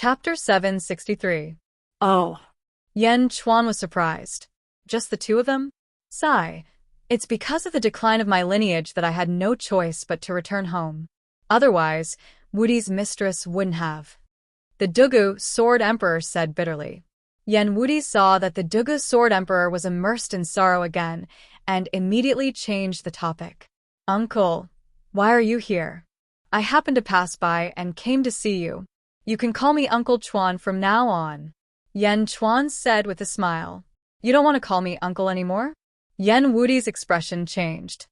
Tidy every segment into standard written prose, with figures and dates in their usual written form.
Chapter 763. Oh, Yen Chuan was surprised. Just the two of them? Sigh. It's because of the decline of my lineage that I had no choice but to return home. Otherwise, Wudi's mistress wouldn't have. The Dugu Sword Emperor said bitterly. Yen Wudi saw that the Dugu Sword Emperor was immersed in sorrow again and immediately changed the topic. Uncle, why are you here? I happened to pass by and came to see you. You can call me Uncle Chuan from now on. Yen Chuan said with a smile. You don't want to call me uncle anymore? Yen Wudi's expression changed.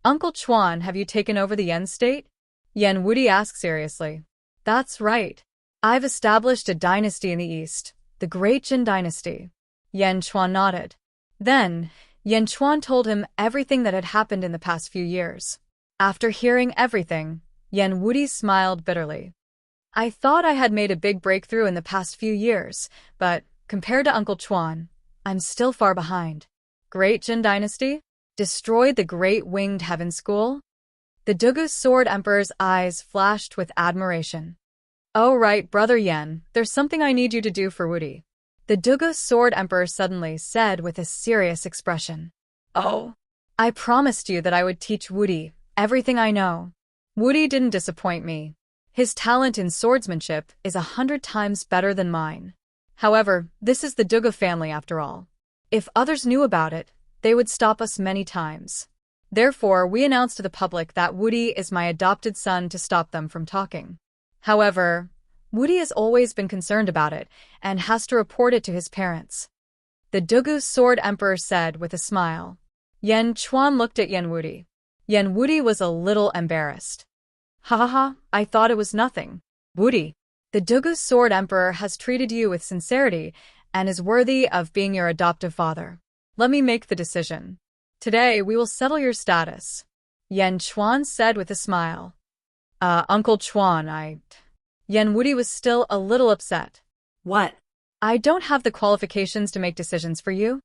Uncle Chuan, have you taken over the Yen state? Yen Wudi asked seriously. That's right. I've established a dynasty in the east, the Great Jin Dynasty. Yen Chuan nodded. Then, Yen Chuan told him everything that had happened in the past few years. After hearing everything, Yen Wudi smiled bitterly. I thought I had made a big breakthrough in the past few years, but, compared to Uncle Chuan, I'm still far behind. Great Jin Dynasty? Destroyed the Great Winged Heaven School? The Dugu Sword Emperor's eyes flashed with admiration. Oh right, Brother Yen, there's something I need you to do for Wudi. The Dugu Sword Emperor suddenly said with a serious expression. Oh, I promised you that I would teach Wudi everything I know. Wudi didn't disappoint me. His talent in swordsmanship is 100 times better than mine. However, this is the Dugu family after all. If others knew about it, they would stop us many times. Therefore, we announced to the public that Wudi is my adopted son to stop them from talking. However, Wudi has always been concerned about it and has to report it to his parents. The Dugu Sword Emperor said with a smile. Yen Chuan looked at Yen Wudi. Yen Wudi was a little embarrassed. Ha ha ha, I thought it was nothing. Wudi, the Dugu Sword Emperor has treated you with sincerity and is worthy of being your adoptive father. Let me make the decision. Today, we will settle your status. Yen Chuan said with a smile. Uncle Chuan, Yen Wudi was still a little upset. what? I don't have the qualifications to make decisions for you.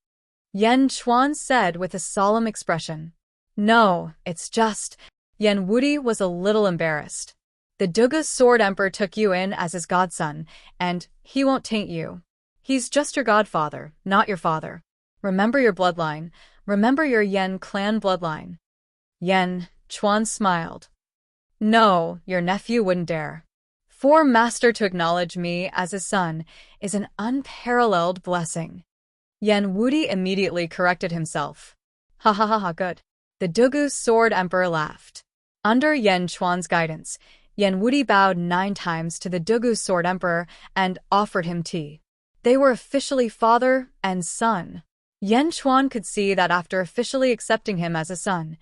Yen Chuan said with a solemn expression. No, it's just... Yen Wudi was a little embarrassed. The Dugu Sword Emperor took you in as his godson, and he won't taint you. He's just your godfather, not your father. Remember your bloodline. Remember your Yen clan bloodline. Yen Chuan smiled. No, your nephew wouldn't dare. For Master to acknowledge me as his son is an unparalleled blessing. Yen Wudi immediately corrected himself. Ha ha ha ha, good. The Dugu Sword Emperor laughed. Under Yen Chuan's guidance, Yen Wudi bowed 9 times to the Dugu Sword Emperor and offered him tea. They were officially father and son. Yen Chuan could see that after officially accepting him as a son,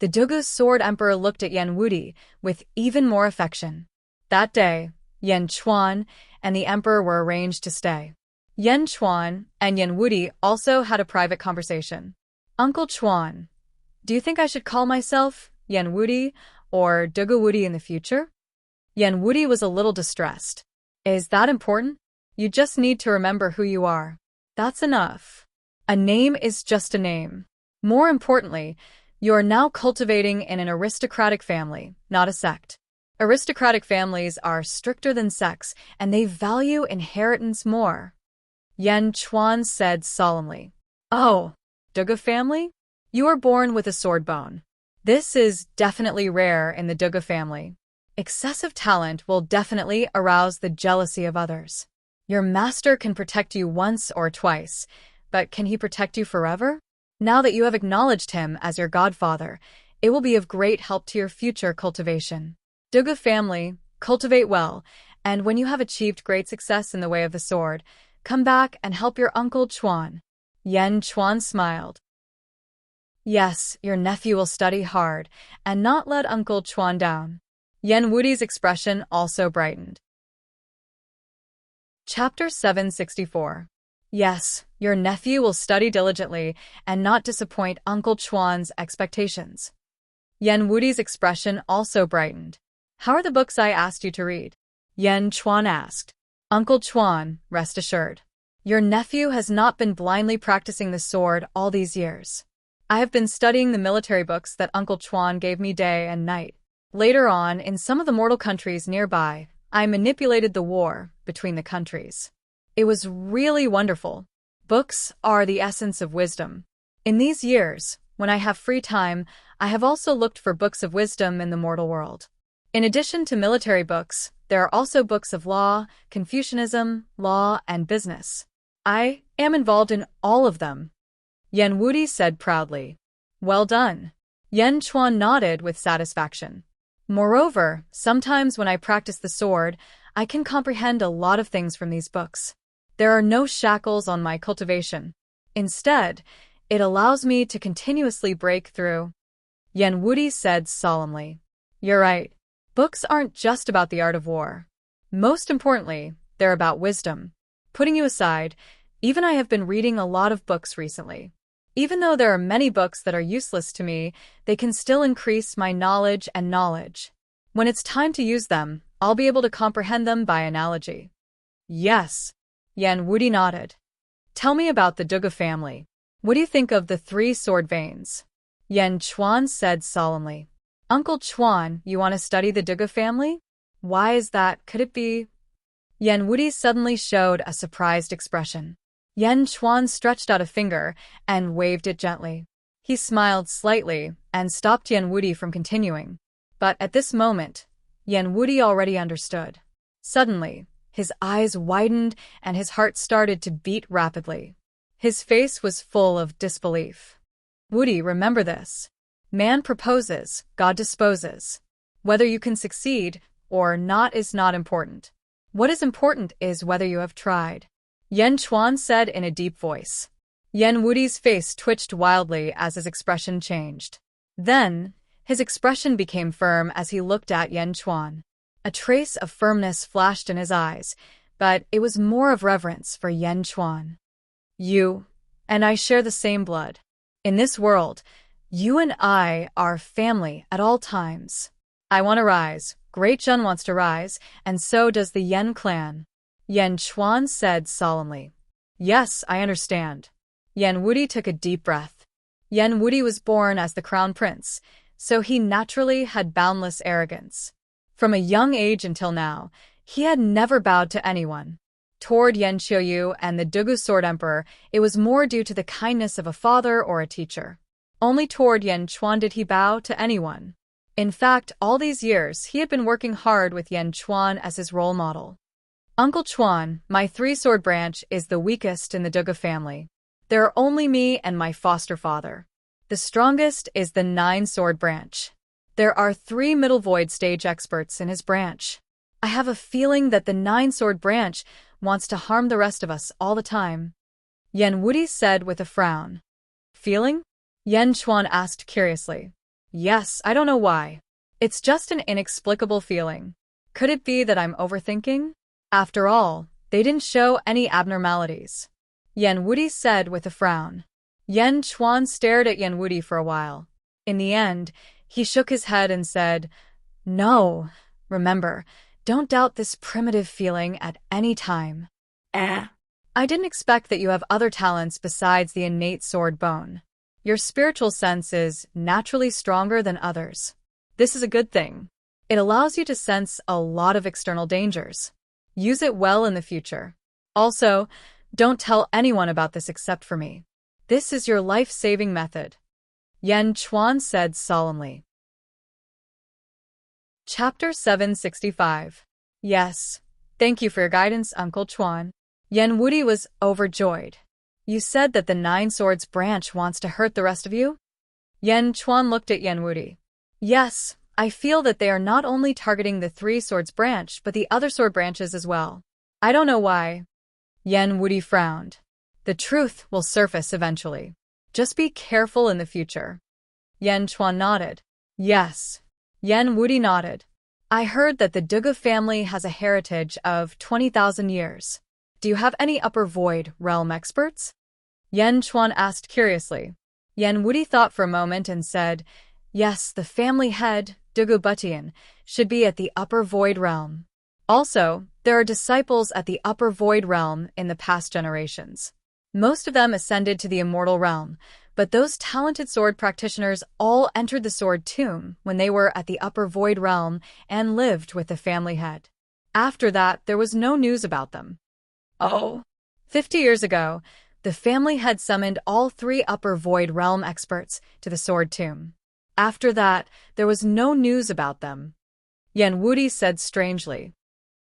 the Dugu Sword Emperor looked at Yen Wudi with even more affection. That day, Yen Chuan and the Emperor were arranged to stay. Yen Chuan and Yen Wudi also had a private conversation. Uncle Chuan, do you think I should call myself Yen Wudi or Dugu Wudi in the future? Yen Wudi was a little distressed. Is that important? You just need to remember who you are. That's enough. A name is just a name. More importantly, you are now cultivating in an aristocratic family, not a sect. Aristocratic families are stricter than sects, and they value inheritance more. Yen Chuan said solemnly. Oh, Dugu family? You are born with a sword bone. This is definitely rare in the Dugu family. Excessive talent will definitely arouse the jealousy of others. Your master can protect you once or twice, but can he protect you forever? Now that you have acknowledged him as your godfather, it will be of great help to your future cultivation. Dugu family, cultivate well, and when you have achieved great success in the way of the sword, come back and help your Uncle Chuan. Yen Chuan smiled. Yes, your nephew will study hard and not let Uncle Chuan down. Yen Wudi's expression also brightened. Chapter 764. Yes, your nephew will study diligently and not disappoint Uncle Chuan's expectations. Yen Wudi's expression also brightened. How are the books I asked you to read? Yen Chuan asked. Uncle Chuan, rest assured. Your nephew has not been blindly practicing the sword all these years. I have been studying the military books that Uncle Chuan gave me day and night. Later on, in some of the mortal countries nearby, I manipulated the war between the countries. It was really wonderful. Books are the essence of wisdom. In these years, when I have free time, I have also looked for books of wisdom in the mortal world. In addition to military books, there are also books of law, Confucianism, law, and business. I am involved in all of them, Yan Wudi said proudly. Well done. Yan Chuan nodded with satisfaction. Moreover, sometimes when I practice the sword, I can comprehend a lot of things from these books. There are no shackles on my cultivation. Instead, it allows me to continuously break through. Yan Wudi said solemnly. You're right. Books aren't just about the art of war. Most importantly, they're about wisdom. Putting you aside, even I have been reading a lot of books recently. Even though there are many books that are useless to me, they can still increase my knowledge and knowledge. When it's time to use them, I'll be able to comprehend them by analogy. Yes. Yan Wudi nodded. Tell me about the Duga family. What do you think of the 3 sword veins? Yan Chuan said solemnly. Uncle Chuan, you want to study the Duga family? Why is that? Could it be? Yan Wudi suddenly showed a surprised expression. Yan Chuan stretched out a finger and waved it gently. He smiled slightly and stopped Yan Wudi from continuing. But at this moment, Yan Wudi already understood. Suddenly, his eyes widened and his heart started to beat rapidly. His face was full of disbelief. Wudi, remember this. Man proposes, God disposes. Whether you can succeed or not is not important. What is important is whether you have tried. Yan Chuan said in a deep voice. Yan Wudi's face twitched wildly as his expression changed. Then, his expression became firm as he looked at Yan Chuan. A trace of firmness flashed in his eyes, but it was more of reverence for Yan Chuan. You and I share the same blood. In this world, you and I are family at all times. I want to rise, Great Zhen wants to rise, and so does the Yan clan. Yan Chuan said solemnly. Yes, I understand. Yan Wudi took a deep breath. Yan Wudi was born as the crown prince, so he naturally had boundless arrogance. From a young age until now, he had never bowed to anyone. Toward Yan Qiuyu and the Dugu Sword Emperor, it was more due to the kindness of a father or a teacher. Only toward Yan Chuan did he bow to anyone. In fact, all these years, he had been working hard with Yan Chuan as his role model. Uncle Chuan, my 3-sword branch is the weakest in the Duga family. There are only me and my foster father. The strongest is the 9-sword branch. There are 3 middle void stage experts in his branch. I have a feeling that the 9-sword branch wants to harm the rest of us all the time. Yan Wudi said with a frown. Feeling? Yan Chuan asked curiously. Yes, I don't know why. It's just an inexplicable feeling. Could it be that I'm overthinking? After all, they didn't show any abnormalities. Yan Wudi said with a frown. Yan Chuan stared at Yan Wudi for a while. In the end, he shook his head and said, No, remember, don't doubt this primitive feeling at any time. I didn't expect that you have other talents besides the innate sword bone. Your spiritual sense is naturally stronger than others. This is a good thing. It allows you to sense a lot of external dangers. Use it well in the future. Also, don't tell anyone about this except for me. This is your life-saving method. Yan Chuan said solemnly. Chapter 765. Yes. Thank you for your guidance, Uncle Chuan. Yan Wudi was overjoyed. You said that the 9 swords branch wants to hurt the rest of you? Yan Chuan looked at Yan Wudi. Yes, I feel that they are not only targeting the 3 swords branch but the other sword branches as well. I don't know why. Yan Wudi frowned. The truth will surface eventually. Just be careful in the future. Yan Chuan nodded. Yes. Yan Wudi nodded. I heard that the Duga family has a heritage of 20,000 years. Do you have any upper void realm experts? Yan Chuan asked curiously. Yan Wudi thought for a moment and said, Yes, the family head, Dugu Butian, should be at the upper void realm. Also, there are disciples at the upper void realm in the past generations. Most of them ascended to the immortal realm, but those talented sword practitioners all entered the sword tomb when they were at the upper void realm and lived with the family head. After that, there was no news about them. Oh. 50 years ago, the family had summoned all 3 Upper Void Realm experts to the Sword Tomb. After that, there was no news about them. Yen Wudi said strangely.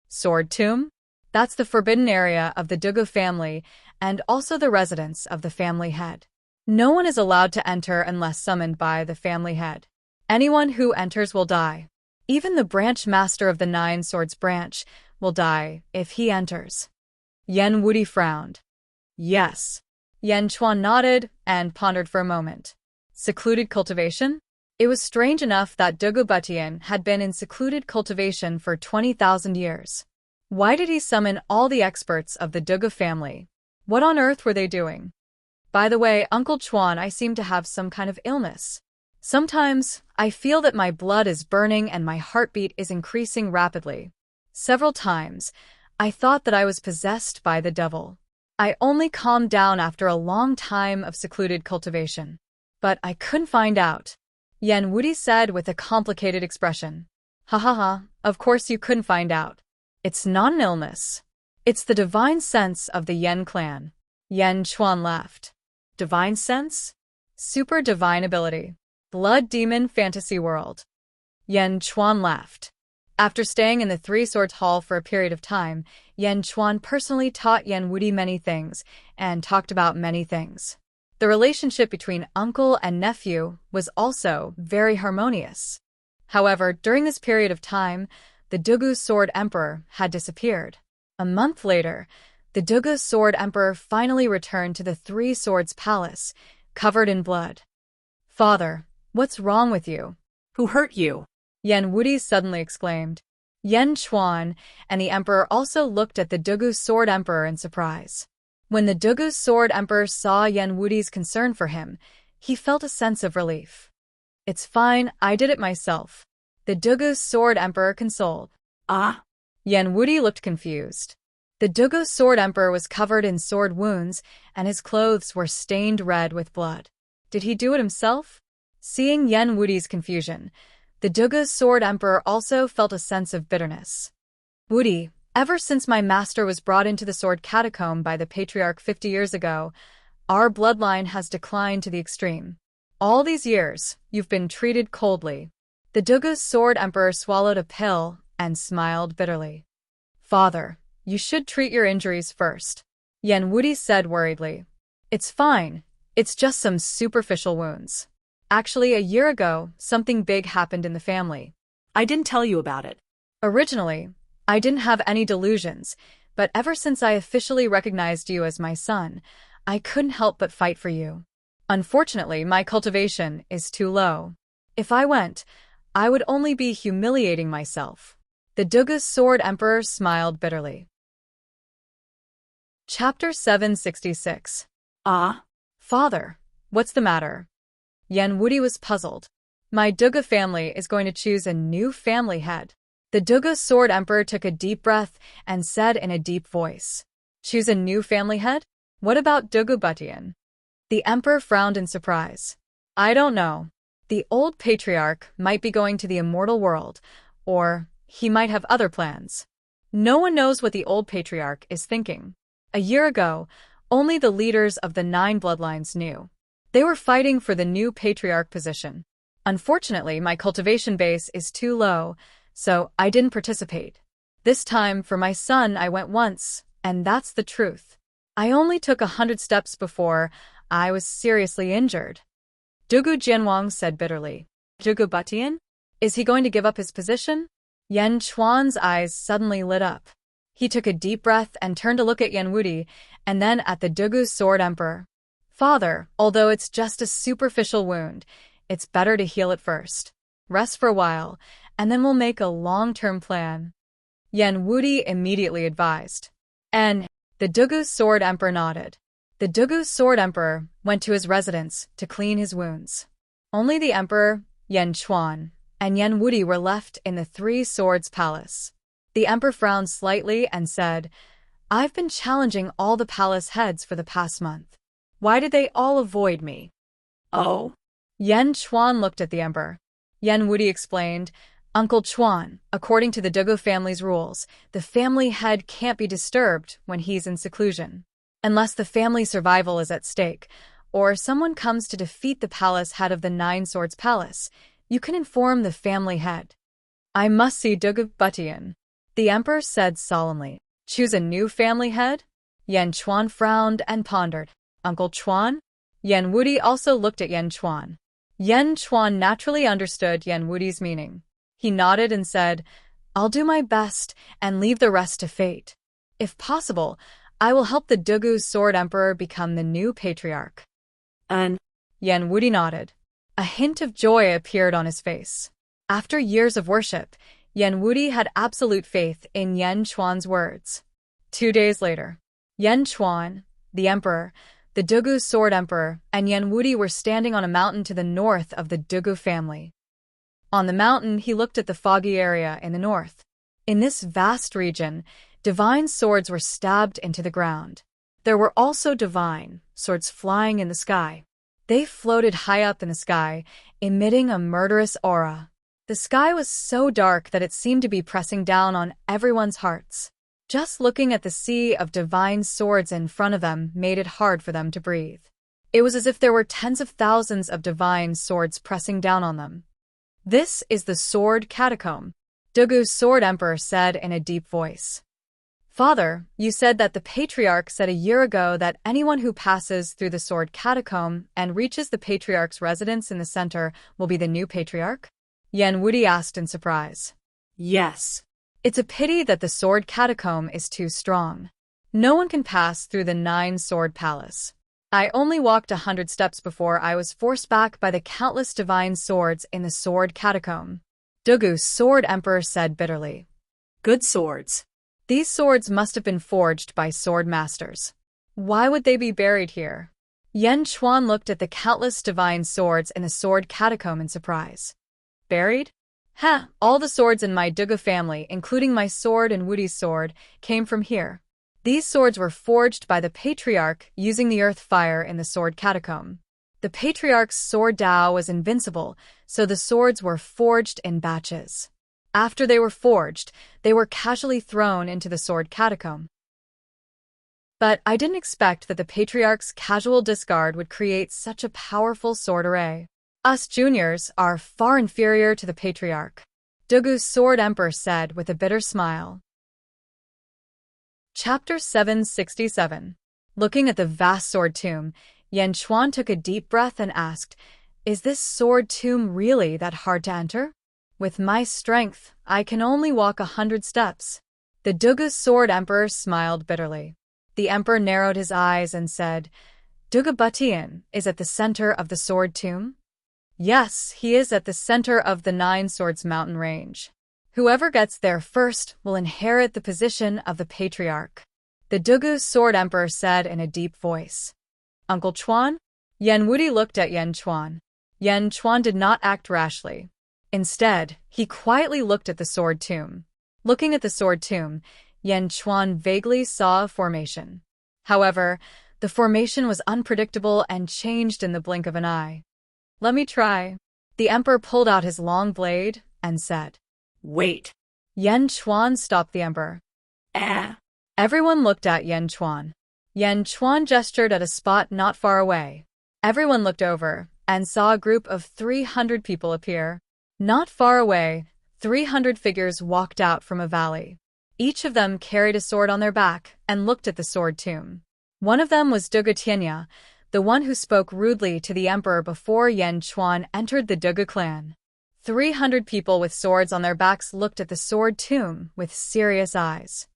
Sword Tomb? That's the forbidden area of the Dugu family and also the residence of the family head. No one is allowed to enter unless summoned by the family head. Anyone who enters will die. Even the branch master of the 9 Swords branch will die if he enters. Yen Wudi frowned. Yes. Yen Chuan nodded and pondered for a moment. Secluded cultivation? It was strange enough that Dugu Butian had been in secluded cultivation for 20,000 years. Why did he summon all the experts of the Dugu family? What on earth were they doing? By the way, Uncle Chuan, I seem to have some kind of illness. Sometimes, I feel that my blood is burning and my heartbeat is increasing rapidly. Several times, I thought that I was possessed by the devil. I only calmed down after a long time of secluded cultivation. But I couldn't find out. Yen Wudi said with a complicated expression. Ha ha ha, of course you couldn't find out. It's not an illness. It's the divine sense of the Yen clan. Yen Chuan laughed. Divine sense? Super divine ability. Blood demon fantasy world. Yen Chuan laughed. After staying in the 3 Swords Hall for a period of time, Yen Chuan personally taught Yen Wudi many things and talked about many things. The relationship between uncle and nephew was also very harmonious. However, during this period of time, the Dugu Sword Emperor had disappeared. A month later, the Dugu Sword Emperor finally returned to the 3 Swords Palace, covered in blood. Father, what's wrong with you? Who hurt you? Yen Wudi suddenly exclaimed. Yen Chuan and the Emperor also looked at the Dugu Sword Emperor in surprise. When the Dugu Sword Emperor saw Yen Wudi's concern for him, he felt a sense of relief. It's fine, I did it myself. The Dugu Sword Emperor consoled. Ah? Yen Wudi looked confused. The Dugu Sword Emperor was covered in sword wounds, and his clothes were stained red with blood. Did he do it himself? Seeing Yen Wudi's confusion, the Dugu Sword Emperor also felt a sense of bitterness. Wudi, ever since my master was brought into the Sword Catacomb by the Patriarch 50 years ago, our bloodline has declined to the extreme. All these years, you've been treated coldly. The Dugu Sword Emperor swallowed a pill and smiled bitterly. Father, you should treat your injuries first. Yen Wudi said worriedly. It's fine. It's just some superficial wounds. Actually, a year ago, something big happened in the family. I didn't tell you about it. Originally, I didn't have any delusions, but ever since I officially recognized you as my son, I couldn't help but fight for you. Unfortunately, my cultivation is too low. If I went, I would only be humiliating myself. The Dugu Sword Emperor smiled bitterly. Chapter 766. Ah? Father, what's the matter? Yen Wudi was puzzled. My Dugu family is going to choose a new family head. The Dugu Sword Emperor took a deep breath and said in a deep voice. Choose a new family head? What about Dugu Butian? The Emperor frowned in surprise. I don't know. The old patriarch might be going to the Immortal world, or he might have other plans. No one knows what the old patriarch is thinking. A year ago, only the leaders of the 9 bloodlines knew. They were fighting for the new patriarch position. Unfortunately, my cultivation base is too low, so I didn't participate. This time, for my son, I went once, and that's the truth. I only took 100 steps before I was seriously injured. Dugu Jianwang said bitterly. Dugu Butian? Is he going to give up his position? Yen Chuan's eyes suddenly lit up. He took a deep breath and turned to look at Yen Wudi, and then at the Dugu Sword Emperor. Father, although it's just a superficial wound, it's better to heal it first. Rest for a while, and then we'll make a long-term plan. Yen Wudi immediately advised. And the Dugu Sword Emperor nodded. The Dugu Sword Emperor went to his residence to clean his wounds. Only the Emperor, Yen Chuan, and Yen Wudi were left in the 3 Swords Palace. The Emperor frowned slightly and said, I've been challenging all the palace heads for the past month. Why did they all avoid me? Oh. Yen Chuan looked at the Emperor. Yen Wudi explained, Uncle Chuan, according to the Dugu family's rules, the family head can't be disturbed when he's in seclusion. Unless the family survival is at stake, or someone comes to defeat the palace head of the Nine Swords Palace, you can inform the family head. I must see Dugu Butian, the emperor said solemnly. Choose a new family head? Yan Chuan frowned and pondered. Uncle Chuan? Yan Wudi also looked at Yan Chuan. Yan Chuan naturally understood Yan Wudi's meaning. He nodded and said, I'll do my best and leave the rest to fate. If possible, I will help the Dugu Sword Emperor become the new patriarch. And Yan Wudi nodded. A hint of joy appeared on his face. After years of worship, Yan Wudi had absolute faith in Yan Chuan's words. 2 days later, Yan Chuan, the emperor, the Dugu Sword Emperor, and Yan Wudi were standing on a mountain to the north of the Dugu family. On the mountain, he looked at the foggy area in the north. In this vast region, divine swords were stabbed into the ground. There were also divine swords flying in the sky. They floated high up in the sky, emitting a murderous aura. The sky was so dark that it seemed to be pressing down on everyone's hearts. Just looking at the sea of divine swords in front of them made it hard for them to breathe. It was as if there were tens of thousands of divine swords pressing down on them. This is the sword catacomb, Dugu's sword emperor said in a deep voice. Father, you said that the patriarch said a year ago that anyone who passes through the sword catacomb and reaches the patriarch's residence in the center will be the new patriarch? Yan Wudi asked in surprise. yes. It's a pity that the sword catacomb is too strong. No one can pass through the Nine-Sword Palace. I only walked 100 steps before I was forced back by the countless divine swords in the sword catacomb. Dugu's sword emperor said bitterly. Good swords. These swords must have been forged by sword masters. Why would they be buried here? Yan Chuan looked at the countless divine swords in the sword catacomb in surprise. Buried? All the swords in my Dugu family, including my sword and Wudi's sword, came from here. These swords were forged by the patriarch using the earth fire in the sword catacomb. The patriarch's sword Dao was invincible, so the swords were forged in batches. After they were forged, they were casually thrown into the sword catacomb. But I didn't expect that the patriarch's casual discard would create such a powerful sword array. Us juniors are far inferior to the patriarch, Dugu's sword emperor said with a bitter smile. Chapter 767. Looking at the vast sword tomb, Yan Chuan took a deep breath and asked, Is this sword tomb really that hard to enter? With my strength, I can only walk 100 steps. The Dugu sword emperor smiled bitterly. The emperor narrowed his eyes and said, Dugu Butian is at the center of the sword tomb? Yes, he is at the center of the Nine Swords mountain range. Whoever gets there first will inherit the position of the patriarch, the Dugu sword emperor said in a deep voice. Uncle Chuan? Yan Wudi looked at Yan Chuan. Yan Chuan did not act rashly. Instead, he quietly looked at the sword tomb. Looking at the sword tomb, Yan Chuan vaguely saw a formation. However, the formation was unpredictable and changed in the blink of an eye. Let me try. The emperor pulled out his long blade and said, Wait. Yan Chuan stopped the emperor. Everyone looked at Yan Chuan. Yan Chuan gestured at a spot not far away. Everyone looked over and saw a group of 300 people appear. Not far away, 300 figures walked out from a valley. Each of them carried a sword on their back and looked at the sword tomb. One of them was Dugu Tianya, the one who spoke rudely to the emperor before Yan Chuan entered the Dugu clan. 300 people with swords on their backs looked at the sword tomb with serious eyes.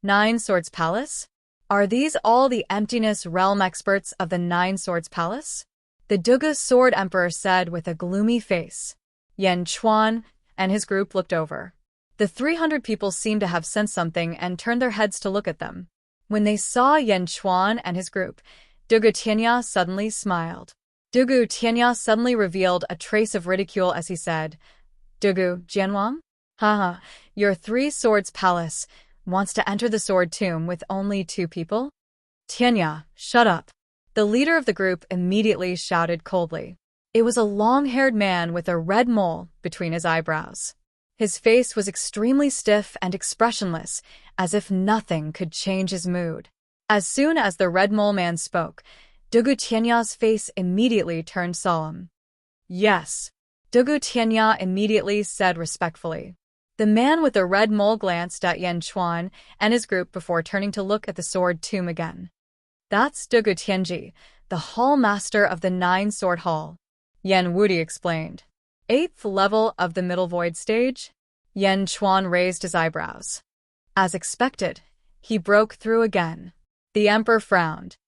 Nine Swords Palace? Are these all the emptiness realm experts of the Nine Swords Palace? The Dugu sword emperor said with a gloomy face. Yan Chuan and his group looked over. The 300 people seemed to have sensed something and turned their heads to look at them. When they saw Yan Chuan and his group, Dugu Tianya suddenly smiled. Dugu Tianya suddenly revealed a trace of ridicule as he said, Dugu Jianwang? Haha, your Three Swords Palace wants to enter the sword tomb with only 2 people? Tianya, shut up. The leader of the group immediately shouted coldly. It was a long-haired man with a red mole between his eyebrows. His face was extremely stiff and expressionless, as if nothing could change his mood. As soon as the Red Mole Man spoke, Dugu Tianya's face immediately turned solemn. Yes, Dugu Tianya immediately said respectfully. The man with the red mole glanced at Yan Chuan and his group before turning to look at the sword tomb again. That's Dugu Tianji, the hall master of the 9-sword hall, Yan Wudi explained. 8th level of the middle void stage? Yan Chuan raised his eyebrows. As expected, he broke through again. The emperor frowned.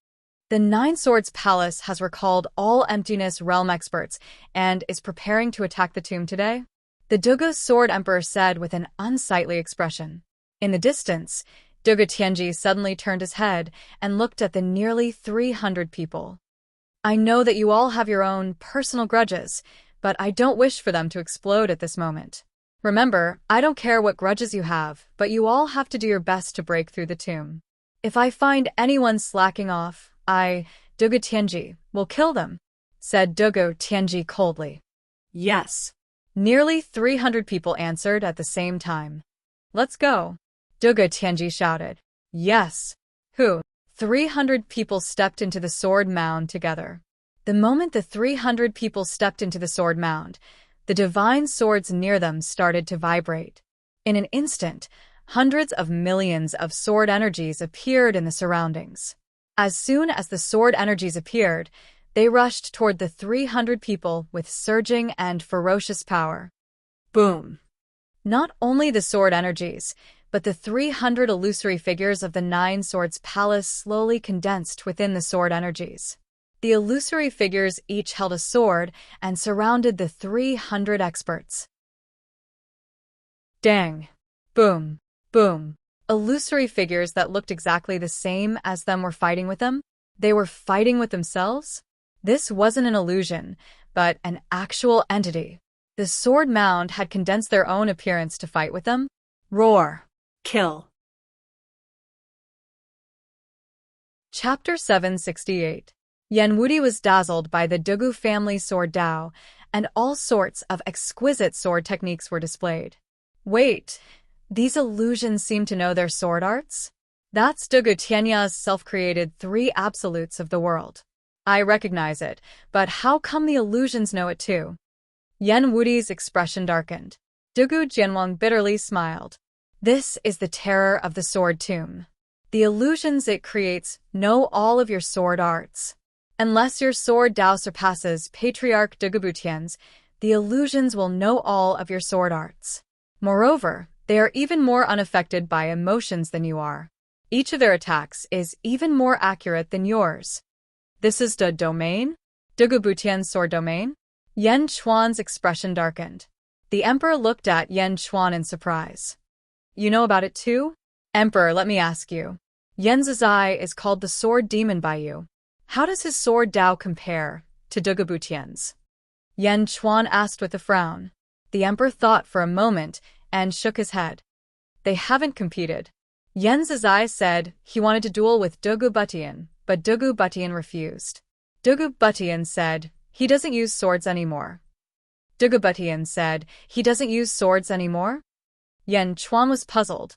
The 9 Swords Palace has recalled all Emptiness Realm experts and is preparing to attack the tomb today, the Dugu Sword Emperor said with an unsightly expression. In the distance, Dugu Tianji suddenly turned his head and looked at the nearly 300 people. I know that you all have your own personal grudges, but I don't wish for them to explode at this moment. Remember, I don't care what grudges you have, but you all have to do your best to break through the tomb. If I find anyone slacking off, I, Dugu Tianji, will kill them, said Dugu Tianji coldly. Yes. Nearly 300 people answered at the same time. Let's go, Dugu Tianji shouted. Yes. Who? 300 people stepped into the sword mound together. The moment the 300 people stepped into the sword mound, the divine swords near them started to vibrate. In an instant, hundreds of millions of sword energies appeared in the surroundings. As soon as the sword energies appeared, they rushed toward the 300 people with surging and ferocious power. Boom! Not only the sword energies, but the 300 illusory figures of the 9 Swords Palace slowly condensed within the sword energies. The illusory figures each held a sword and surrounded the 300 experts. Dang! Boom! Boom! Illusory figures that looked exactly the same as them were fighting with them? They were fighting with themselves? This wasn't an illusion, but an actual entity. The sword mound had condensed their own appearance to fight with them. Roar! Kill. Chapter 768. Yan Wudi was dazzled by the Dugu family sword Dao, and all sorts of exquisite sword techniques were displayed. Wait, these illusions seem to know their sword arts? That's Dugu Tianya's self-created 3 absolutes of the world. I recognize it, but how come the illusions know it too? Yan Wudi's expression darkened. Dugu Jianwang bitterly smiled. This is the terror of the sword tomb. The illusions it creates know all of your sword arts. Unless your sword Dao surpasses Patriarch Dugubutian's, the illusions will know all of your sword arts. Moreover, they are even more unaffected by emotions than you are. Each of their attacks is even more accurate than yours. This is the domain? Dugubutian's sword domain? Yan Chuan's expression darkened. The emperor looked at Yan Chuan in surprise. You know about it too? Emperor, let me ask you. Yan Zizai is called the sword demon by you. How does his sword Dao compare to Dugubutian's? Yan Chuan asked with a frown. The emperor thought for a moment and shook his head. They haven't competed. Yan Zizai said he wanted to duel with Dugubutian, but Dugubutian refused. Dugubutian said he doesn't use swords anymore. Dugubutian said he doesn't use swords anymore? Yan Chuan was puzzled.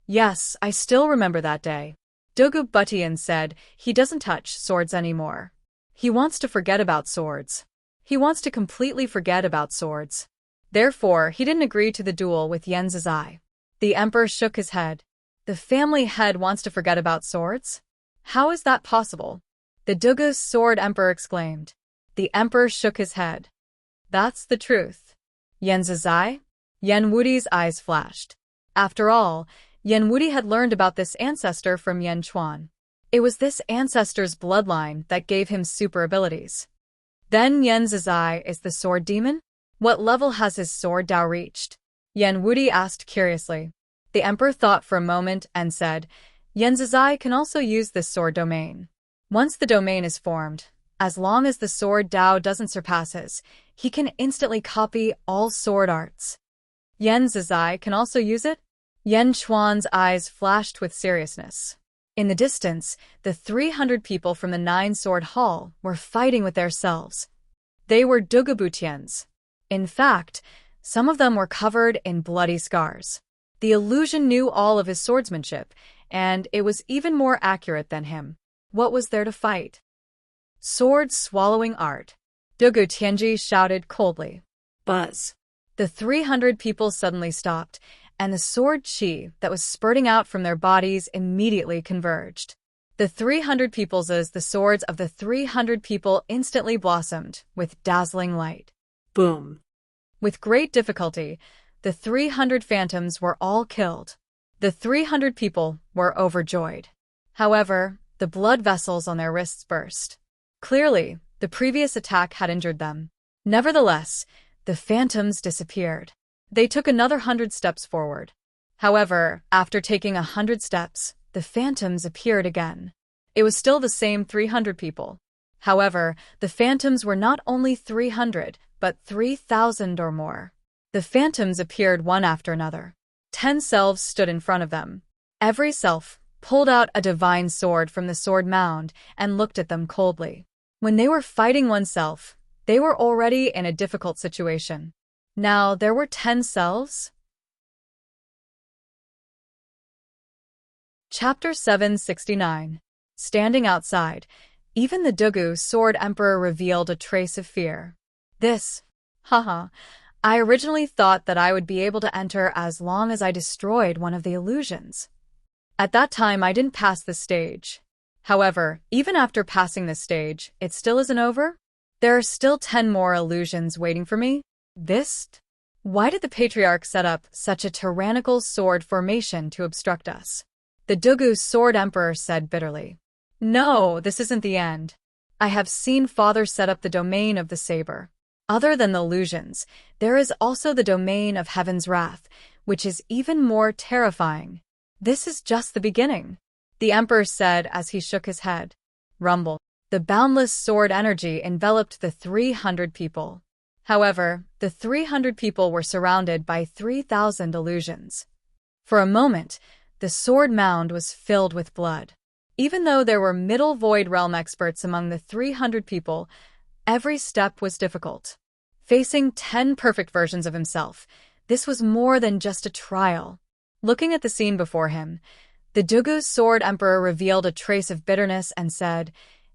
Yes, I still remember that day. Dugubutian said he doesn't touch swords anymore. He wants to forget about swords. He wants to completely forget about swords. Therefore, he didn't agree to the duel with Yan Zizai. The emperor shook his head. The family head wants to forget about swords? How is that possible? The Dugu sword emperor exclaimed. The emperor shook his head. That's the truth. Yan Zizai? Yan Wudi's eyes flashed. After all, Yan Wudi had learned about this ancestor from Yan Chuan. It was this ancestor's bloodline that gave him super abilities. Then Yan Zizai is the sword demon? What level has his sword Dao reached? Yan Wudi asked curiously. The emperor thought for a moment and said, Yan Zizai can also use this sword domain. Once the domain is formed, as long as the sword Dao doesn't surpass his, he can instantly copy all sword arts. Yan Zizai can also use it? Yan Chuan's eyes flashed with seriousness. In the distance, the 300 people from the 9-sword hall were fighting with themselves. They were Dugubutians. In fact, Some of them were covered in bloody scars. The illusion knew all of his swordsmanship, and it was even more accurate than him. What was there to fight? Sword-swallowing art. Dugu Tianji shouted coldly. Buzz. The 300 people suddenly stopped, and the sword chi that was spurting out from their bodies immediately converged. The 300 people's as the swords of the 300 people instantly blossomed with dazzling light. Boom. With great difficulty, the 300 phantoms were all killed. The 300 people were overjoyed. However, the blood vessels on their wrists burst. Clearly, the previous attack had injured them. Nevertheless, the phantoms disappeared. They took another 100 steps forward. However, after taking 100 steps, the phantoms appeared again. It was still the same 300 people. However, the phantoms were not only 300, but 3,000 or more. The phantoms appeared one after another. 10 selves stood in front of them. Every self pulled out a divine sword from the sword mound and looked at them coldly. When they were fighting oneself, they were already in a difficult situation. Now there were 10 selves? Chapter 769. Standing outside, even the Dugu Sword Emperor revealed a trace of fear. I originally thought that I would be able to enter as long as I destroyed one of the illusions. At that time, I didn't pass the stage. However, even after passing this stage, it still isn't over? There are still 10 more illusions waiting for me? Why did the Patriarch set up such a tyrannical sword formation to obstruct us? The Dugu Sword Emperor said bitterly. No, this isn't the end. I have seen Father set up the domain of the saber. Other than the illusions, there is also the domain of Heaven's wrath, which is even more terrifying. This is just the beginning, the Emperor said as he shook his head. Rumble. The boundless sword energy enveloped the 300 people. However, the 300 people were surrounded by 3,000 illusions. For a moment, the sword mound was filled with blood. Even though there were Middle Void Realm experts among the 300 people, every step was difficult. Facing 10 perfect versions of himself, this was more than just a trial. Looking at the scene before him, the Dugu Sword Emperor revealed a trace of bitterness and said,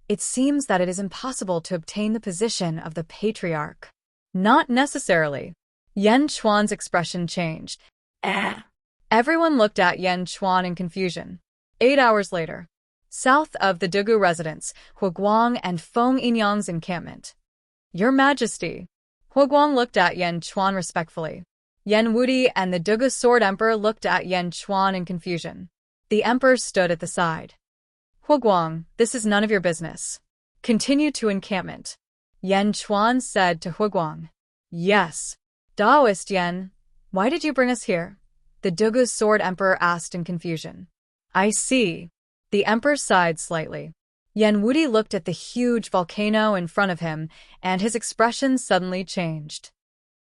"It seems that it is impossible to obtain the position of the Patriarch." Not necessarily. Yan Chuan's expression changed. Everyone looked at Yan Chuan in confusion. 8 hours later, south of the Dugu residence, Huguang and Feng Yinyang's encampment. Your Majesty. Huguang looked at Yan Chuan respectfully. Yan Wudi and the Dugu Sword Emperor looked at Yan Chuan in confusion. The Emperor stood at the side. Huguang, this is none of your business. Continue to encampment. Yan Chuan said to Huguang. Yes. Daoist Yan, why did you bring us here? The Dugu Sword Emperor asked in confusion. I see. The Emperor sighed slightly. Yan Wudi looked at the huge volcano in front of him, and his expression suddenly changed.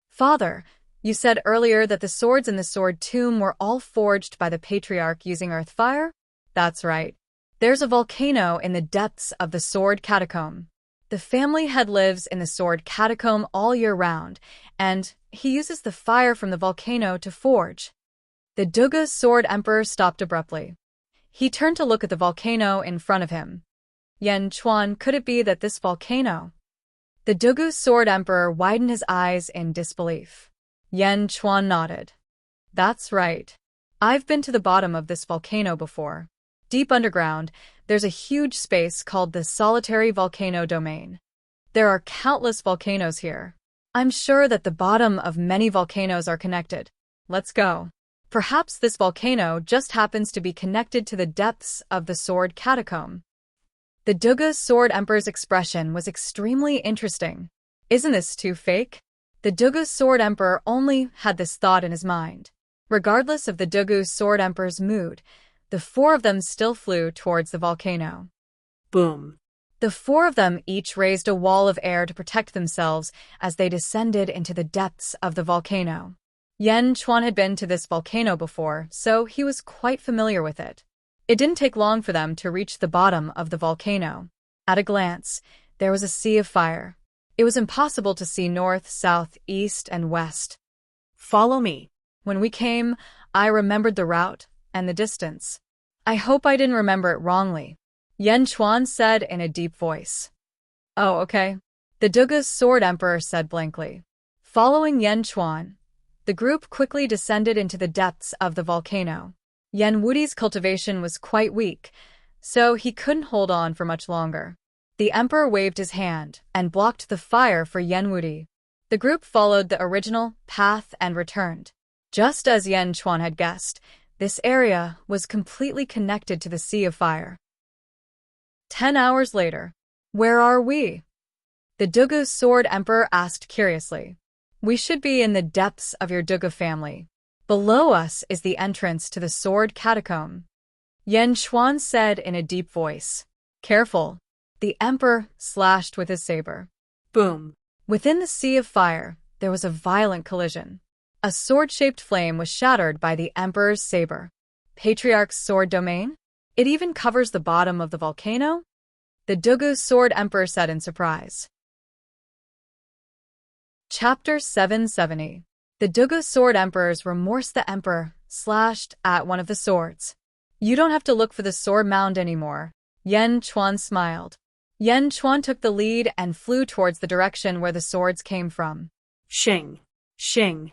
Father, you said earlier that the swords in the sword tomb were all forged by the Patriarch using earth fire? That's right. There's a volcano in the depths of the sword catacomb. The family head lives in the sword catacomb all year round, and he uses the fire from the volcano to forge. The Dugu Sword Emperor stopped abruptly. He turned to look at the volcano in front of him. Yan Chuan, could it be that this volcano? The Dugu Sword Emperor widened his eyes in disbelief. Yan Chuan nodded. That's right. I've been to the bottom of this volcano before. Deep underground, there's a huge space called the Solitary Volcano Domain. There are countless volcanoes here. I'm sure that the bottom of many volcanoes are connected. Let's go. Perhaps this volcano just happens to be connected to the depths of the sword catacomb. The Dugu Sword Emperor's expression was extremely interesting. Isn't this too fake? The Dugu Sword Emperor only had this thought in his mind. Regardless of the Dugu Sword Emperor's mood, the 4 of them still flew towards the volcano. Boom. The 4 of them each raised a wall of air to protect themselves as they descended into the depths of the volcano. Yan Chuan had been to this volcano before, so he was quite familiar with it. It didn't take long for them to reach the bottom of the volcano. At a glance, there was a sea of fire. It was impossible to see north, south, east, and west. Follow me. When we came, I remembered the route and the distance. I hope I didn't remember it wrongly, Yan Chuan said in a deep voice. Oh, okay. The Dugu's Sword Emperor said blankly. Following Yan Chuan, the group quickly descended into the depths of the volcano. Yan Wudi's cultivation was quite weak, so he couldn't hold on for much longer. The emperor waved his hand and blocked the fire for Yan Wudi. The group followed the original path and returned. Just as Yan Chuan had guessed, this area was completely connected to the Sea of Fire. 10 hours later. Where are we? The Dugu's Sword Emperor asked curiously. We should be in the depths of your Dugu family. Below us is the entrance to the Sword Catacomb, Yan Chuan said in a deep voice. Careful. The emperor slashed with his saber. Boom. Within the Sea of Fire, there was a violent collision. A sword-shaped flame was shattered by the emperor's saber. Patriarch's sword domain? It even covers the bottom of the volcano? The Dugu's Sword Emperor said in surprise. Chapter 770. The Dugu's Sword Emperor's remorse. The emperor slashed at one of the swords. You don't have to look for the sword mound anymore, Yan Chuan smiled. Yan Chuan took the lead and flew towards the direction where the swords came from. Shing. Shing.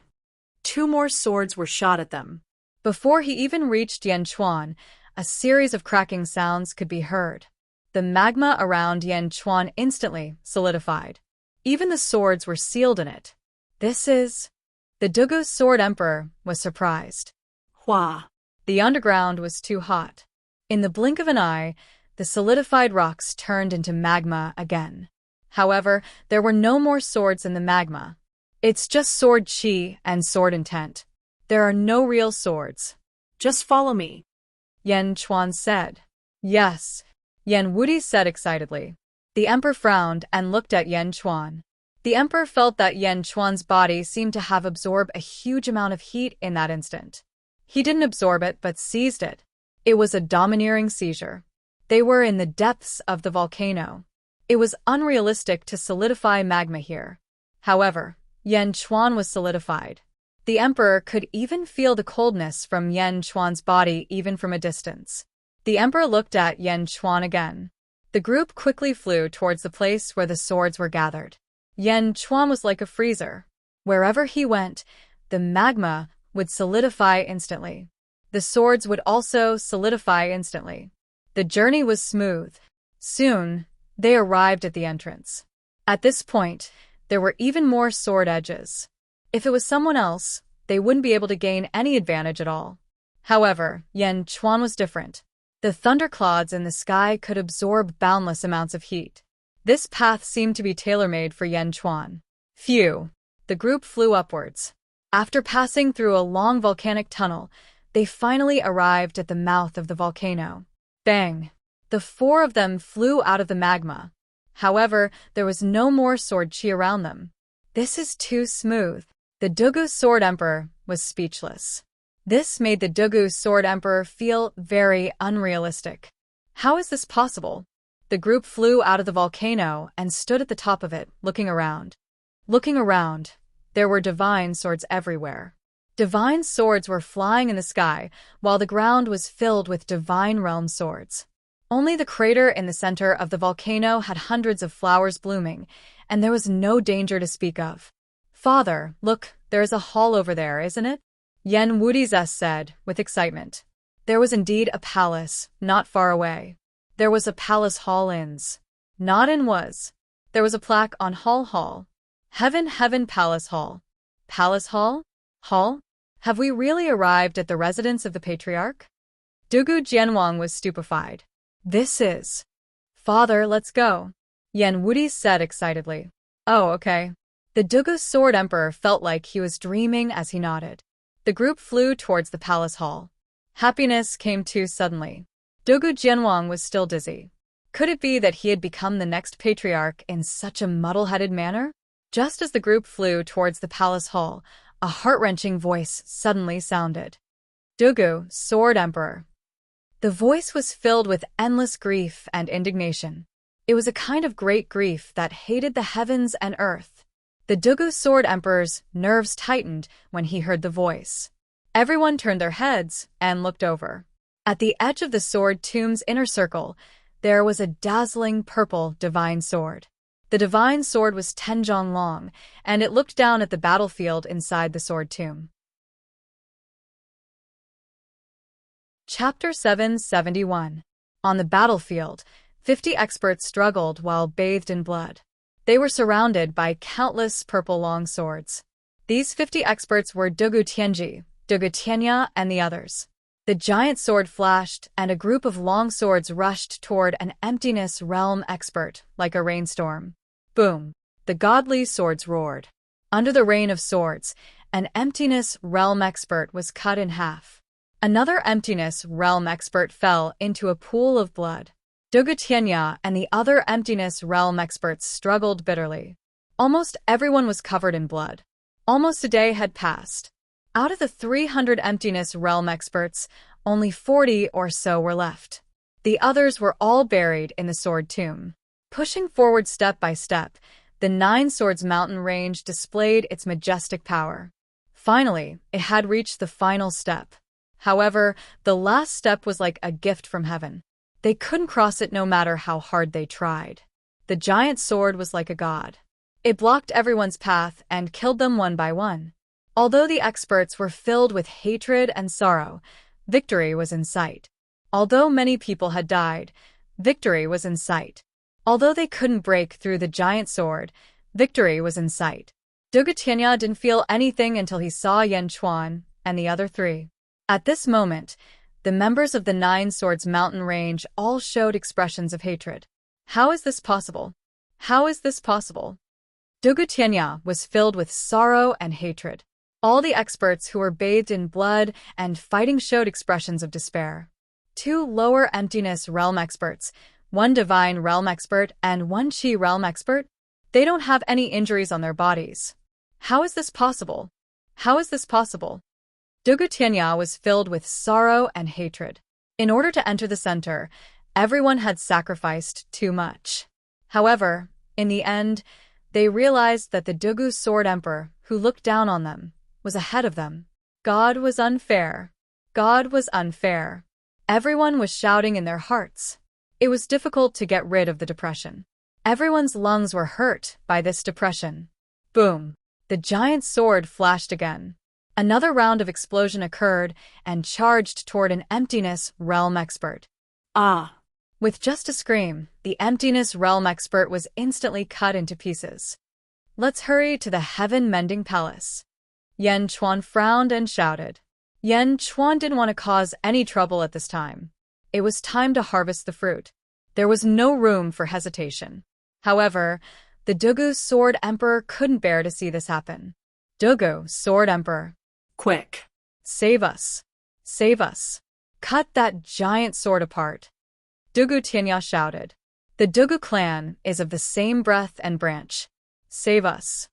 2 more swords were shot at them. Before he even reached Yan Chuan, a series of cracking sounds could be heard. The magma around Yan Chuan instantly solidified. Even the swords were sealed in it. This is... The Dugu's Sword Emperor was surprised. Hua. The underground was too hot. In the blink of an eye, the solidified rocks turned into magma again. However, there were no more swords in the magma. It's just sword chi and sword intent. There are no real swords. Just follow me, Yan Chuan said. Yes, Yan Wudi said excitedly. The emperor frowned and looked at Yan Chuan. The emperor felt that Yan Chuan's body seemed to have absorbed a huge amount of heat in that instant. He didn't absorb it but seized it. It was a domineering seizure. They were in the depths of the volcano. It was unrealistic to solidify magma here. However, Yan Chuan was solidified. The emperor could even feel the coldness from Yan Chuan's body even from a distance. The emperor looked at Yan Chuan again. The group quickly flew towards the place where the swords were gathered. Yan Chuan was like a freezer. Wherever he went, the magma would solidify instantly. The swords would also solidify instantly. The journey was smooth. Soon, they arrived at the entrance. At this point, there were even more sword edges. If it was someone else, they wouldn't be able to gain any advantage at all. However, Yan Chuan was different. The thunderclouds in the sky could absorb boundless amounts of heat. This path seemed to be tailor-made for Yan Chuan. Phew! The group flew upwards. After passing through a long volcanic tunnel, they finally arrived at the mouth of the volcano. Bang! The 4 of them flew out of the magma. However, there was no more sword chi around them. This is too smooth. The Dugu's Sword Emperor was speechless. This made the Dugu's Sword Emperor feel very unrealistic. How is this possible? The group flew out of the volcano and stood at the top of it, looking around. Looking around, there were divine swords everywhere. Divine swords were flying in the sky, while the ground was filled with divine realm swords. Only the crater in the center of the volcano had hundreds of flowers blooming, and there was no danger to speak of. Father, look, there is a hall over there, isn't it? Yan Wudi's said, with excitement. There was indeed a palace, not far away. There was a palace hall inns. Not in was. There was a plaque on hall. Heaven palace hall. Palace hall? Hall? Have we really arrived at the residence of the patriarch? Dugu Jianwang was stupefied. This is... Father, let's go, Yan Wudi said excitedly. Oh, okay. The Dugu's Sword Emperor felt like he was dreaming as he nodded. The group flew towards the palace hall. Happiness came too suddenly. Dugu Jianwang was still dizzy. Could it be that he had become the next patriarch in such a muddle-headed manner? Just as the group flew towards the palace hall, a heart-wrenching voice suddenly sounded. Dugu, Sword Emperor. The voice was filled with endless grief and indignation. It was a kind of great grief that hated the heavens and earth. The Dugu Sword Emperor's nerves tightened when he heard the voice. Everyone turned their heads and looked over. At the edge of the sword tomb's inner circle, there was a dazzling purple divine sword. The divine sword was 10 jong long, and it looked down at the battlefield inside the sword tomb. Chapter 771. On the battlefield, 50 experts struggled while bathed in blood. They were surrounded by countless purple long swords. These 50 experts were Dugu Tianji, Dugu Tianya, and the others. The giant sword flashed, and a group of long swords rushed toward an emptiness realm expert like a rainstorm. Boom! The godly swords roared. Under the rain of swords, an emptiness realm expert was cut in half. Another emptiness realm expert fell into a pool of blood. Dugu Tianya and the other emptiness realm experts struggled bitterly. Almost everyone was covered in blood. Almost a day had passed. Out of the 300 emptiness realm experts, only 40 or so were left. The others were all buried in the sword tomb. Pushing forward step by step, the Nine Swords mountain range displayed its majestic power. Finally, it had reached the final step. However, the last step was like a gift from heaven. They couldn't cross it no matter how hard they tried. The giant sword was like a god. It blocked everyone's path and killed them one by one. Although the experts were filled with hatred and sorrow, victory was in sight. Although many people had died, victory was in sight. Although they couldn't break through the giant sword, victory was in sight. Dugu Tianya didn't feel anything until he saw Yan Chuan and the other three. At this moment, the members of the Nine Swords mountain range all showed expressions of hatred. How is this possible? How is this possible? Dugu Tianya was filled with sorrow and hatred. All the experts who were bathed in blood and fighting showed expressions of despair. 2 lower emptiness realm experts, 1 divine realm expert and 1 chi realm expert, they don't have any injuries on their bodies. How is this possible? How is this possible? Dugu Tianya was filled with sorrow and hatred. In order to enter the center, everyone had sacrificed too much. However, in the end, they realized that the Dugu Sword Emperor, who looked down on them, was ahead of them. God was unfair. God was unfair. Everyone was shouting in their hearts. It was difficult to get rid of the depression. Everyone's lungs were hurt by this depression. Boom! The giant sword flashed again. Another round of explosion occurred and charged toward an emptiness realm expert. Ah! With just a scream, the emptiness realm expert was instantly cut into pieces. Let's hurry to the heaven-mending palace. Yan Chuan frowned and shouted. Yan Chuan didn't want to cause any trouble at this time. It was time to harvest the fruit. There was no room for hesitation. However, the Dugu Sword Emperor couldn't bear to see this happen. Dugu Sword Emperor. Quick! Save us! Save us! Cut that giant sword apart! Dugu Tianya shouted. The Dugu clan is of the same breath and branch. Save us!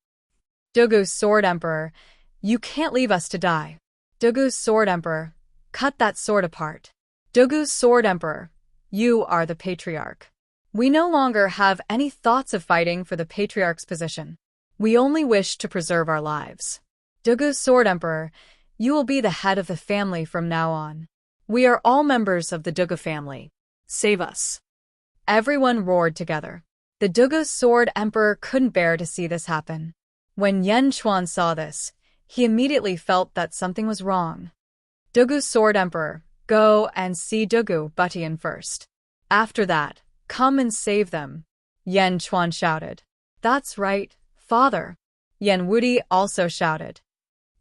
Dugu Sword Emperor, you can't leave us to die. Dugu Sword Emperor, cut that sword apart. Dugu Sword Emperor, you are the patriarch. We no longer have any thoughts of fighting for the patriarch's position. We only wish to preserve our lives. Dugu Sword Emperor, you will be the head of the family from now on. We are all members of the Dugu family. Save us. Everyone roared together. The Dugu Sword Emperor couldn't bear to see this happen. When Yan Chuan saw this, he immediately felt that something was wrong. Dugu Sword Emperor, go and see Dugu Butian first. After that, come and save them. Yan Chuan shouted. That's right, father. Yan Wudi also shouted.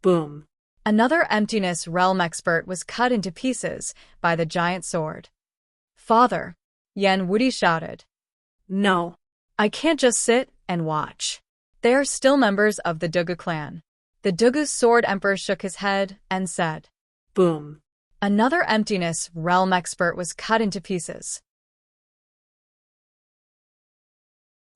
Boom! Another emptiness realm expert was cut into pieces by the giant sword. Father, Yan Wudi shouted. No. I can't just sit and watch. They are still members of the Dugu clan. The Dugu Sword Emperor shook his head and said. Boom! Another emptiness realm expert was cut into pieces.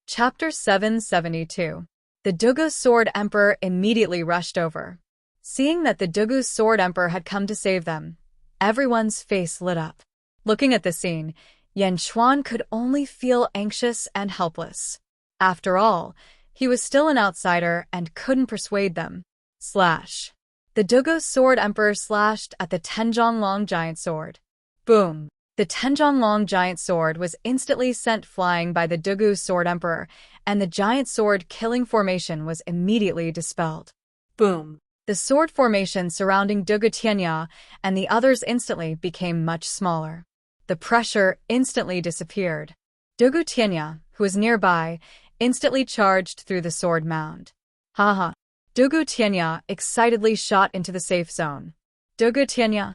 Chapter 772. The Dugu Sword Emperor immediately rushed over. Seeing that the Dugu Sword Emperor had come to save them, everyone's face lit up. Looking at the scene, Yan Chuan could only feel anxious and helpless. After all, He was still an outsider and couldn't persuade them. Slash. The Dugu Sword Emperor slashed at the Tenjonglong giant sword. Boom. The Tenjonglong giant sword was instantly sent flying by the Dugu Sword Emperor, and the giant sword killing formation was immediately dispelled. Boom. The sword formation surrounding Dugu Tianya and the others instantly became much smaller. The pressure instantly disappeared. Dugu Tianya, who was nearby, instantly charged through the sword mound. Haha. Dugu Tianya excitedly shot into the safe zone. Dugu Tianya.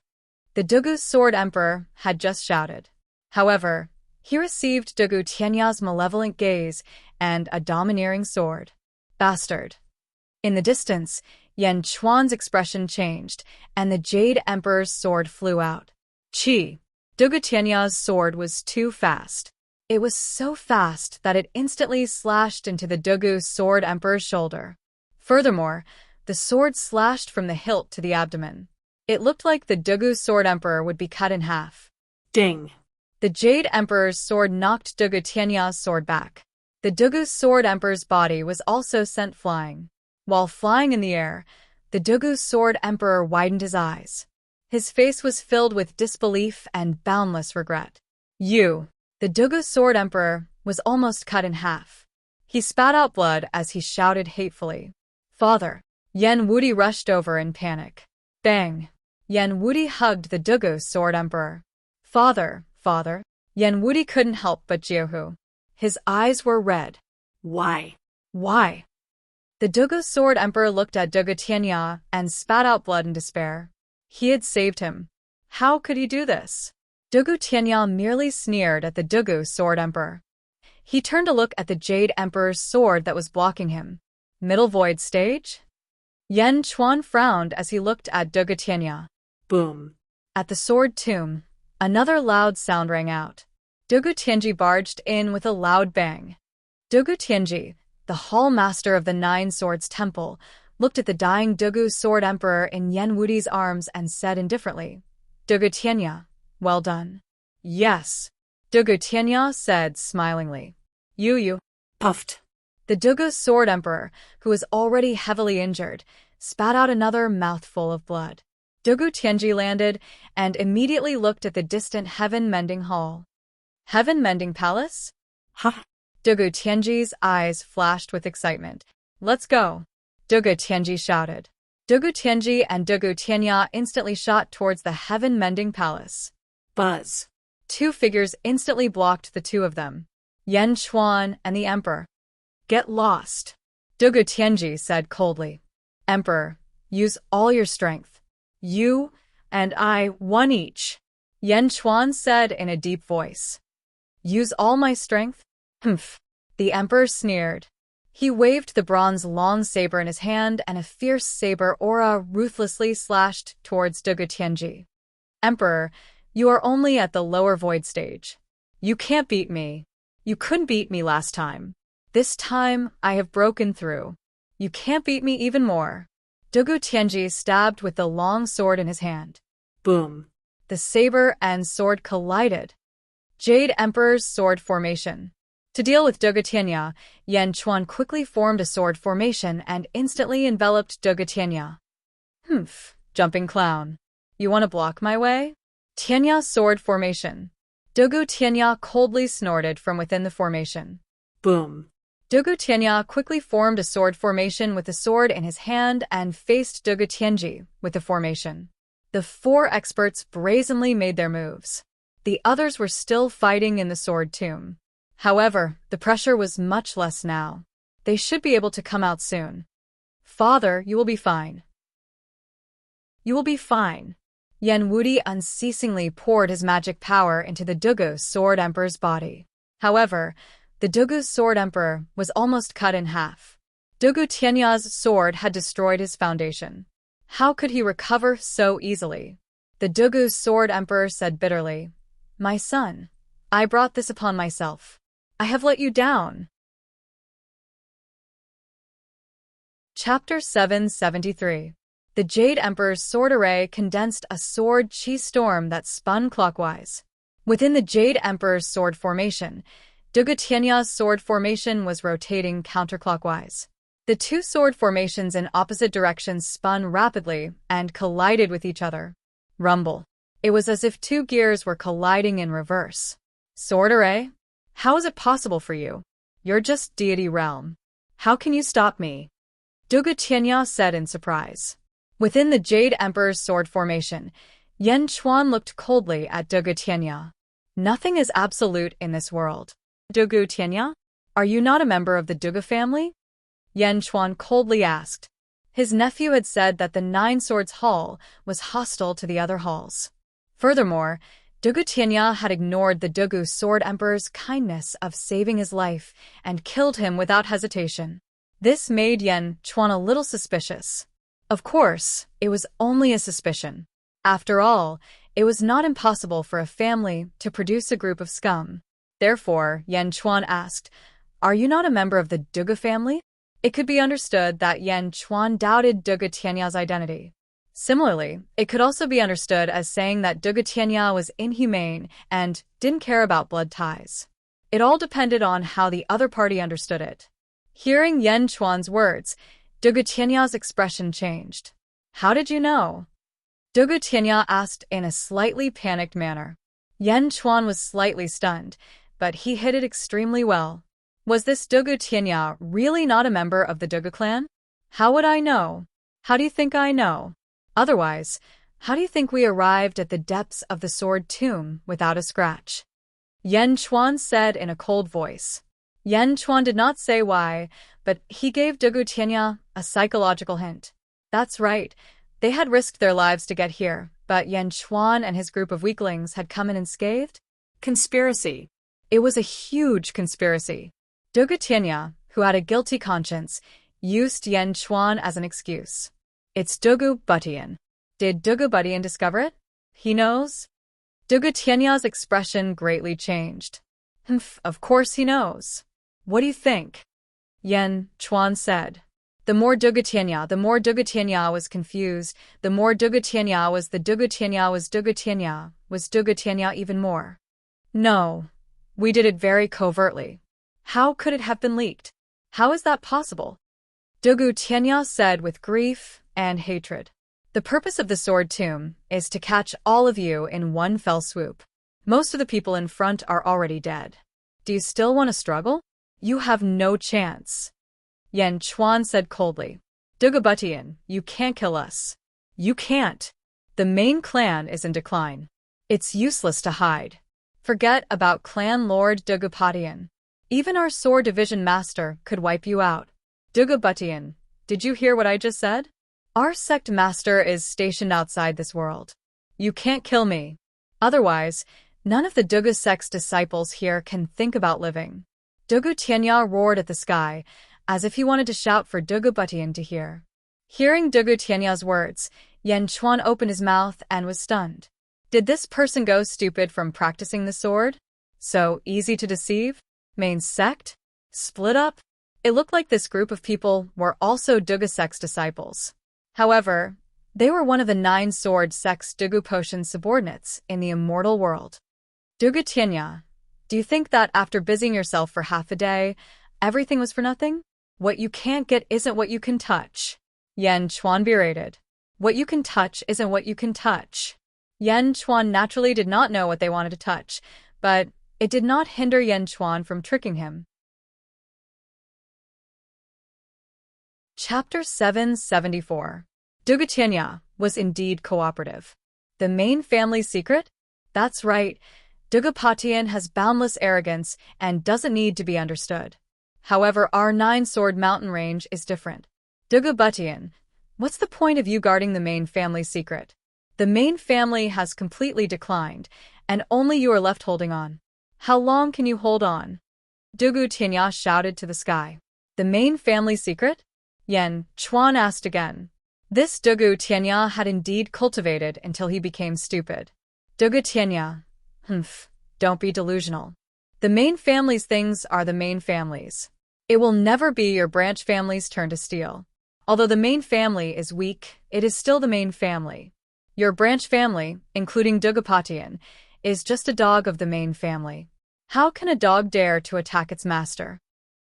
The Dugu Sword Emperor had just shouted. However, he received Dugu Tianya's malevolent gaze and a domineering sword. Bastard. In the distance, Yan Chuan's expression changed, and the Jade Emperor's sword flew out. Chi. Dugu Tianya's sword was too fast. It was so fast that it instantly slashed into the Dugu Sword Emperor's shoulder. Furthermore, the sword slashed from the hilt to the abdomen. It looked like the Dugu Sword Emperor would be cut in half. Ding. The Jade Emperor's sword knocked Dugu Tianya's sword back. The Dugu Sword Emperor's body was also sent flying. While flying in the air, the Dugu Sword Emperor widened his eyes. His face was filled with disbelief and boundless regret. The Dugu Sword Emperor was almost cut in half. He spat out blood as he shouted hatefully. Father! Yan Wudi rushed over in panic. Bang! Yan Wudi hugged the Dugu Sword Emperor. Father! Father! Yan Wudi couldn't help but jehu. His eyes were red. Why? Why? The Dugu Sword Emperor looked at Dugu Tianya and spat out blood in despair. He had saved him. How could he do this? Dugu Tianya merely sneered at the Dugu Sword Emperor. He turned to look at the Jade Emperor's sword that was blocking him. Middle void stage? Yan Chuan frowned as he looked at Dugu Tianya. Boom. At the sword tomb, another loud sound rang out. Dugu Tianji barged in with a loud bang. Dugu Tianji, the Hall Master of the Nine Swords Temple, looked at the dying Dugu Sword Emperor in Yan Wudi's arms and said indifferently, Dugu Tianya, well done. Yes. Dugu Tianya said smilingly. You. Puffed. The Dugu Sword Emperor, who was already heavily injured, spat out another mouthful of blood. Dugu Tianji landed and immediately looked at the distant Heaven Mending Hall. Heaven Mending Palace? Huh? Dugu Tianji's eyes flashed with excitement. Let's go. Dugu Tianji shouted. Dugu Tianji and Dugu Tianya instantly shot towards the Heaven Mending Palace. Buzz. Two figures instantly blocked the two of them. Yan Chuan and the Emperor. Get lost. Dugu Tianji said coldly. Emperor, use all your strength. You and I, one each. Yan Chuan said in a deep voice. Use all my strength? Humph. The Emperor sneered. He waved the bronze long saber in his hand and a fierce saber aura ruthlessly slashed towards Dugu Tianji. Emperor, you are only at the lower void stage. You can't beat me. You couldn't beat me last time. This time, I have broken through. You can't beat me even more. Dugu Tianji stabbed with the long sword in his hand. Boom. The saber and sword collided. Jade Emperor's sword formation. To deal with Dugu Tianya, Yan Chuan quickly formed a sword formation and instantly enveloped Dugu Tianya. Humph, jumping clown. You want to block my way? Tianya's sword formation. Dugu Tianya coldly snorted from within the formation. Boom. Dugu Tianya quickly formed a sword formation with the sword in his hand and faced Dugu Tianji with the formation. The four experts brazenly made their moves. The others were still fighting in the sword tomb. However, the pressure was much less now. They should be able to come out soon. Father, you will be fine. You will be fine. Yan Wudi unceasingly poured his magic power into the Dugu Sword Emperor's body. However, the Dugu Sword Emperor was almost cut in half. Dugu Tianya's sword had destroyed his foundation. How could he recover so easily? The Dugu Sword Emperor said bitterly, My son, I brought this upon myself. I have let you down. Chapter 773. The Jade Emperor's sword array condensed a sword chi storm that spun clockwise. Within the Jade Emperor's sword formation, Dugu Tianya's sword formation was rotating counterclockwise. The two sword formations in opposite directions spun rapidly and collided with each other. Rumble. It was as if two gears were colliding in reverse. Sword array? How is it possible for you? You're just deity realm. How can you stop me? Dugu Tianya said in surprise. Within the Jade Emperor's sword formation, Yan Chuan looked coldly at Dugu Tianya. Nothing is absolute in this world. Dugu Tianya? Are you not a member of the Dugu family? Yan Chuan coldly asked. His nephew had said that the Nine Swords Hall was hostile to the other halls. Furthermore, Dugu Tianya had ignored the Dugu Sword Emperor's kindness of saving his life and killed him without hesitation. This made Yan Chuan a little suspicious. Of course, it was only a suspicion. After all, it was not impossible for a family to produce a group of scum. Therefore, Yan Chuan asked, "Are you not a member of the Dugu family?" It could be understood that Yan Chuan doubted Dugu Tianya's identity. Similarly, it could also be understood as saying that Dugu Tianya was inhumane and didn't care about blood ties. It all depended on how the other party understood it. Hearing Yan Chuan's words, Dugu Tianya's expression changed. How did you know? Dugu Tianya asked in a slightly panicked manner. Yan Chuan was slightly stunned, but he hid it extremely well. Was this Dugu Tianya really not a member of the Dugu clan? How would I know? How do you think I know? Otherwise, how do you think we arrived at the depths of the sword tomb without a scratch? Yan Chuan said in a cold voice. Yan Chuan did not say why, but he gave Dugu Tianya a psychological hint. That's right, they had risked their lives to get here, but Yan Chuan and his group of weaklings had come in unscathed? Conspiracy. It was a huge conspiracy. Dugu Tianya, who had a guilty conscience, used Yan Chuan as an excuse. It's Dugu Butian. Did Dugu Butian discover it? He knows? Dugu Tianya's expression greatly changed. Of course he knows. What do you think? Yan Chuan said. The more Dugu Tianya was confused, the more Dugu Tianya was Dugu Tianya even more. No, we did it very covertly. How could it have been leaked? How is that possible? Dugu Tianya said with grief and hatred. The purpose of the sword tomb is to catch all of you in one fell swoop. Most of the people in front are already dead. Do you still want to struggle? You have no chance. Yan Chuan said coldly. Dugu Butian, you can't kill us. You can't. The main clan is in decline. It's useless to hide. Forget about Clan Lord Dugu Butian. Even our sword division master could wipe you out. Dugu Butian, did you hear what I just said? Our sect master is stationed outside this world. You can't kill me. Otherwise, none of the Dugu sect's disciples here can think about living. Dugu Tianya roared at the sky, as if he wanted to shout for Dugu Butian to hear. Hearing Dugu Tianya's words, Yan Chuan opened his mouth and was stunned. Did this person go stupid from practicing the sword? So easy to deceive? Main sect? Split up? It looked like this group of people were also Dugu sect's disciples. However, they were one of the 9 sword sect's Dugu potion subordinates in the Immortal world. Dugu Tianya, do you think that after busying yourself for half a day, everything was for nothing? What you can't get isn't what you can touch. Yan Chuan berated. What you can touch isn't what you can touch. Yan Chuan naturally did not know what they wanted to touch, but it did not hinder Yan Chuan from tricking him. Chapter 774. Dugu Tianya was indeed cooperative. The main family secret? That's right. Dugu Butian has boundless arrogance and doesn't need to be understood. However, our 9-sword mountain range is different. Dugu Butian, what's the point of you guarding the main family secret? The main family has completely declined, and only you are left holding on. How long can you hold on? Dugu Tianya shouted to the sky. The main family secret? Yan Chuan asked again. This Dugu Tianya had indeed cultivated until he became stupid. Dugu Tianya, don't be delusional. The main family's things are the main family's. It will never be your branch family's turn to steal. Although the main family is weak, it is still the main family. Your branch family, including Dugu Butian, is just a dog of the main family. How can a dog dare to attack its master?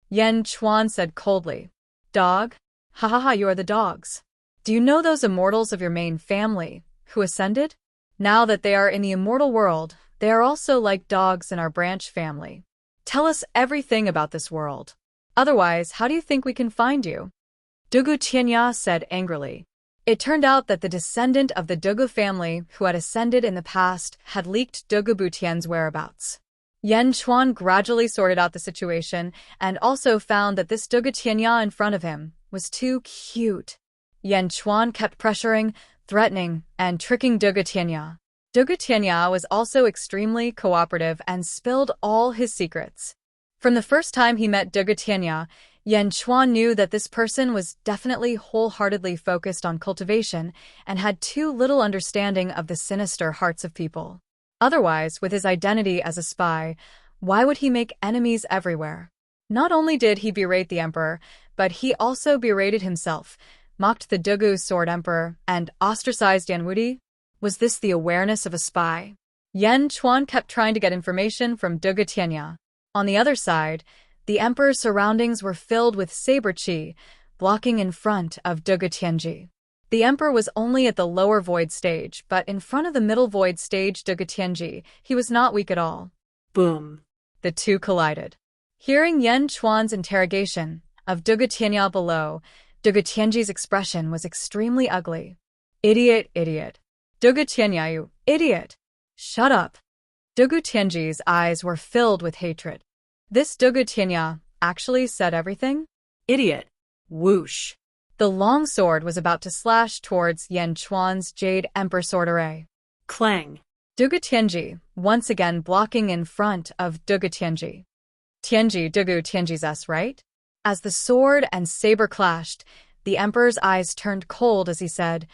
Yan Chuan said coldly. Dog? Ha ha ha, you are the dogs. Do you know those immortals of your main family, who ascended? Now that they are in the immortal world, they are also like dogs in our branch family. Tell us everything about this world. Otherwise, how do you think we can find you? Dugu Tianya said angrily. It turned out that the descendant of the Dugu family who had ascended in the past had leaked Dugu Butian's whereabouts. Yan Chuan gradually sorted out the situation and also found that this Dugu Tianya in front of him was too cute. Yan Chuan kept pressuring, threatening, and tricking Dugu Tianya. Dugu Tianya was also extremely cooperative and spilled all his secrets. From the first time he met Dugu Tianya, Yan Chuan knew that this person was definitely wholeheartedly focused on cultivation and had too little understanding of the sinister hearts of people. Otherwise, with his identity as a spy, why would he make enemies everywhere? Not only did he berate the emperor, but he also berated himself, mocked the Dugu Sword Emperor, and ostracized Yan Wudi. Was this the awareness of a spy? Yan Chuan kept trying to get information from Dugu Tianya. On the other side, the emperor's surroundings were filled with saber chi, blocking in front of Dugu Tianji. The emperor was only at the lower void stage, but in front of the middle void stage Dugu Tianji, he was not weak at all. Boom. The two collided. Hearing Yan Chuan's interrogation of Dugu Tianya below, Dugu Tianji's expression was extremely ugly. Idiot, idiot. Dugu Tianya, you idiot. Shut up. Dugu Tianji's eyes were filled with hatred. This Dugu Tianya actually said everything? Idiot. Whoosh. The long sword was about to slash towards Yan Chuan's Jade Emperor sword array. Clang. Dugu Tianji, once again blocking in front of Dugu Tianji. Tianji, Dugu Tianji's S, right? As the sword and saber clashed, the emperor's eyes turned cold as he said,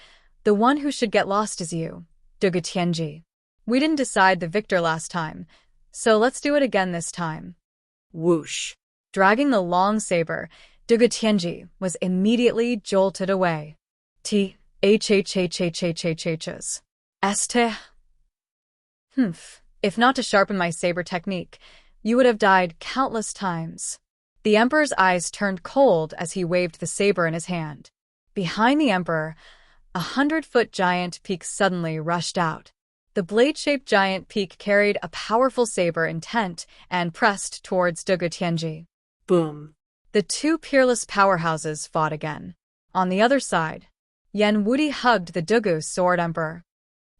"The one who should get lost is you, Dugu Tianji. We didn't decide the victor last time, so let's do it again this time." Whoosh. Dragging the long saber, Dugu Tianji was immediately jolted away. Hhhhhhhhs. Este. If not to sharpen my saber technique, you would have died countless times. The emperor's eyes turned cold as he waved the saber in his hand. Behind the emperor, 100-foot giant peak suddenly rushed out. The blade-shaped giant peak carried a powerful saber intent and pressed towards Dugu Tianji. Boom. The two peerless powerhouses fought again. On the other side, Yan Wudi hugged the Dugu Sword Emperor.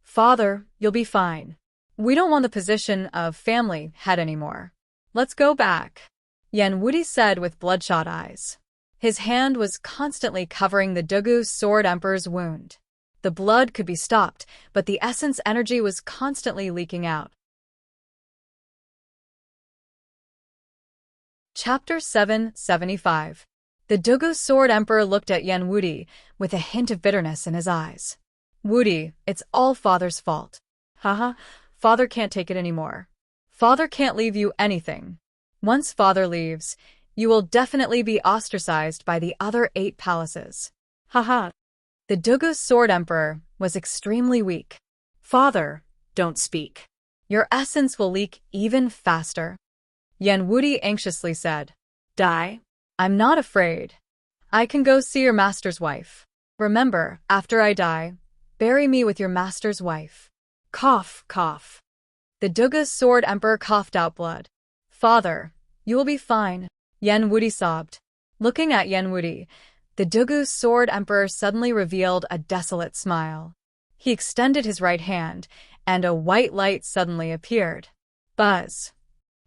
"Father, you'll be fine. We don't want the position of family head anymore. Let's go back," Yan Wudi said with bloodshot eyes. His hand was constantly covering the Dugu Sword Emperor's wound. The blood could be stopped, but the essence energy was constantly leaking out. Chapter 775. The Dugu Sword Emperor looked at Yan Wudi with a hint of bitterness in his eyes. "Wudi, it's all Father's fault. Haha, Father can't take it anymore. Father can't leave you anything. Once Father leaves, you will definitely be ostracized by the other 8 palaces. Haha." The Dugu Sword Emperor was extremely weak. "Father, don't speak. Your essence will leak even faster," Yan Wudi anxiously said. Die? I'm not afraid. I can go see your master's wife. Remember, after I die, bury me with your master's wife. Cough, cough. The Dugu Sword Emperor coughed out blood. "Father, you will be fine," Yan Wudi sobbed. Looking at Yan Wudi, the Dugu Sword Emperor suddenly revealed a desolate smile. He extended his right hand, and a white light suddenly appeared. Buzz!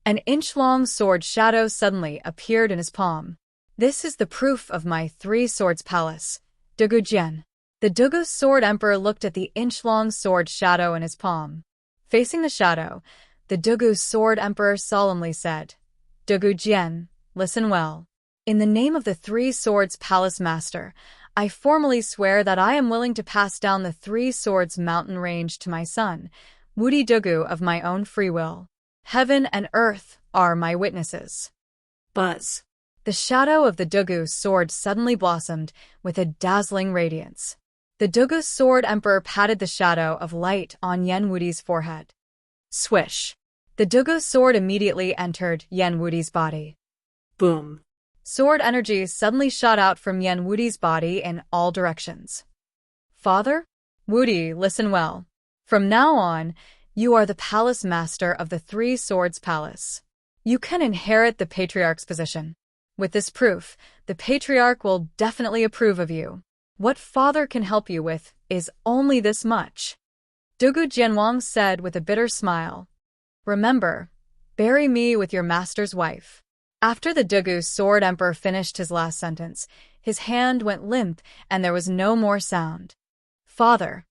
An inch-long sword shadow suddenly appeared in his palm. "This is the proof of my 3 swords palace, Dugu Jian." The Dugu Sword Emperor looked at the inch-long sword shadow in his palm. Facing the shadow, the Dugu Sword Emperor solemnly said, "Dugu Jian, listen well. In the name of the 3 Swords Palace Master, I formally swear that I am willing to pass down the 3 Swords Mountain Range to my son, Wudi Dugu, of my own free will. Heaven and earth are my witnesses." Buzz. The shadow of the Dugu sword suddenly blossomed with a dazzling radiance. The Dugu Sword Emperor patted the shadow of light on Yan Wudi's forehead. Swish! The Dugu's sword immediately entered Yan Wudi's body. Boom. Sword energy suddenly shot out from Yan Wudi's body in all directions. Father? Wudi, listen well. From now on, you are the palace master of the Three Swords Palace. You can inherit the Patriarch's position. With this proof, the Patriarch will definitely approve of you. What Father can help you with is only this much. Dugu Jianwang said with a bitter smile. Remember, bury me with your master's wife. After the Dugu Sword Emperor finished his last sentence, his hand went limp and there was no more sound. Father.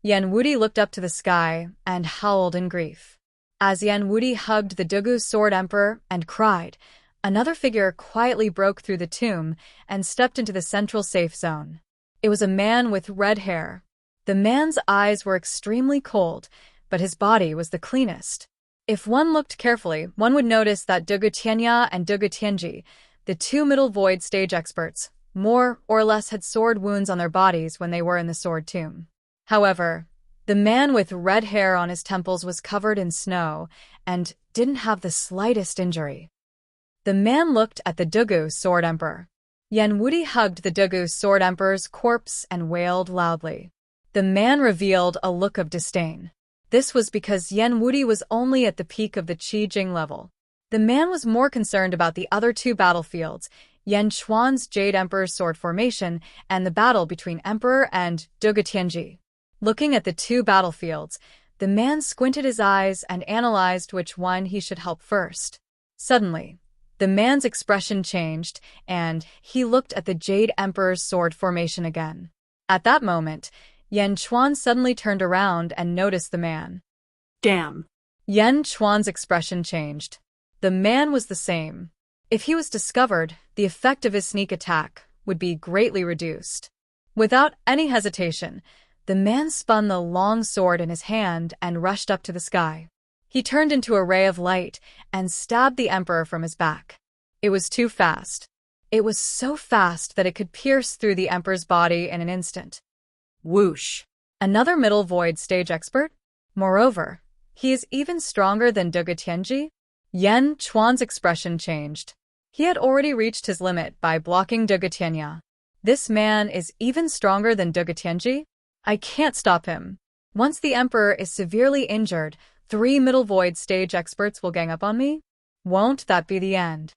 Yan Wudi looked up to the sky and howled in grief. As Yan Wudi hugged the Dugu Sword Emperor and cried, another figure quietly broke through the tomb and stepped into the central safe zone. It was a man with red hair. The man's eyes were extremely cold, but his body was the cleanest. If one looked carefully, one would notice that Dugu Tianya and Dugu Tianji, the two middle void stage experts, more or less had sword wounds on their bodies when they were in the sword tomb. However, the man with red hair on his temples was covered in snow and didn't have the slightest injury. The man looked at the Dugu Sword Emperor. Yan Wudi hugged the Dugu Sword Emperor's corpse and wailed loudly. The man revealed a look of disdain. This was because Yan Wudi was only at the peak of the Qi Jing level. The man was more concerned about the other two battlefields, Yan Chuan's Jade Emperor's sword formation and the battle between Emperor and Dugu Tianji. Looking at the two battlefields, the man squinted his eyes and analyzed which one he should help first. Suddenly, the man's expression changed, and he looked at the Jade Emperor's sword formation again. At that moment, Yan Chuan suddenly turned around and noticed the man. Damn. Yan Chuan's expression changed. The man was the same. If he was discovered, the effect of his sneak attack would be greatly reduced. Without any hesitation, the man spun the long sword in his hand and rushed up to the sky. He turned into a ray of light and stabbed the emperor from his back. It was too fast. It was so fast that it could pierce through the emperor's body in an instant. Whoosh. Another middle void stage expert? Moreover, he is even stronger than Dugu Tianji? Yan Chuan's expression changed. He had already reached his limit by blocking Dugu Tianya. This man is even stronger than Dugu Tianji? I can't stop him. Once the emperor is severely injured, 3 middle void stage experts will gang up on me? Won't that be the end?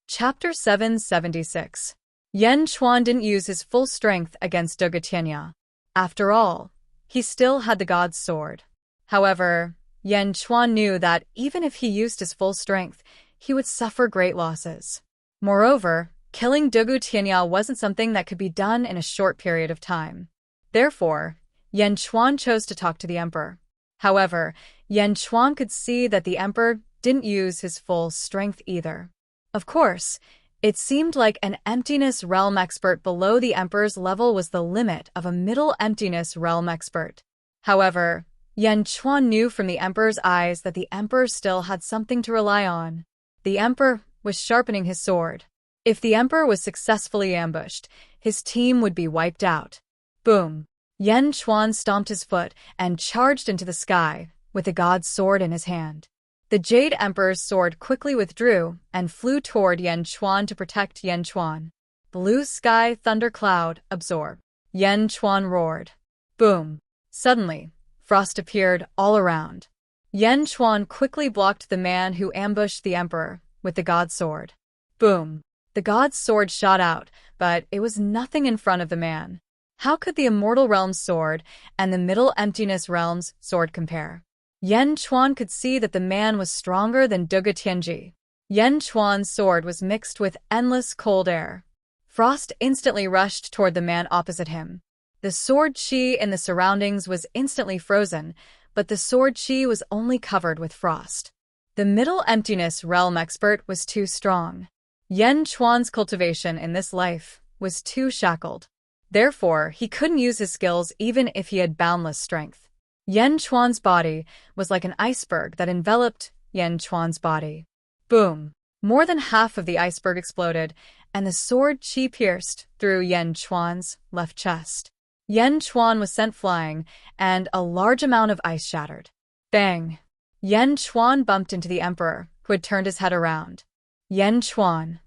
Chapter 776. Yan Chuan didn't use his full strength against Dugu Tianya. After all, he still had the god's sword. However, Yan Chuan knew that even if he used his full strength, he would suffer great losses. Moreover, killing Dugu Tianya wasn't something that could be done in a short period of time. Therefore, Yan Chuan chose to talk to the emperor. However, Yan Chuan could see that the emperor didn't use his full strength either. Of course, it seemed like an emptiness realm expert below the emperor's level was the limit of a middle emptiness realm expert. However, Yan Chuan knew from the emperor's eyes that the emperor still had something to rely on. The emperor was sharpening his sword. If the emperor was successfully ambushed, his team would be wiped out. Boom! Yan Chuan stomped his foot and charged into the sky, with the god's sword in his hand. The Jade Emperor's sword quickly withdrew and flew toward Yan Chuan to protect Yan Chuan. Blue sky thundercloud absorb. Yan Chuan roared. Boom! Suddenly, frost appeared all around. Yan Chuan quickly blocked the man who ambushed the emperor with the god's sword. Boom! The god's sword shot out, but it was nothing in front of the man. How could the Immortal Realm's sword and the Middle Emptiness Realm's sword compare? Yan Chuan could see that the man was stronger than Dugu Tianji. Yan Chuan's sword was mixed with endless cold air. Frost instantly rushed toward the man opposite him. The sword qi in the surroundings was instantly frozen, but the sword qi was only covered with frost. The Middle Emptiness Realm expert was too strong. Yan Chuan's cultivation in this life was too shackled. Therefore, he couldn't use his skills even if he had boundless strength. Yan Chuan's body was like an iceberg that enveloped Yan Chuan's body. Boom! More than half of the iceberg exploded, and the sword qi pierced through Yan Chuan's left chest. Yen Chuan was sent flying, and a large amount of ice shattered. Bang! Yen Chuan bumped into the emperor, who had turned his head around. Yen Chuan,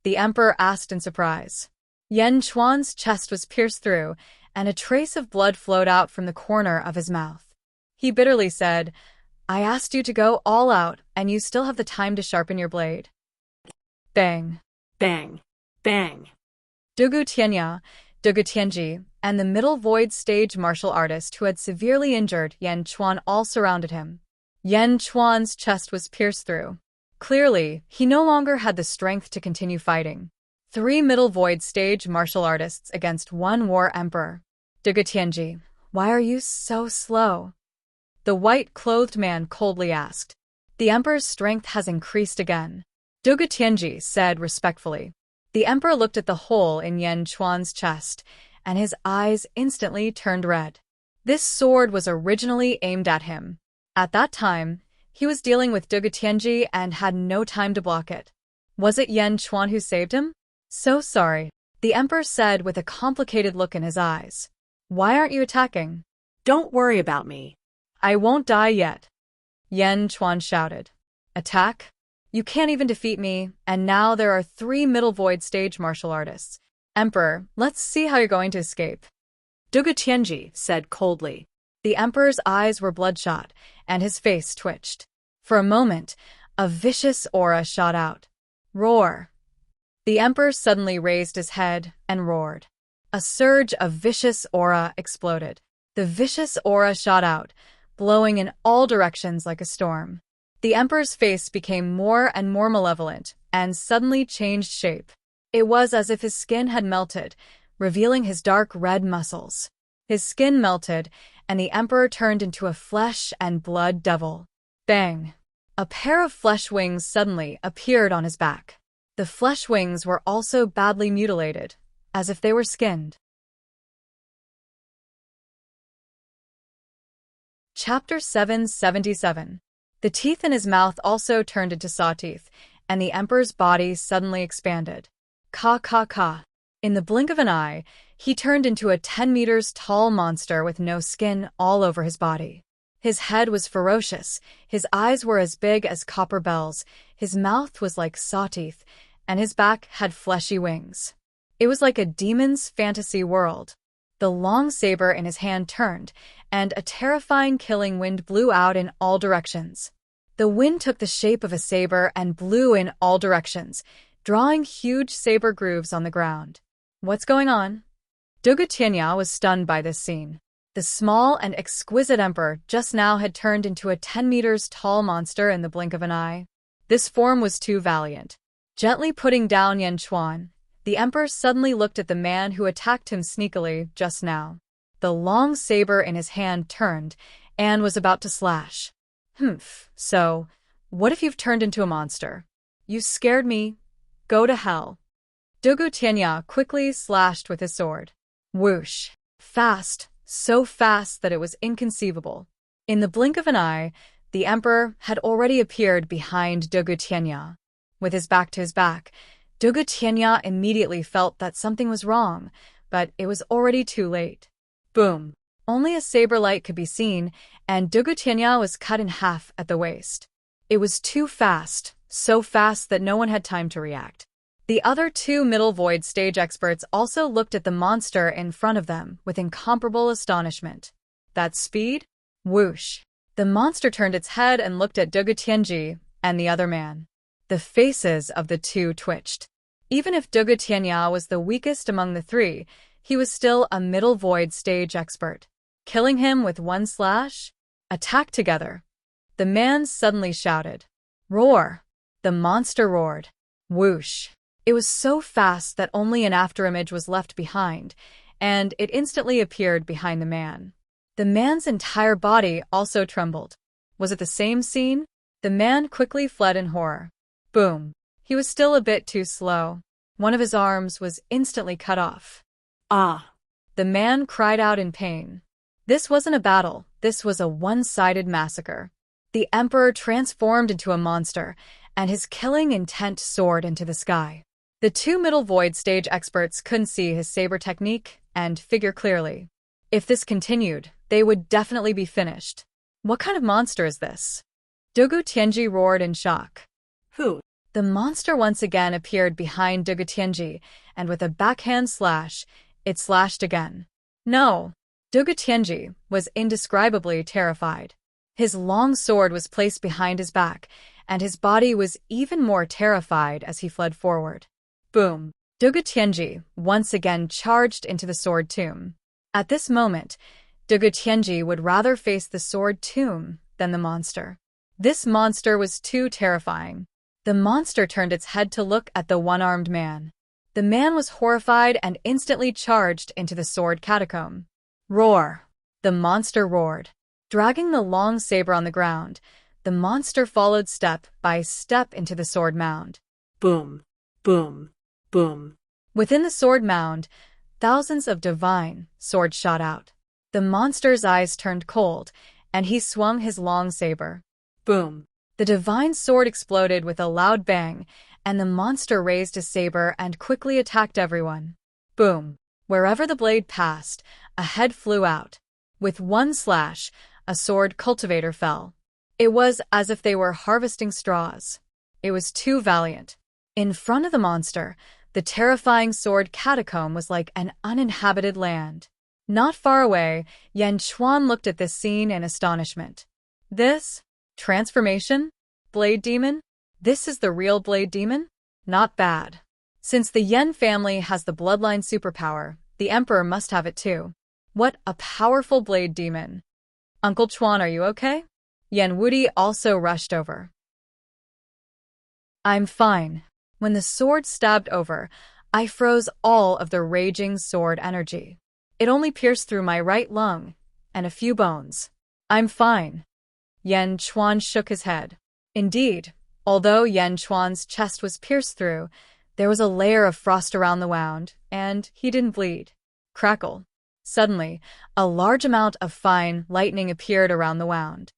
the emperor asked in surprise. Yen Chuan's chest was pierced through, and a trace of blood flowed out from the corner of his mouth. He bitterly said, "I asked you to go all out, and you still have the time to sharpen your blade." Bang! Bang! Bang! Dugu Tianji, and the middle void stage martial artist who had severely injured Yen Chuan all surrounded him. Yen Chuan's chest was pierced through. Clearly, he no longer had the strength to continue fighting. 3 middle void stage martial artists against 1 war emperor. Dugu Tianji, why are you so slow? The white-clothed man coldly asked. The emperor's strength has increased again. Dugu Tianji said respectfully. The emperor looked at the hole in Yen Chuan's chest, and his eyes instantly turned red. This sword was originally aimed at him. At that time, he was dealing with Dugu Tianji and had no time to block it. Was it Yen Chuan who saved him? So sorry, the emperor said with a complicated look in his eyes. Why aren't you attacking? Don't worry about me. I won't die yet. Yen Chuan shouted. Attack? You can't even defeat me, and now there are 3 middle void stage martial artists. Emperor, let's see how you're going to escape. Dugu Tianji said coldly. The emperor's eyes were bloodshot, and his face twitched. For a moment, a vicious aura shot out. Roar! The emperor suddenly raised his head and roared. A surge of vicious aura exploded. The vicious aura shot out, blowing in all directions like a storm. The emperor's face became more and more malevolent and suddenly changed shape. It was as if his skin had melted, revealing his dark red muscles. His skin melted, and the emperor turned into a flesh and blood devil. Bang! A pair of flesh wings suddenly appeared on his back. The flesh wings were also badly mutilated, as if they were skinned. Chapter 777. The teeth in his mouth also turned into saw teeth, and the emperor's body suddenly expanded. Ka ka ka. In the blink of an eye, he turned into a 10 meters tall monster with no skin all over his body. His head was ferocious, his eyes were as big as copper bells, his mouth was like saw teeth, and his back had fleshy wings. It was like a demon's fantasy world. The long saber in his hand turned, and a terrifying killing wind blew out in all directions. The wind took the shape of a saber and blew in all directions, drawing huge saber grooves on the ground. What's going on? Dugu Tianji was stunned by this scene. The small and exquisite emperor just now had turned into a 10 meters tall monster in the blink of an eye. This form was too valiant. Gently putting down Yen Chuan, the emperor suddenly looked at the man who attacked him sneakily just now. The long saber in his hand turned and was about to slash. So, what if you've turned into a monster? You scared me. Go to hell. Dugu Tianji quickly slashed with his sword. Whoosh! Fast, so fast that it was inconceivable. In the blink of an eye, the emperor had already appeared behind Dugu Tianji. With his back to his back, Dugu Tianji immediately felt that something was wrong, but it was already too late. Boom! Only a saber light could be seen, and Dugu Tianji was cut in half at the waist. It was too fast, so fast that no one had time to react. The other 2 middle void stage experts also looked at the monster in front of them with incomparable astonishment. That speed? Whoosh! The monster turned its head and looked at Dugu Tianji and the other man. The faces of the 2 twitched. Even if Dugu Tianji was the weakest among the 3, he was still a middle void stage expert. Killing him with 1 slash? Attack together! The man suddenly shouted. Roar! The monster roared. Whoosh! It was so fast that only an afterimage was left behind, and it instantly appeared behind the man. The man's entire body also trembled. Was it the same scene? The man quickly fled in horror. Boom! He was still a bit too slow. One of his arms was instantly cut off. Ah! The man cried out in pain. This wasn't a battle, this was a one-sided massacre. The emperor transformed into a monster, and his killing intent soared into the sky. The 2 middle void stage experts couldn't see his saber technique and figure clearly. If this continued, they would definitely be finished. What kind of monster is this? Dugu Tianji roared in shock. Who? The monster once again appeared behind Dugu Tianji, and with a backhand slash, it slashed again. No! Dugu Tianji was indescribably terrified. His long sword was placed behind his back, and his body was even more terrified as he fled forward. Boom! Dugu Tianji once again charged into the sword tomb. At this moment, Dugu Tianji would rather face the sword tomb than the monster. This monster was too terrifying. The monster turned its head to look at the one-armed man. The man was horrified and instantly charged into the sword catacomb. Roar! The monster roared. Dragging the long saber on the ground, the monster followed step by step into the sword mound. Boom, boom, boom. Within the sword mound, thousands of divine swords shot out. The monster's eyes turned cold, and he swung his long saber. Boom. The divine sword exploded with a loud bang, and the monster raised his saber and quickly attacked everyone. Boom! Wherever the blade passed, a head flew out. With one slash, a sword cultivator fell. It was as if they were harvesting straws. It was too valiant. In front of the monster, the terrifying sword catacomb was like an uninhabited land. Not far away, Yan Chuan looked at this scene in astonishment. This? Transformation? Blade Demon? This is the real Blade Demon? Not bad. Since the Yen family has the bloodline superpower, the Emperor must have it too. What a powerful Blade Demon. Uncle Chuan, are you okay? Yan Wudi also rushed over. I'm fine. When the sword stabbed over, I froze all of the raging sword energy. It only pierced through my right lung and a few bones. I'm fine. Yan Chuan shook his head. Indeed, although Yan Chuan's chest was pierced through, there was a layer of frost around the wound, and he didn't bleed. Crackle. Suddenly, a large amount of fine lightning appeared around the wound.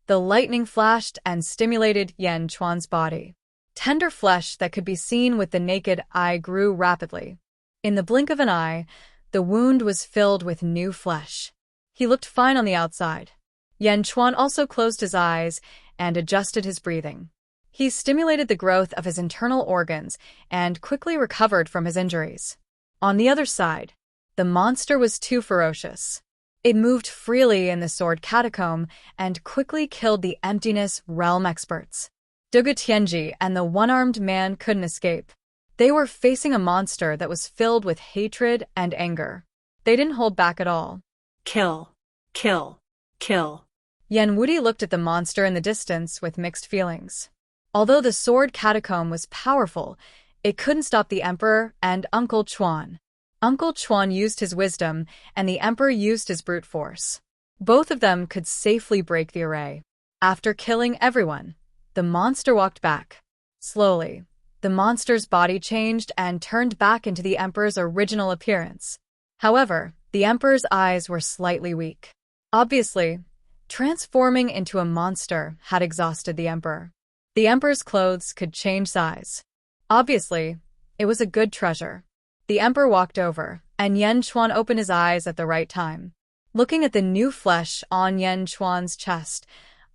The lightning flashed and stimulated Yan Chuan's body. Tender flesh that could be seen with the naked eye grew rapidly. In the blink of an eye, the wound was filled with new flesh. He looked fine on the outside. Yan Chuan also closed his eyes and adjusted his breathing. He stimulated the growth of his internal organs and quickly recovered from his injuries. On the other side, the monster was too ferocious. It moved freely in the sword catacomb and quickly killed the emptiness realm experts. Dugu Tianji and the one-armed man couldn't escape. They were facing a monster that was filled with hatred and anger. They didn't hold back at all. Kill, kill, kill. Yan Wudi looked at the monster in the distance with mixed feelings. Although the sword catacomb was powerful, it couldn't stop the Emperor and Uncle Chuan. Uncle Chuan used his wisdom, and the Emperor used his brute force. Both of them could safely break the array. After killing everyone, the monster walked back. Slowly, the monster's body changed and turned back into the Emperor's original appearance. However, the Emperor's eyes were slightly weak. Obviously, transforming into a monster had exhausted the Emperor. The Emperor's clothes could change size. Obviously, it was a good treasure. The Emperor walked over, and Yan Chuan opened his eyes at the right time. Looking at the new flesh on Yan Chuan's chest,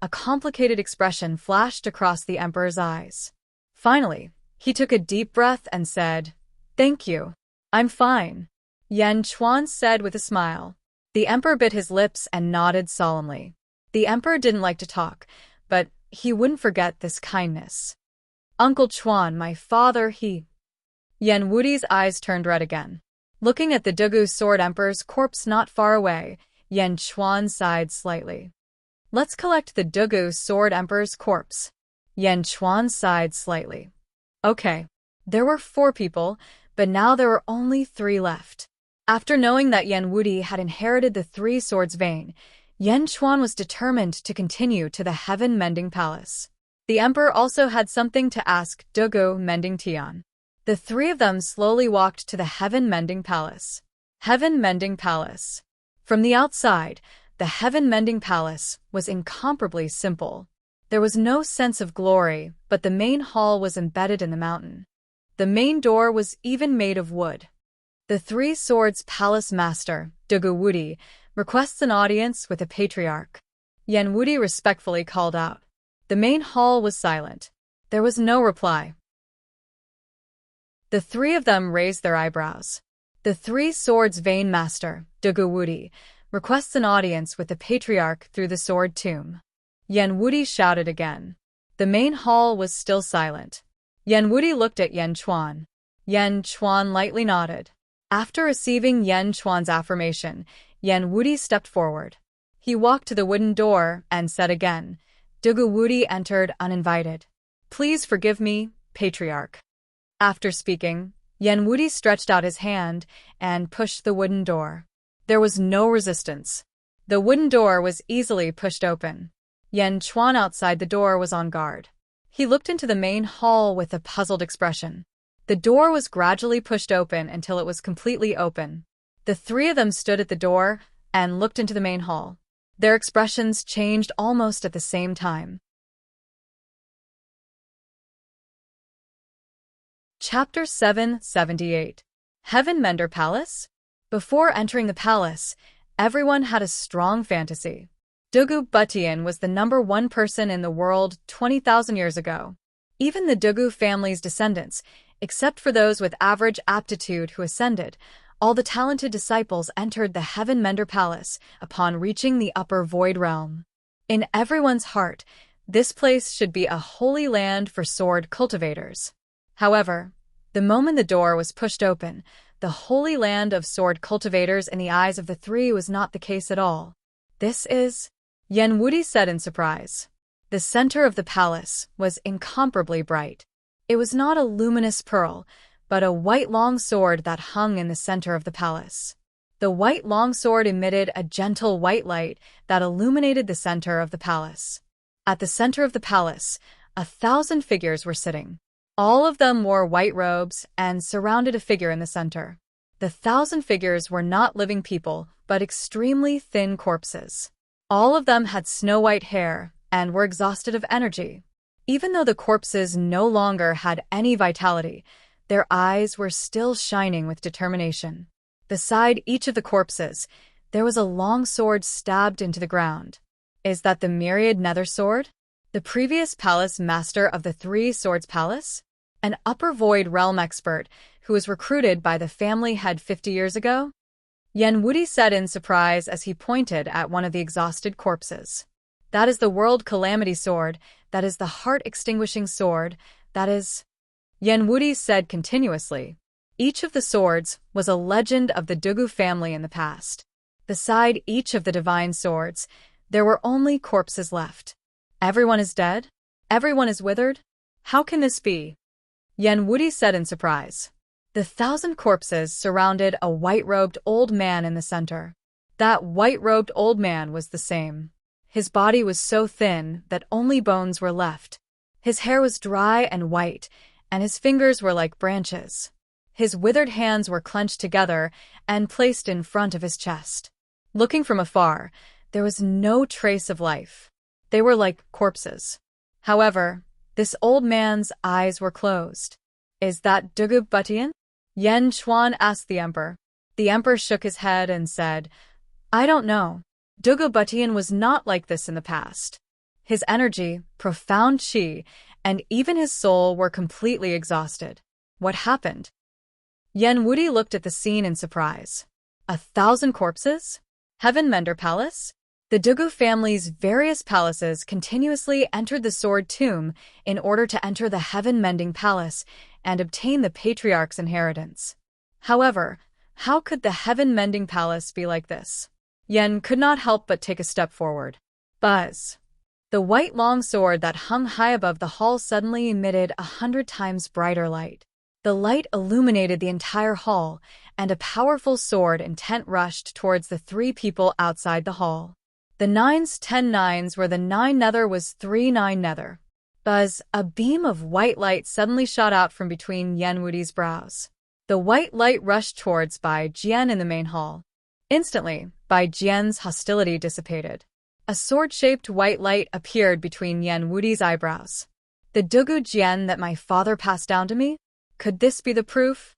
a complicated expression flashed across the Emperor's eyes. Finally, he took a deep breath and said, "Thank you. I'm fine," Yan Chuan said with a smile. The Emperor bit his lips and nodded solemnly. The Emperor didn't like to talk, but he wouldn't forget this kindness. "Uncle Chuan, my father, he..." Yan Wudi's eyes turned red again. Looking at the Dugu Sword Emperor's corpse not far away, Yan Chuan sighed slightly. "Let's collect the Dugu Sword Emperor's corpse." Yan Chuan sighed slightly. Okay. There were 4 people, but now there were only 3 left. After knowing that Yan Wudi had inherited the 3 Swords vein, Yan Chuan was determined to continue to the Heaven Mending Palace. The Emperor also had something to ask Dugu Mending Tian. The 3 of them slowly walked to the Heaven Mending Palace. Heaven Mending Palace. From the outside, the Heaven Mending Palace was incomparably simple. There was no sense of glory, but the main hall was embedded in the mountain. The main door was even made of wood. The Three Swords Palace Master, Dugu Wudi, requests an audience with the Patriarch. Yen Wudi respectfully called out. The main hall was silent. There was no reply. The three of them raised their eyebrows. The Three Swords Vain Master, Dugu Wudi, requests an audience with the Patriarch through the Sword Tomb. Yen Wudi shouted again. The main hall was still silent. Yen Wudi looked at Yen Chuan. Yen Chuan lightly nodded. After receiving Yen Chuan's affirmation, Yen Wudi stepped forward. He walked to the wooden door and said again. Dugu Wudi entered uninvited. Please forgive me, Patriarch. After speaking, Yen Wudi stretched out his hand and pushed the wooden door. There was no resistance. The wooden door was easily pushed open. Yen Chuan outside the door was on guard. He looked into the main hall with a puzzled expression. The door was gradually pushed open until it was completely open. The three of them stood at the door and looked into the main hall. Their expressions changed almost at the same time. Chapter 778. Heaven Mender Palace? Before entering the palace, everyone had a strong fantasy. Dugu Butian was the #1 person in the world 20,000 years ago. Even the Dugu family's descendants, except for those with average aptitude who ascended, all the talented disciples entered the Heaven Mender Palace upon reaching the upper void realm. In everyone's heart, this place should be a holy land for sword cultivators. However, the moment the door was pushed open, the holy land of sword cultivators in the eyes of the three was not the case at all. This is... Yen Wudi said in surprise. The center of the palace was incomparably bright. It was not a luminous pearl, but a white longsword that hung in the center of the palace. The white longsword emitted a gentle white light that illuminated the center of the palace. At the center of the palace, 1,000 figures were sitting. All of them wore white robes and surrounded a figure in the center. The 1,000 figures were not living people, but extremely thin corpses. All of them had snow-white hair and were exhausted of energy. Even though the corpses no longer had any vitality, their eyes were still shining with determination. Beside each of the corpses, there was a long sword stabbed into the ground. Is that the myriad nether sword? The previous palace master of the Three Swords Palace? An upper void realm expert who was recruited by the family head 50 years ago? Yen Wudi said in surprise as he pointed at one of the exhausted corpses. That is the World Calamity Sword, that is the Heart-Extinguishing Sword, that is... Yen Wudi said continuously. Each of the swords was a legend of the Dugu family in the past. Beside each of the divine swords, there were only corpses left. Everyone is dead? Everyone is withered? How can this be? Yen Wudi said in surprise. The 1,000 corpses surrounded a white-robed old man in the center. That white-robed old man was the same. His body was so thin that only bones were left. His hair was dry and white, and his fingers were like branches. His withered hands were clenched together and placed in front of his chest. Looking from afar, there was no trace of life. They were like corpses. However, this old man's eyes were closed. Is that Dugu Butian? Yen Chuan asked the emperor. The emperor shook his head and said, I don't know. Dugu Butian was not like this in the past. His energy, profound qi, and even his soul were completely exhausted. What happened? Yen Wudi looked at the scene in surprise. 1,000 corpses? Heaven Mender Palace? The Dugu family's various palaces continuously entered the Sword Tomb in order to enter the Heaven Mending Palace and obtain the Patriarch's inheritance. However, how could the Heaven Mending Palace be like this? Yen could not help but take a step forward. Buzz! The white long sword that hung high above the hall suddenly emitted 100 times brighter light. The light illuminated the entire hall, and a powerful sword intent rushed towards the three people outside the hall. The 9's 10 9s were the 9 nether was 3 9 nether. Buzz! A beam of white light suddenly shot out from between Yen Wudi's brows. The white light rushed towards Bai Jian in the main hall. Instantly, Bai Jian's hostility dissipated. A sword-shaped white light appeared between Yen Wudi's eyebrows. The Dugu Jian that my father passed down to me? Could this be the proof?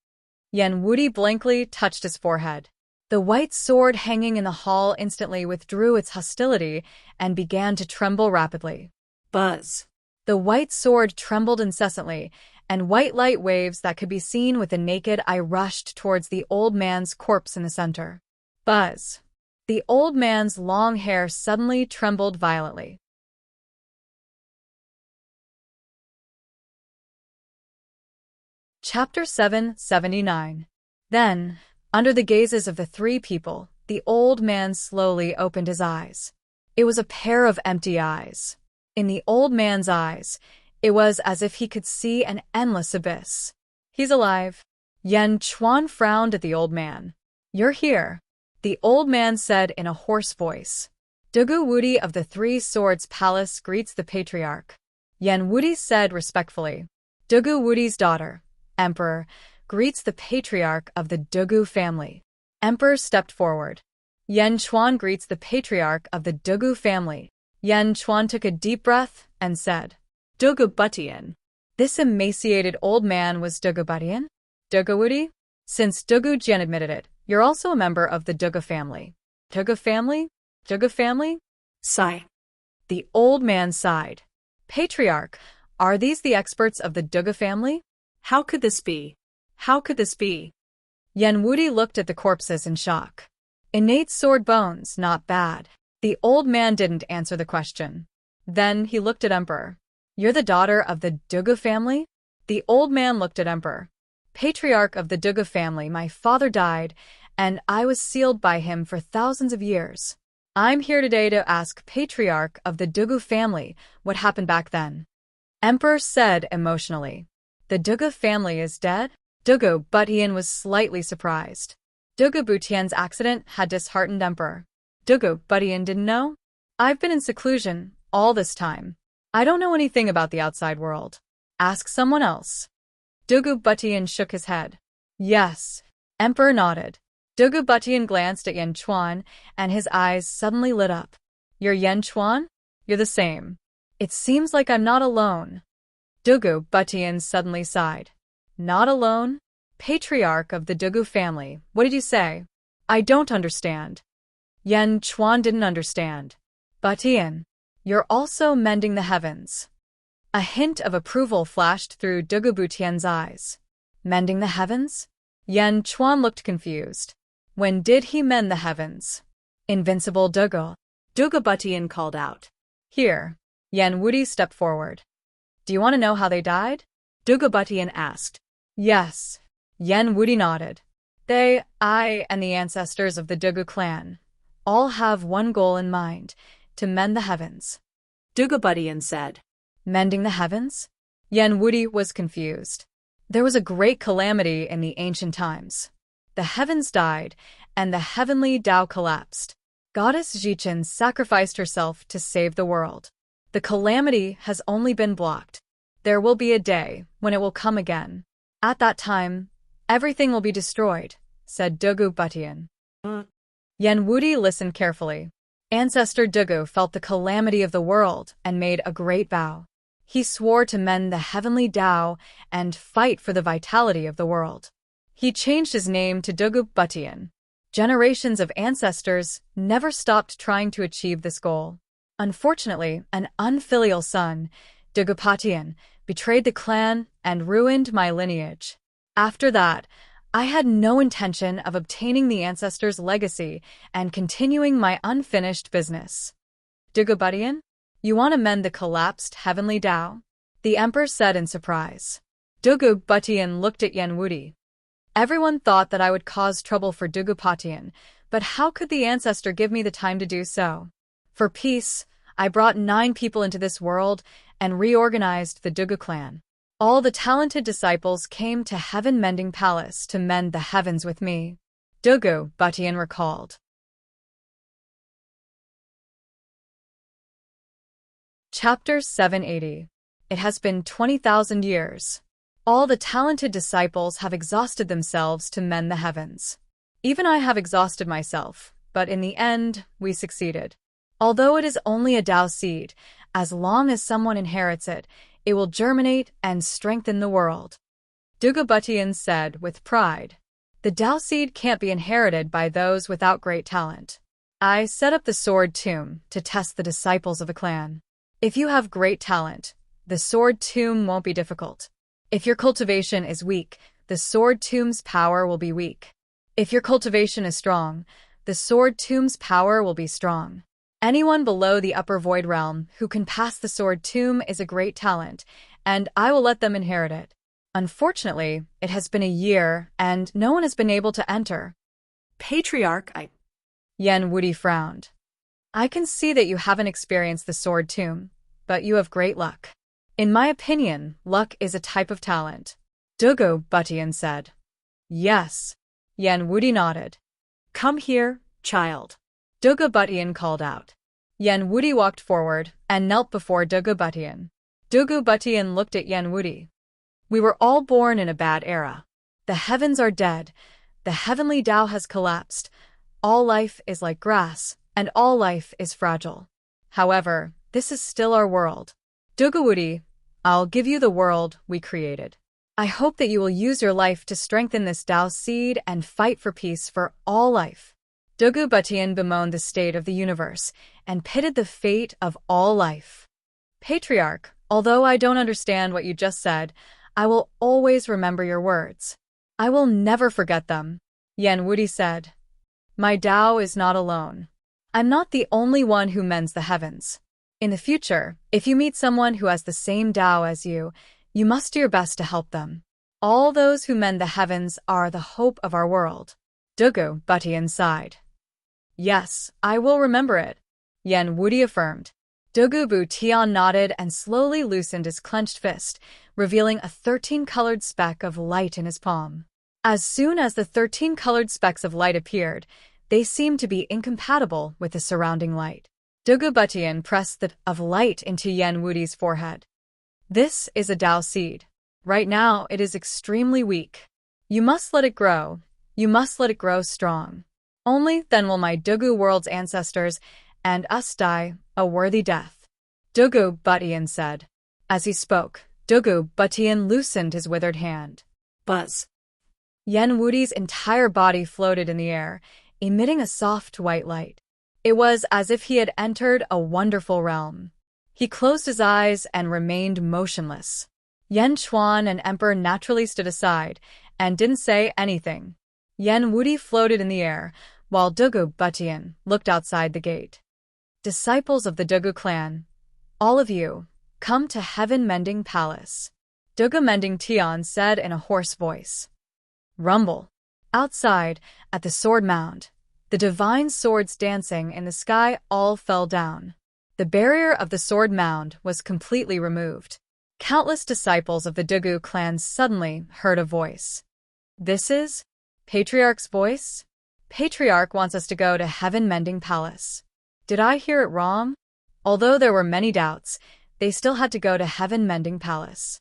Yen Wudi blankly touched his forehead. The white sword hanging in the hall instantly withdrew its hostility and began to tremble rapidly. Buzz. The white sword trembled incessantly, and white light waves that could be seen with the naked eye rushed towards the old man's corpse in the center. Buzz. The old man's long hair suddenly trembled violently. Chapter 779. Then, under the gazes of the three people, the old man slowly opened his eyes. It was a pair of empty eyes. In the old man's eyes, it was as if he could see an endless abyss. He's alive. Yen Chuan frowned at the old man. You're here, the old man said in a hoarse voice. Dugu Wudi of the Three Swords Palace greets the patriarch. Yen Wudi said respectfully. Dugu Wudi's daughter, Emperor, greets the patriarch of the Dugu family. Emperor stepped forward. Yen Chuan greets the patriarch of the Dugu family. Yen Chuan took a deep breath and said, Dugu Butian. This emaciated old man was Dugu Butian? Dugu Wudi? Since Dugu Jian admitted it, you're also a member of the Dugu family. Dugu family? Dugu family? Sigh. The old man sighed. Patriarch, are these the experts of the Dugu family? How could this be? How could this be? Yen Wudi looked at the corpses in shock. Innate sword bones, not bad. The old man didn't answer the question. Then he looked at Emperor. You're the daughter of the Dugu family? The old man looked at Emperor. Patriarch of the Dugu family, my father died, and I was sealed by him for thousands of years. I'm here today to ask Patriarch of the Dugu family what happened back then. Emperor said emotionally. The Dugu family is dead? Dugu Butian was slightly surprised. Dugu Butian's accident had disheartened Emperor. Dugu Butian didn't know? I've been in seclusion all this time. I don't know anything about the outside world. Ask someone else. Dugu Butian shook his head. Yes. Emperor nodded. Dugu Butian glanced at Yen Chuan, and his eyes suddenly lit up. You're Yen Chuan? You're the same. It seems like I'm not alone. Dugu Butian suddenly sighed. Not alone? Patriarch of the Dugu family, what did you say? I don't understand. Yen Chuan didn't understand. Butian, you're also mending the heavens. A hint of approval flashed through Dugu Butian's eyes. Mending the heavens? Yen Chuan looked confused. When did he mend the heavens? Invincible Dugu. Dugu Butian called out. Here. Yen Wudi stepped forward. Do you want to know how they died? Dugu Butian asked. Yes. Yen Wudi nodded. I, and the ancestors of the Dugu clan, all have one goal in mind, to mend the heavens. Dugu Butian said. Mending the heavens? Yen Wudi was confused. There was a great calamity in the ancient times. The heavens died, and the heavenly Tao collapsed. Goddess Jichen sacrificed herself to save the world. The calamity has only been blocked. There will be a day when it will come again. At that time, everything will be destroyed, said Dugu Butian. Yen Wudi listened carefully. Ancestor Dugu felt the calamity of the world and made a great vow. He swore to mend the heavenly Tao and fight for the vitality of the world. He changed his name to Dugu Butian. Generations of ancestors never stopped trying to achieve this goal. Unfortunately, an unfilial son, Dugu Butian, betrayed the clan and ruined my lineage. After that, I had no intention of obtaining the ancestors' legacy and continuing my unfinished business. Dugu Butian, you want to mend the collapsed heavenly Tao? The emperor said in surprise. Dugu Butian looked at Yen Wudi. Everyone thought that I would cause trouble for Dugu Butian, but how could the ancestor give me the time to do so? For peace, I brought 9 people into this world and reorganized the Dugu clan. All the talented disciples came to Heaven Mending Palace to mend the heavens with me. Dugu Butian recalled. Chapter 780. It has been 20,000 years. All the talented disciples have exhausted themselves to mend the heavens. Even I have exhausted myself, but in the end, we succeeded. Although it is only a Tao seed, as long as someone inherits it, it will germinate and strengthen the world. Dugubutian said with pride. The Dao seed can't be inherited by those without great talent. I set up the sword tomb to test the disciples of a clan. If you have great talent, the sword tomb won't be difficult. If your cultivation is weak, the sword tomb's power will be weak. If your cultivation is strong, the sword tomb's power will be strong. Anyone below the upper void realm who can pass the sword tomb is a great talent, and I will let them inherit it. Unfortunately, it has been a year, and no one has been able to enter. Patriarch, Yen Wuti frowned. I can see that you haven't experienced the sword tomb, but you have great luck. In my opinion, luck is a type of talent. Dugubutian said. Yes. Yen Wuti nodded. Come here, child. Dugubutian called out. Yen Wuti walked forward and knelt before Dugubutian. Dugubutian looked at Yen Wuti. We were all born in a bad era. The heavens are dead. The heavenly Tao has collapsed. All life is like grass, and all life is fragile. However, this is still our world. Dugubudi, I'll give you the world we created. I hope that you will use your life to strengthen this Tao seed and fight for peace for all life. Dugubutian bemoaned the state of the universe and pitted the fate of all life. Patriarch, although I don't understand what you just said, I will always remember your words. I will never forget them, Yen Wuti said. My Tao is not alone. I'm not the only one who mends the heavens. In the future, if you meet someone who has the same Tao as you must do your best to help them. All those who mend the heavens are the hope of our world. Dugubutian sighed. Yes, I will remember it, Yen Wuti affirmed. Dugubutian nodded and slowly loosened his clenched fist, revealing a 13-colored speck of light in his palm. As soon as the 13 colored specks of light appeared, they seemed to be incompatible with the surrounding light. Dugubutian pressed the of light into Yen Wuti's forehead. This is a Tao seed. Right now, it is extremely weak. You must let it grow. You must let it grow strong. Only then will my Dugu world's ancestors and us die a worthy death. Dugubutian said. As he spoke, Dugubutian loosened his withered hand. Buzz. Yen Wuti's entire body floated in the air, emitting a soft white light. It was as if he had entered a wonderful realm. He closed his eyes and remained motionless. Yen Chuan and Emperor naturally stood aside and didn't say anything. Yen Wuti floated in the air, while Dugubutian looked outside the gate. Disciples of the Dugu clan, all of you, come to Heaven Mending Palace. Dugumending Tian said in a hoarse voice. Rumble. Outside, at the sword mound, the divine swords dancing in the sky all fell down. The barrier of the sword mound was completely removed. Countless disciples of the Dugu clan suddenly heard a voice. This is Patriarch's voice? Patriarch wants us to go to Heaven Mending Palace. Did I hear it wrong? Although there were many doubts, they still had to go to Heaven Mending Palace.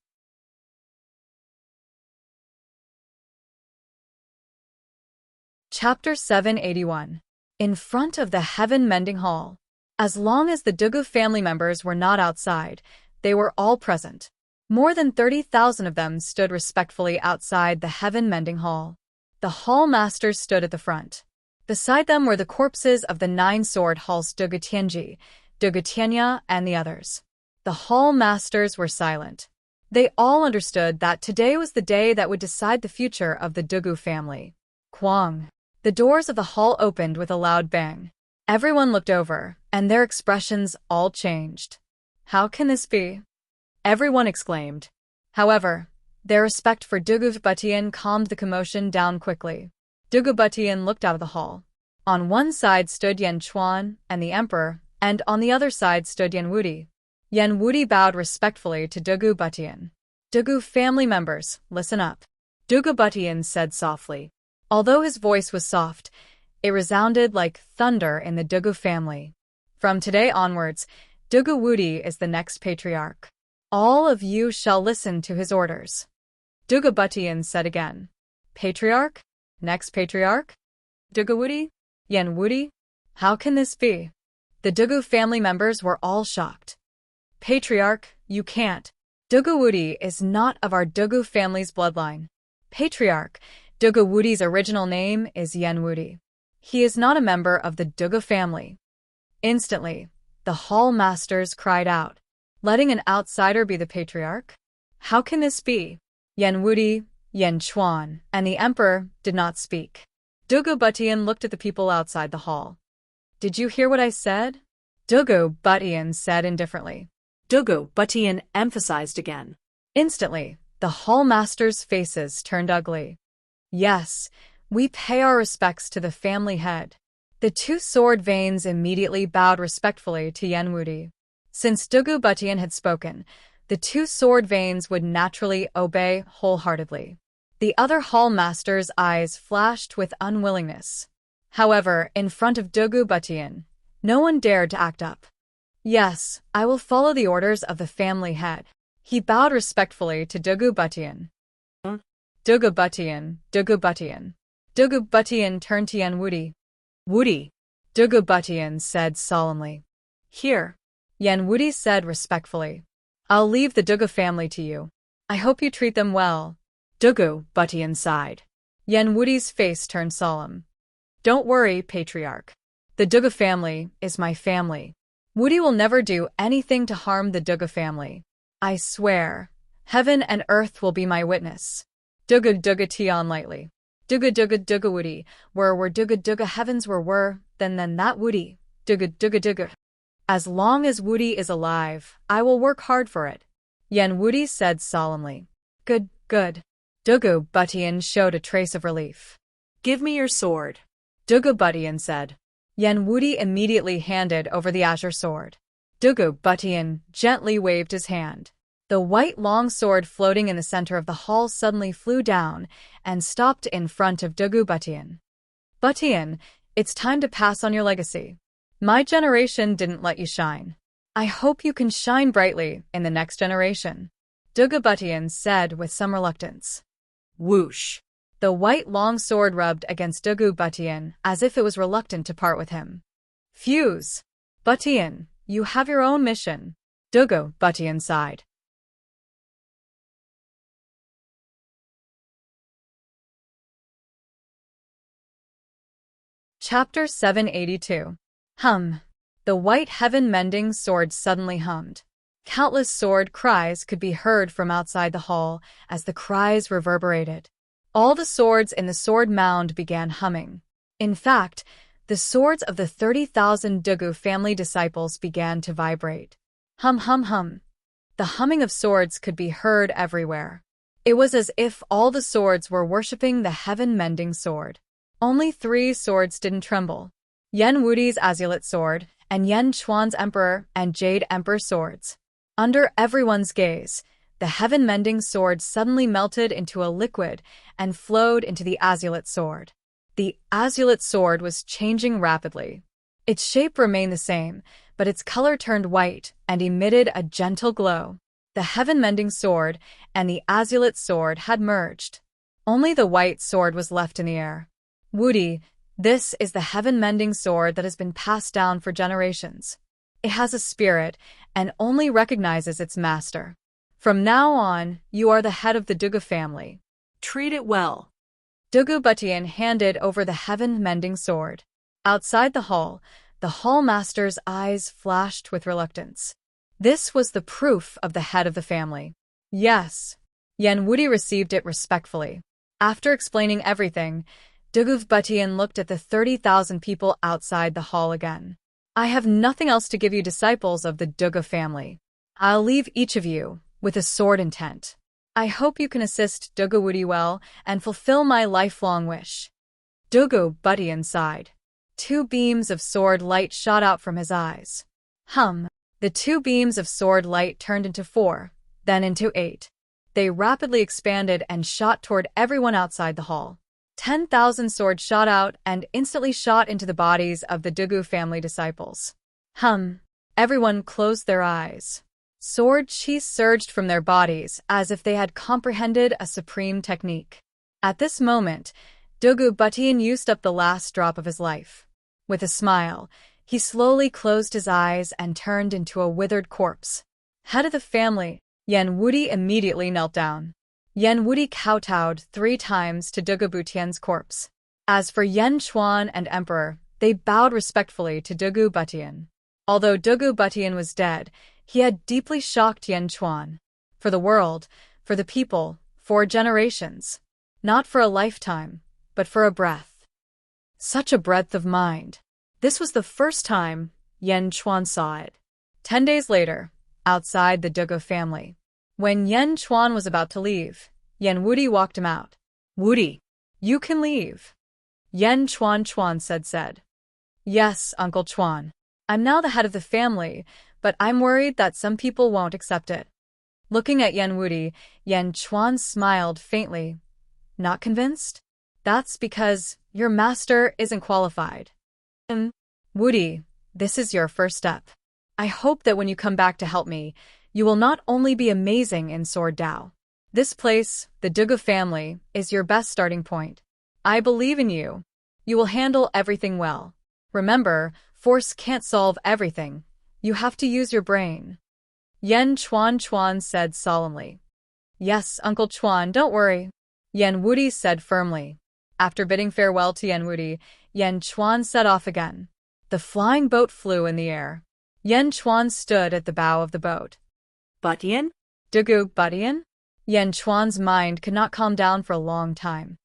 Chapter 781. In front of the Heaven Mending Hall. As long as the Dugu family members were not outside, they were all present. More than 30,000 of them stood respectfully outside the Heaven Mending Hall. The hall masters stood at the front. Beside them were the corpses of the 9 sword halls Dugu Tianji, Dugu Tianya, and the others. The hall masters were silent. They all understood that today was the day that would decide the future of the Dugu family. Kwang. The doors of the hall opened with a loud bang. Everyone looked over, and their expressions all changed. How can this be? Everyone exclaimed. However, their respect for Dugubutian calmed the commotion down quickly. Dugubutian looked out of the hall. On one side stood Yen Chuan and the emperor, and on the other side stood Yen Wuti. Yen Wuti bowed respectfully to Dugubutian. Dugu family members, listen up. Dugubutian said softly. Although his voice was soft, it resounded like thunder in the Dugu family. From today onwards, Dugu Wuti is the next patriarch. All of you shall listen to his orders. Dugubutian said again. Patriarch? Next patriarch? Dugu Wuti? Yen Wuti? How can this be? The Dugu family members were all shocked. Patriarch, you can't. Dugawudi is not of our Dugu family's bloodline. Patriarch, Dugawudi's original name is Yenwudi. He is not a member of the Dugu family. Instantly, the hall masters cried out, letting an outsider be the patriarch? How can this be? Yenwudi, Yen Chuan, and the emperor did not speak. Dugu Butian looked at the people outside the hall. Did you hear what I said? Dugu Butian said indifferently. Dugu Butian emphasized again. Instantly, the hall masters' faces turned ugly. Yes, we pay our respects to the family head. The two sword veins immediately bowed respectfully to Yenwudi. Since Dugu Butian had spoken, the two sword veins would naturally obey wholeheartedly. The other hall master's eyes flashed with unwillingness. However, in front of Dugu Butian, no one dared to act up. Yes, I will follow the orders of the family head. He bowed respectfully to Dugu Butian. Dugu Butian, Dugu Butian. Dugu Butian turned to Yenwudi. Wudi, Dugu Butian said solemnly. Here, Yenwudi said respectfully. I'll leave the Dugu family to you. I hope you treat them well. Dugu Butian sighed. Yenwudi's face turned solemn. Don't worry, patriarch. The Dugu family is my family. Wudi will never do anything to harm the Dugu family. I swear, heaven and earth will be my witness. Dugu Dugu Tian lightly. Dugu Dugu Dugu Wudi, were Dugu Dugu heavens were, then that Wudi, Dugu Dugu Dugu. As long as Wudi is alive, I will work hard for it. Yenwudi said solemnly. Good, good. Dugu Butian showed a trace of relief. Give me your sword, Dugu Butian said. Yenwudi immediately handed over the azure sword. Dugu Butian gently waved his hand. The white long sword floating in the center of the hall suddenly flew down and stopped in front of Dugu Butian. Butian, it's time to pass on your legacy. My generation didn't let you shine. I hope you can shine brightly in the next generation. Dugu Butian said with some reluctance. Whoosh. The white long sword rubbed against Dugu Butian as if it was reluctant to part with him. Fuse. Butian, you have your own mission. Dugu Butian sighed. Chapter 782. Hum. The white heaven-mending sword suddenly hummed. Countless sword cries could be heard from outside the hall as the cries reverberated. All the swords in the sword mound began humming. In fact, the swords of the 30,000 Dugu family disciples began to vibrate. Hum hum hum. The humming of swords could be heard everywhere. It was as if all the swords were worshipping the heaven-mending sword. Only 3 swords didn't tremble. Yenwudi's azulate sword, and Yen Chuan's emperor and jade emperor swords. Under everyone's gaze, the heaven-mending sword suddenly melted into a liquid and flowed into the azulate sword. The azulate sword was changing rapidly. Its shape remained the same, but its color turned white and emitted a gentle glow. The heaven-mending sword and the azulate sword had merged. Only the white sword was left in the air. Wudi, this is the heaven-mending sword that has been passed down for generations. It has a spirit and only recognizes its master. From now on, you are the head of the Dugu family. Treat it well. Dugu Butian handed over the heaven-mending sword. Outside the hall master's eyes flashed with reluctance. This was the proof of the head of the family. Yes. Yenwudi received it respectfully. After explaining everything, Dugu Butian looked at the 30,000 people outside the hall again. I have nothing else to give you, disciples of the Dugu family. I'll leave each of you with a sword intent. I hope you can assist Dugu Wudi well and fulfill my lifelong wish. Dugu Butian sighed. 2 beams of sword light shot out from his eyes. Hum. The 2 beams of sword light turned into 4, then into 8. They rapidly expanded and shot toward everyone outside the hall. 10,000 swords shot out and instantly shot into the bodies of the Dugu family disciples. Hum. Everyone closed their eyes. Sword chi surged from their bodies as if they had comprehended a supreme technique. At this moment, Dugu Butian used up the last drop of his life. With a smile, he slowly closed his eyes and turned into a withered corpse. Head of the family, Yan Wudi immediately knelt down. Yan Wudi kowtowed 3 times to Dugu Butian's corpse. As for Yan Chuan and Emperor, they bowed respectfully to Dugu Butian. Although Dugu Butian was dead, he had deeply shocked Yan Chuan. For the world, for the people, for generations. Not for a lifetime, but for a breath. Such a breadth of mind. This was the first time Yan Chuan saw it. 10 days later, outside the Dugu family. When Yan Chuan was about to leave, Yan Wudi walked him out. "Wudi, you can leave." Yan Chuan said. "Yes, Uncle Chuan. I'm now the head of the family, but I'm worried that some people won't accept it." Looking at Yan Wudi, Yan Chuan smiled faintly. "Not convinced? That's because your master isn't qualified." "Wudi, this is your first step. I hope that when you come back to help me, you will not only be amazing in Sword Dao. This place, the Dugu family, is your best starting point. I believe in you. You will handle everything well. Remember, force can't solve everything. You have to use your brain." Yan Chuan said solemnly. "Yes, Uncle Chuan, don't worry," Yan Wudi said firmly. After bidding farewell to Yan Wudi, Yan Chuan set off again. The flying boat flew in the air. Yan Chuan stood at the bow of the boat. Butian? Dugu Butian? Yan Chuan's mind could not calm down for a long time.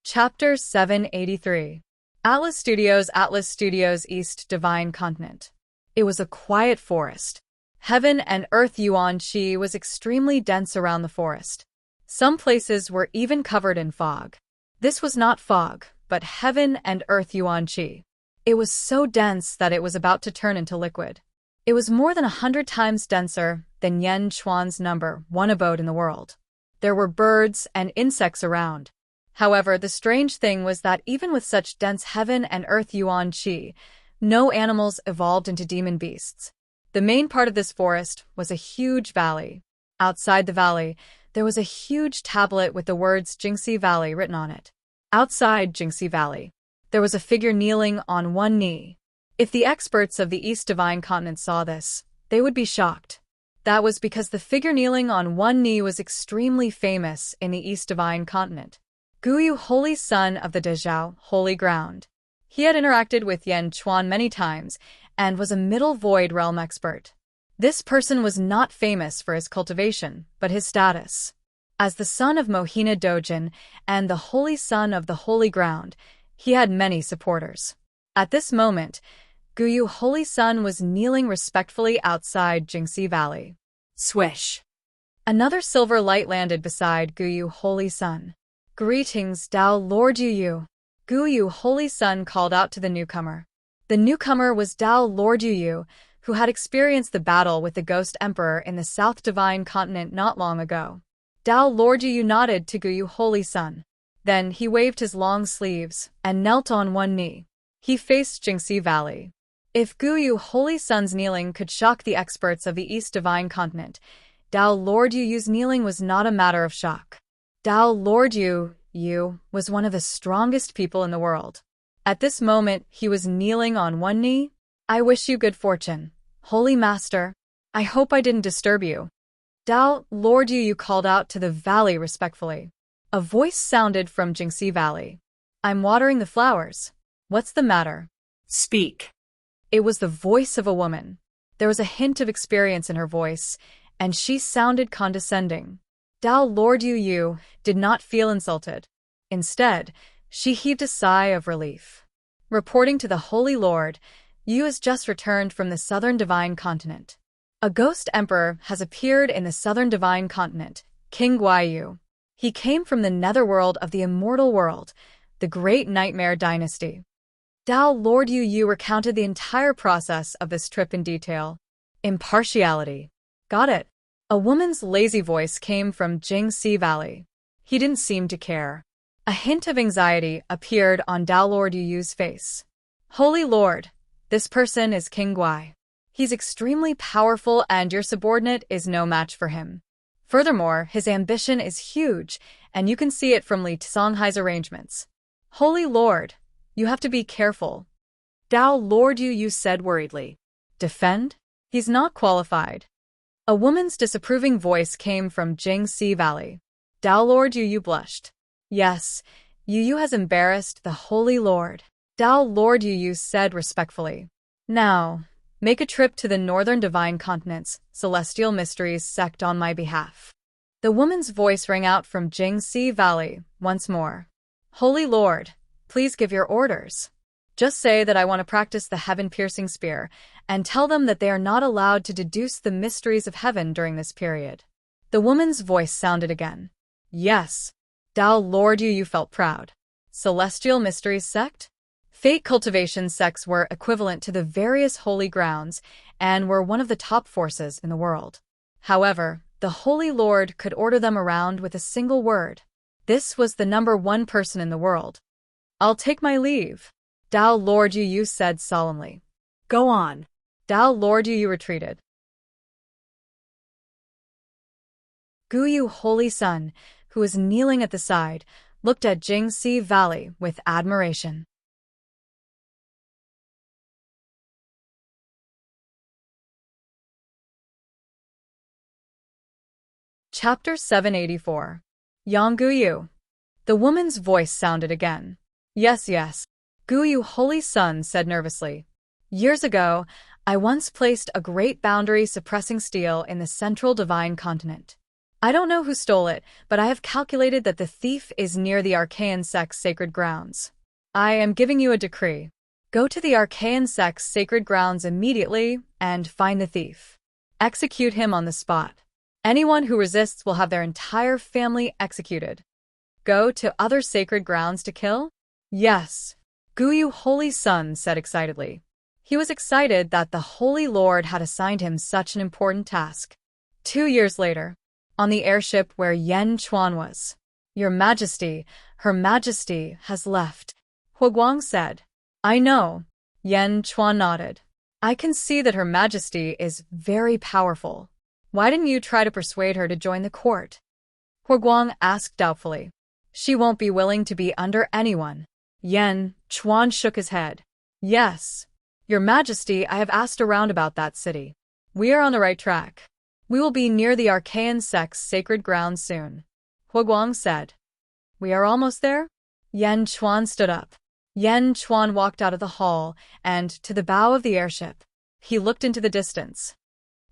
Chapter 783. Atlas Studios East Divine Continent. It was a quiet forest. Heaven and Earth Yuan Qi was extremely dense around the forest. Some places were even covered in fog. This was not fog, but Heaven and Earth Yuan Qi. It was so dense that it was about to turn into liquid. It was more than 100 times denser than Yan Chuan's number 1 abode in the world. There were birds and insects around. However, the strange thing was that even with such dense Heaven and Earth Yuan Qi, no animals evolved into demon beasts. The main part of this forest was a huge valley. Outside the valley, there was a huge tablet with the words Jingxi Valley written on it. Outside Jingxi Valley, there was a figure kneeling on one knee. If the experts of the East Divine Continent saw this, they would be shocked. That was because the figure kneeling on one knee was extremely famous in the East Divine Continent. Guyu, Holy Son of the Dezhao, Holy Ground. He had interacted with Yan Chuan many times and was a Middle Void Realm expert. This person was not famous for his cultivation, but his status. As the son of Mohina Dojin and the Holy Son of the Holy Ground, he had many supporters. At this moment, Guyu, Holy Son, was kneeling respectfully outside Jingxi Valley. Swish. Another silver light landed beside Guyu, Holy Son. "Greetings, Dao Lord Yu. Guyu, Holy Son, called out to the newcomer. The newcomer was Dao Lord Yu, who had experienced the battle with the Ghost Emperor in the South Divine Continent not long ago. Dao Lord Yu nodded to Guyu, Holy Son. Then he waved his long sleeves and knelt on one knee. He faced Jingxi Valley. If Guyu, Holy Son's kneeling could shock the experts of the East Divine Continent, Dao Lord Yu's kneeling was not a matter of shock. Dao Lord Yu was one of the strongest people in the world. At this moment, he was kneeling on one knee. "I wish you good fortune, Holy Master. I hope I didn't disturb you." Dao Lord Yu called out to the valley respectfully. A voice sounded from Jingxi Valley. "I'm watering the flowers. What's the matter?" Speak. It was the voice of a woman. There was a hint of experience in her voice, and she sounded condescending. Dao Lord Yu did not feel insulted. Instead, she heaved a sigh of relief. Reporting to the Holy Lord, Yu has just returned from the Southern Divine Continent. A ghost emperor has appeared in the Southern Divine Continent, King Guiyu. He came from the netherworld of the Immortal World, the Great Nightmare Dynasty. Dao Lord Yu recounted the entire process of this trip in detail. Impartiality. Got it. A woman's lazy voice came from Jingxi Valley. He didn't seem to care. A hint of anxiety appeared on Dao Lord Yu's face. "Holy Lord, this person is King Gui. He's extremely powerful and your subordinate is no match for him. Furthermore, his ambition is huge, and you can see it from Li Songhai's arrangements." Holy Lord, you have to be careful. Dao Lord Yu said worriedly. Defend? He's not qualified. A woman's disapproving voice came from Jingxi Valley. Dao Lord Yu blushed. Yes, Yu has embarrassed the Holy Lord. Dao Lord Yu said respectfully. Now, make a trip to the Northern Divine Continent's Celestial Mysteries sect on my behalf. The woman's voice rang out from Jingxi Valley once more. Holy Lord, please give your orders. Just say that I want to practice the heaven-piercing spear, and tell them that they are not allowed to deduce the mysteries of heaven during this period. The woman's voice sounded again. Yes. Dao Lord Yu felt proud. Celestial Mysteries sect? Fate cultivation sects were equivalent to the various holy grounds and were one of the top forces in the world. However, the Holy Lord could order them around with a single word. This was the #1 person in the world. I'll take my leave, Dao Lord Yu said solemnly. Go on. Dao Lord Yu retreated. Guyu Holy Sun, who was kneeling at the side, looked at Jingxi Valley with admiration. Chapter 784. Yang Guyu. The woman's voice sounded again. Yes, yes. Guyu Holy Sun said nervously. Years ago, I once placed a great boundary-suppressing steel in the central divine continent. I don't know who stole it, but I have calculated that the thief is near the Archaean sect's sacred grounds. I am giving you a decree. Go to the Archaean sect's sacred grounds immediately and find the thief. Execute him on the spot. Anyone who resists will have their entire family executed. Go to other sacred grounds to kill? Yes. Guyu Holy Sun said excitedly. He was excited that the Holy Lord had assigned him such an important task. 2 years later, on the airship where Yan Chuan was. Your Majesty, Her Majesty has left, Huguang said. I know. Yan Chuan nodded. I can see that Her Majesty is very powerful. Why didn't you try to persuade her to join the court? Huguang asked doubtfully. She won't be willing to be under anyone. Yan Chuan shook his head. Yes. Your Majesty, I have asked around about that city. We are on the right track. We will be near the Archaean sect's sacred grounds soon, Huguang said. We are almost there? Yan Chuan stood up. Yan Chuan walked out of the hall and to the bow of the airship. He looked into the distance.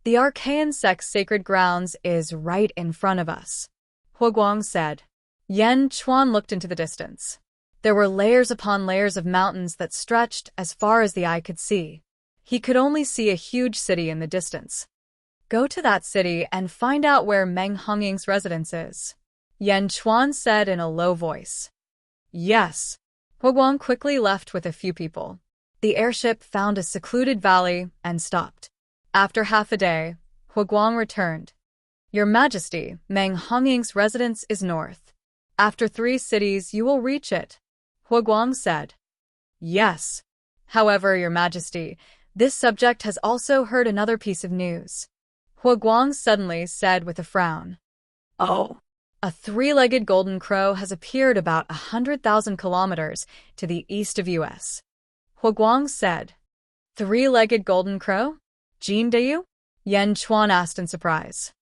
The Archaean sect's sacred grounds is right in front of us, Huguang said. Yan Chuan looked into the distance. There were layers upon layers of mountains that stretched as far as the eye could see. He could only see a huge city in the distance. Go to that city and find out where Meng Hongying's residence is, Yan Chuan said in a low voice. Yes. Huguang quickly left with a few people. The airship found a secluded valley and stopped. After half a day, Huguang returned. Your Majesty, Meng Hongying's residence is north. After 3 cities you will reach it, Huguang said. Yes. However, Your Majesty, this subject has also heard another piece of news, Huguang suddenly said with a frown. Oh. A 3-legged golden crow has appeared about 100,000 kilometers to the east of US. Huguang said. 3-legged golden crow? Jin Dayu? Yan Chuan asked in surprise.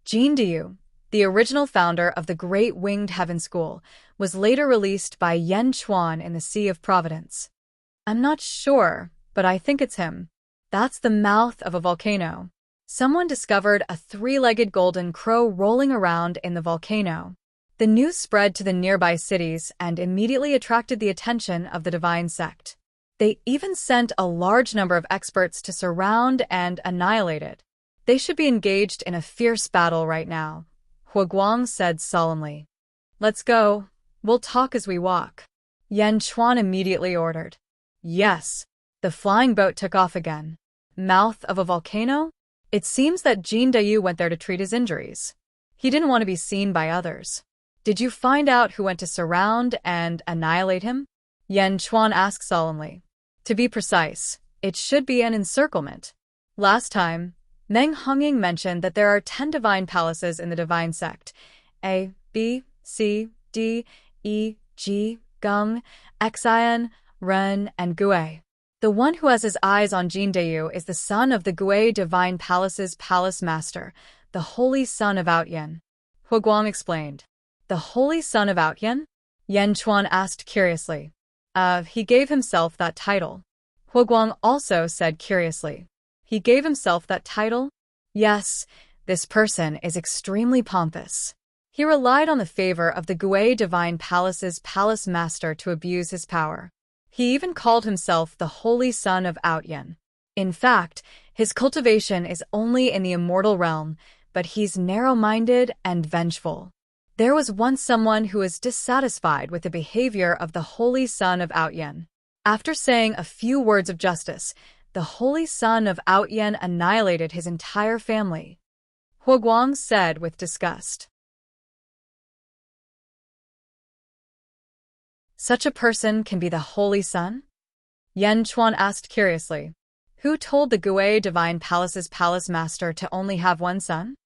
Jin Dayu, the original founder of the Great Winged Heaven School, was later released by Yan Chuan in the Sea of Providence. I'm not sure, but I think it's him. That's the mouth of a volcano. Someone discovered a 3-legged golden crow rolling around in the volcano. The news spread to the nearby cities and immediately attracted the attention of the divine sect. They even sent a large number of experts to surround and annihilate it. They should be engaged in a fierce battle right now, Huguang said solemnly. Let's go. We'll talk as we walk, Yan Chuan immediately ordered. Yes. The flying boat took off again. Mouth of a volcano? It seems that Jin Dayu went there to treat his injuries. He didn't want to be seen by others. Did you find out who went to surround and annihilate him? Yan Chuan asked solemnly. To be precise, it should be an encirclement. Last time, Meng Hongying mentioned that there are 10 divine palaces in the divine sect. A, B, C, D, E, G, Gung, Xian, Ren, and Gue. The one who has his eyes on Jindayu is the son of the Gue Divine Palace's palace master, the Holy Son of Outyen. Huguang explained. The Holy Son of Outyen? Yan Chuan asked curiously. He gave himself that title. Huguang also said curiously. He gave himself that title? Yes, this person is extremely pompous. He relied on the favor of the Gue Divine Palace's palace master to abuse his power. He even called himself the Holy Son of Outyen. In fact, his cultivation is only in the immortal realm, but he's narrow-minded and vengeful. There was once someone who was dissatisfied with the behavior of the Holy Son of Outyen. After saying a few words of justice, the Holy Son of Outyen annihilated his entire family. Huguang said with disgust. Such a person can be the Holy Son? Yan Chuan asked curiously. Who told the Gue Divine Palace's palace master to only have one son?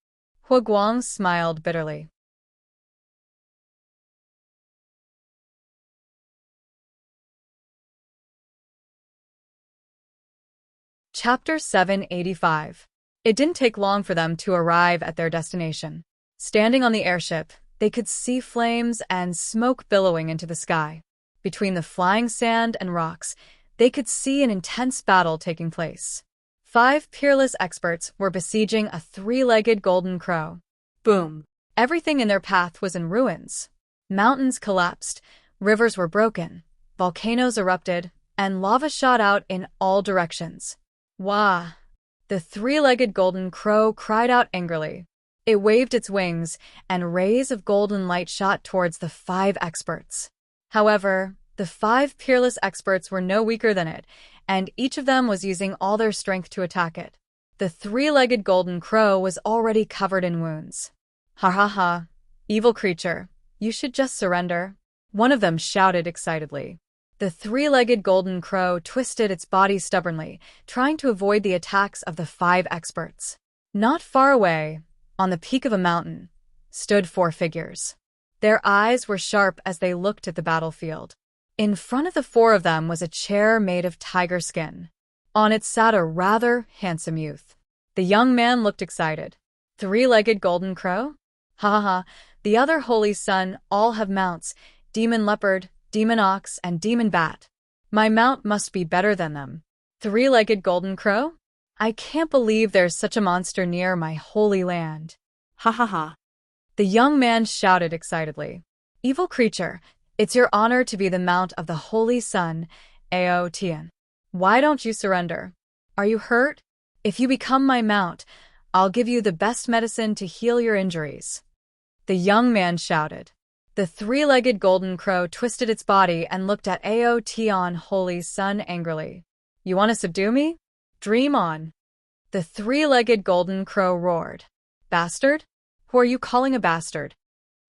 Huguang smiled bitterly. Chapter 785. It didn't take long for them to arrive at their destination. Standing on the airship, they could see flames and smoke billowing into the sky. Between the flying sand and rocks, they could see an intense battle taking place. 5 peerless experts were besieging a 3-legged golden crow. Boom. Everything in their path was in ruins. Mountains collapsed, rivers were broken, volcanoes erupted, and lava shot out in all directions. Wah! The 3-legged golden crow cried out angrily. It waved its wings, and rays of golden light shot towards the 5 experts. However, the 5 peerless experts were no weaker than it, and each of them was using all their strength to attack it. The 3-legged golden crow was already covered in wounds. Ha ha ha! Evil creature, you should just surrender. One of them shouted excitedly. The 3-legged golden crow twisted its body stubbornly, trying to avoid the attacks of the 5 experts. Not far away, on the peak of a mountain, stood 4 figures. Their eyes were sharp as they looked at the battlefield. In front of the 4 of them was a chair made of tiger skin. On it sat a rather handsome youth. The young man looked excited. 3-legged golden crow? Ha ha ha, the other Holy Son all have mounts, demon leopard, demon ox, and demon bat. My mount must be better than them. 3-legged golden crow? I can't believe there's such a monster near my holy land. Ha ha ha. The young man shouted excitedly. Evil creature, it's your honor to be the mount of the Holy Son, Ao Tian. Why don't you surrender? Are you hurt? If you become my mount, I'll give you the best medicine to heal your injuries. The young man shouted. The 3-legged golden crow twisted its body and looked at Ao Tian Holy Son angrily. You want to subdue me? Dream on. The 3-legged golden crow roared. Bastard? Who are you calling a bastard?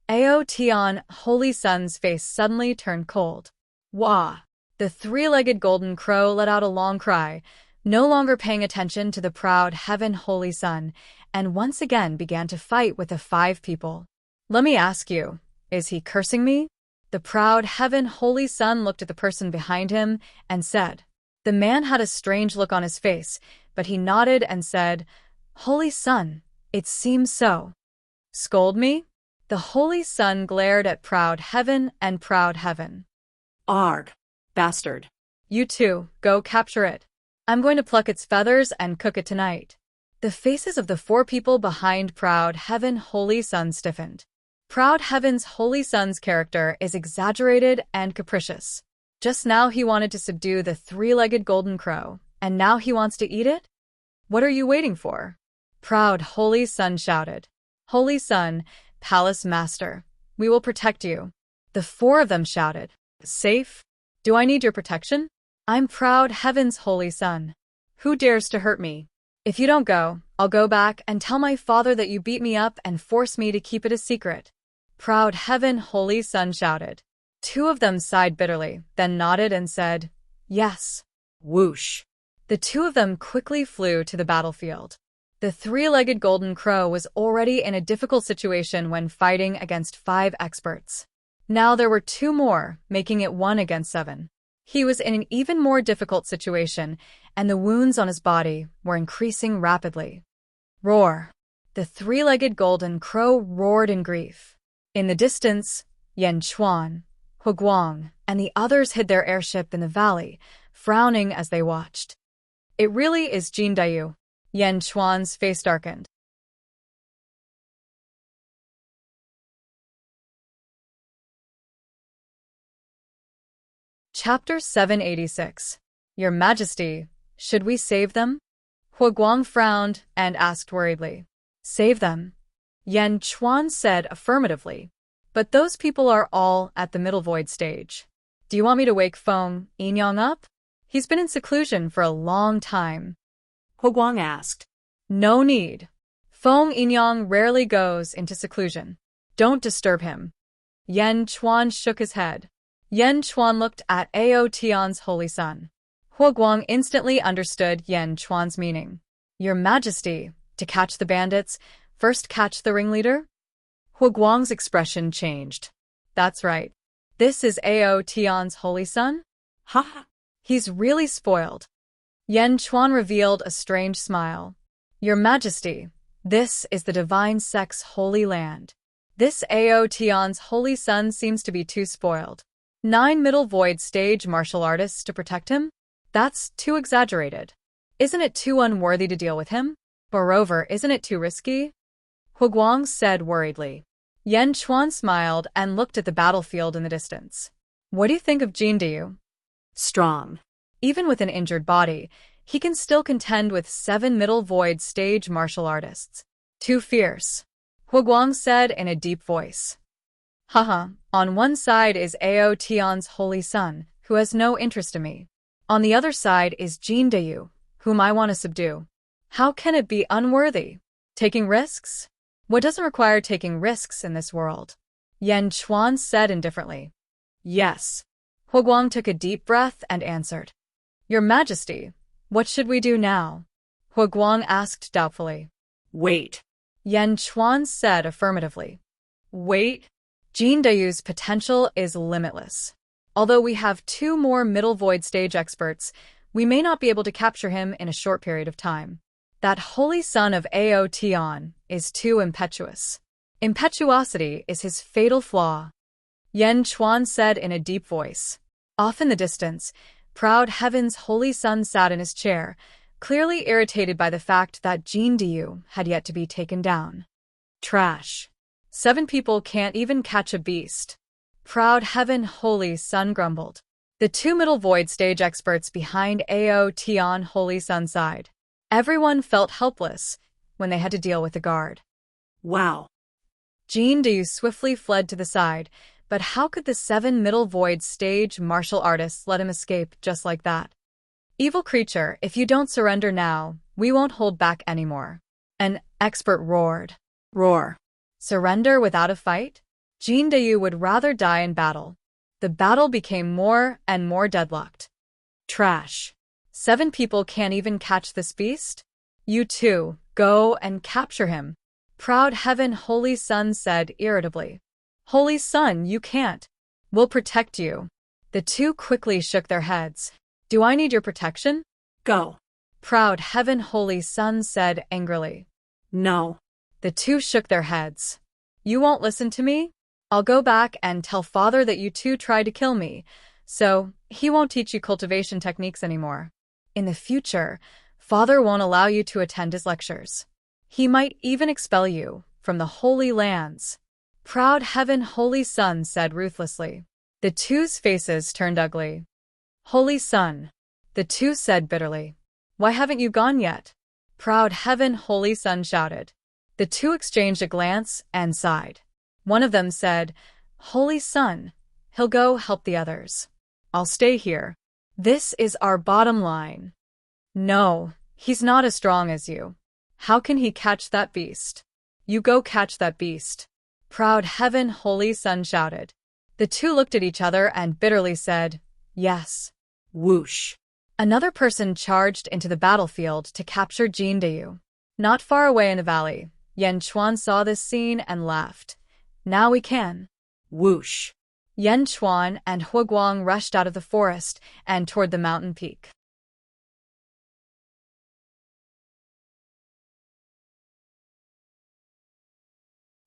Ao Tian Holy Son's face suddenly turned cold. Wah! The 3-legged golden crow let out a long cry, no longer paying attention to the proud Heaven Holy Son, and once again began to fight with the 5 people. Let me ask you, is he cursing me? The proud Heaven Holy Son looked at the person behind him and said. The man had a strange look on his face, but he nodded and said, Holy Son, it seems so. Scold me? The Holy Son glared at proud Heaven and proud Heaven. Arg, bastard. You too, go capture it. I'm going to pluck its feathers and cook it tonight. The faces of the 4 people behind proud Heaven Holy Son stiffened. Proud Heaven's Holy Son's character is exaggerated and capricious. Just now he wanted to subdue the 3-legged golden crow, and now he wants to eat it? What are you waiting for? Proud Holy Son shouted. Holy Son, Palace Master, we will protect you. The 4 of them shouted. Safe? Do I need your protection? I'm proud Heaven's Holy Son. Who dares to hurt me? If you don't go, I'll go back and tell my father that you beat me up and force me to keep it a secret. Proud Heaven Holy Son shouted. 2 of them sighed bitterly, then nodded and said, Yes. Whoosh. The 2 of them quickly flew to the battlefield. The 3-legged golden crow was already in a difficult situation when fighting against 5 experts. Now there were two more, making it 1 against 7. He was in an even more difficult situation, and the wounds on his body were increasing rapidly. Roar! The three-legged golden crow roared in grief. In the distance, Yan Chuan, Huguang, and the others hid their airship in the valley, frowning as they watched. It really is Jin Dayu. Yan Chuan's face darkened. Chapter 786. Your Majesty, should we save them? Huguang frowned and asked worriedly. Save them? Yan Chuan said affirmatively. But those people are all at the middle void stage. Do you want me to wake Feng Yinyang up? He's been in seclusion for a long time. Huguang asked. No need. Feng Yinyang rarely goes into seclusion. Don't disturb him. Yan Chuan shook his head. Yan Chuan looked at Ao Tian's holy son. Huguang instantly understood Yan Chuan's meaning. Your Majesty, to catch the bandits, first catch the ringleader? Huguang's expression changed. That's right. This is Ao Tian's holy son? Ha! He's really spoiled. Yan Chuan revealed a strange smile. Your Majesty, this is the divine sect's holy land. This Ao Tian's holy son seems to be too spoiled. 9 middle void stage martial artists to protect him? That's too exaggerated. Isn't it too unworthy to deal with him? Moreover, isn't it too risky? Huguang said worriedly. Yan Chuan smiled and looked at the battlefield in the distance. What do you think of Jin Dayu? Strong. Even with an injured body, he can still contend with 7 middle void stage martial artists. Too fierce. Huguang said in a deep voice. Haha, on one side is Ao Tian's holy son, who has no interest in me. On the other side is Jin Dayu, whom I want to subdue. How can it be unworthy? Taking risks? What doesn't require taking risks in this world? Yan Chuan said indifferently. Yes. Huguang took a deep breath and answered. Your Majesty, what should we do now? Huguang asked doubtfully. Wait. Yan Chuan said affirmatively. Wait? Jin Dayu's potential is limitless. Although we have 2 more middle void stage experts, we may not be able to capture him in a short period of time. That holy son of Ao Tian is too impetuous. Impetuosity is his fatal flaw. Yan Chuan said in a deep voice. Off in the distance, proud Heaven's holy son sat in his chair, clearly irritated by the fact that Jin Dayu had yet to be taken down. Trash. 7 people can't even catch a beast. Proud Heaven holy son grumbled. The 2 middle void stage experts behind Ao Tian holy son sighed. Everyone felt helpless when they had to deal with the guard. Wow. Jin Dayu swiftly fled to the side, but how could the 7 middle void stage martial artists let him escape just like that? Evil creature, if you don't surrender now, we won't hold back anymore. An expert roared. Roar. Surrender without a fight? Jin Dayu would rather die in battle. The battle became more and more deadlocked. Trash. 7 people can't even catch this beast? You too, go and capture him. Proud Heaven holy son said irritably. Holy son, you can't. We'll protect you. The 2 quickly shook their heads. Do I need your protection? Go. Proud Heaven holy son said angrily. No. The 2 shook their heads. You won't listen to me? I'll go back and tell father that you 2 tried to kill me, so he won't teach you cultivation techniques anymore. In the future, father won't allow you to attend his lectures. He might even expel you from the holy lands. Proud Heaven holy son said ruthlessly. The 2's faces turned ugly. Holy son, the 2 said bitterly. Why haven't you gone yet? Proud Heaven holy son shouted. The 2 exchanged a glance and sighed. One of them said, Holy son, he'll go help the others. I'll stay here. This is our bottom line. No, he's not as strong as you. How can he catch that beast? You go catch that beast. Proud Heaven holy son shouted. The 2 looked at each other and bitterly said, Yes. Whoosh. Another person charged into the battlefield to capture Jin Dayu. Not far away in the valley, Yan Chuan saw this scene and laughed. Now we can. Whoosh. Yan Chuan and Huguang rushed out of the forest and toward the mountain peak.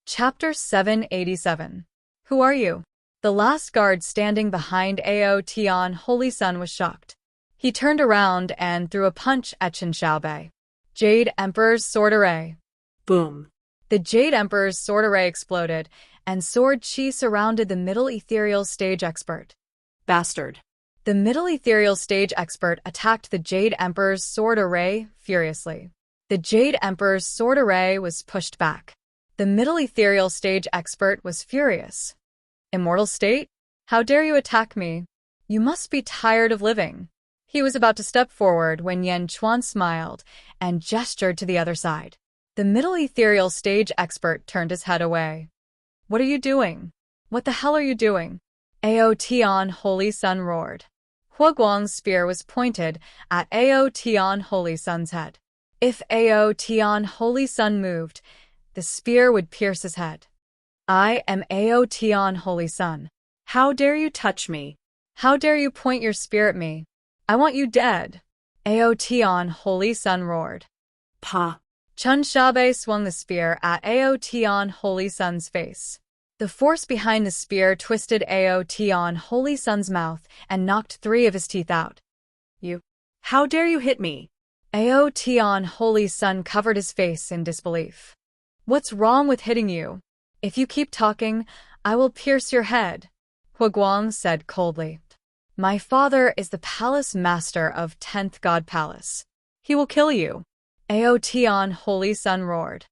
Chapter 787. Who are you? The last guard standing behind Ao Tian Holy Sun was shocked. He turned around and threw a punch at Chen Xiaobei. Jade Emperor's sword array. Boom. The Jade Emperor's sword array exploded, and sword chi surrounded the middle ethereal stage expert. Bastard. The middle ethereal stage expert attacked the Jade Emperor's sword array furiously. The Jade Emperor's sword array was pushed back. The middle ethereal stage expert was furious. Immortal state? How dare you attack me? You must be tired of living. He was about to step forward when Yan Chuan smiled and gestured to the other side. The middle ethereal stage expert turned his head away. What are you doing? What the hell are you doing? Ao Tian Holy Sun roared. Huguang's spear was pointed at Ao Tian Holy Sun's head. If Ao Tian Holy Sun moved, the spear would pierce his head. I am Ao Tian Holy Sun. How dare you touch me? How dare you point your spear at me? I want you dead. Ao Tian Holy Sun roared. Pa. Chen Xiaobei swung the spear at Ao Tian Holy Sun's face. The force behind the spear twisted Ao Tian Holy Sun's mouth and knocked 3 of his teeth out. You. How dare you hit me? Ao Tian Holy Sun covered his face in disbelief. What's wrong with hitting you? If you keep talking, I will pierce your head, Huguang said coldly. My father is the palace master of 10th God Palace. He will kill you. Ao Tian Holy Sun roared.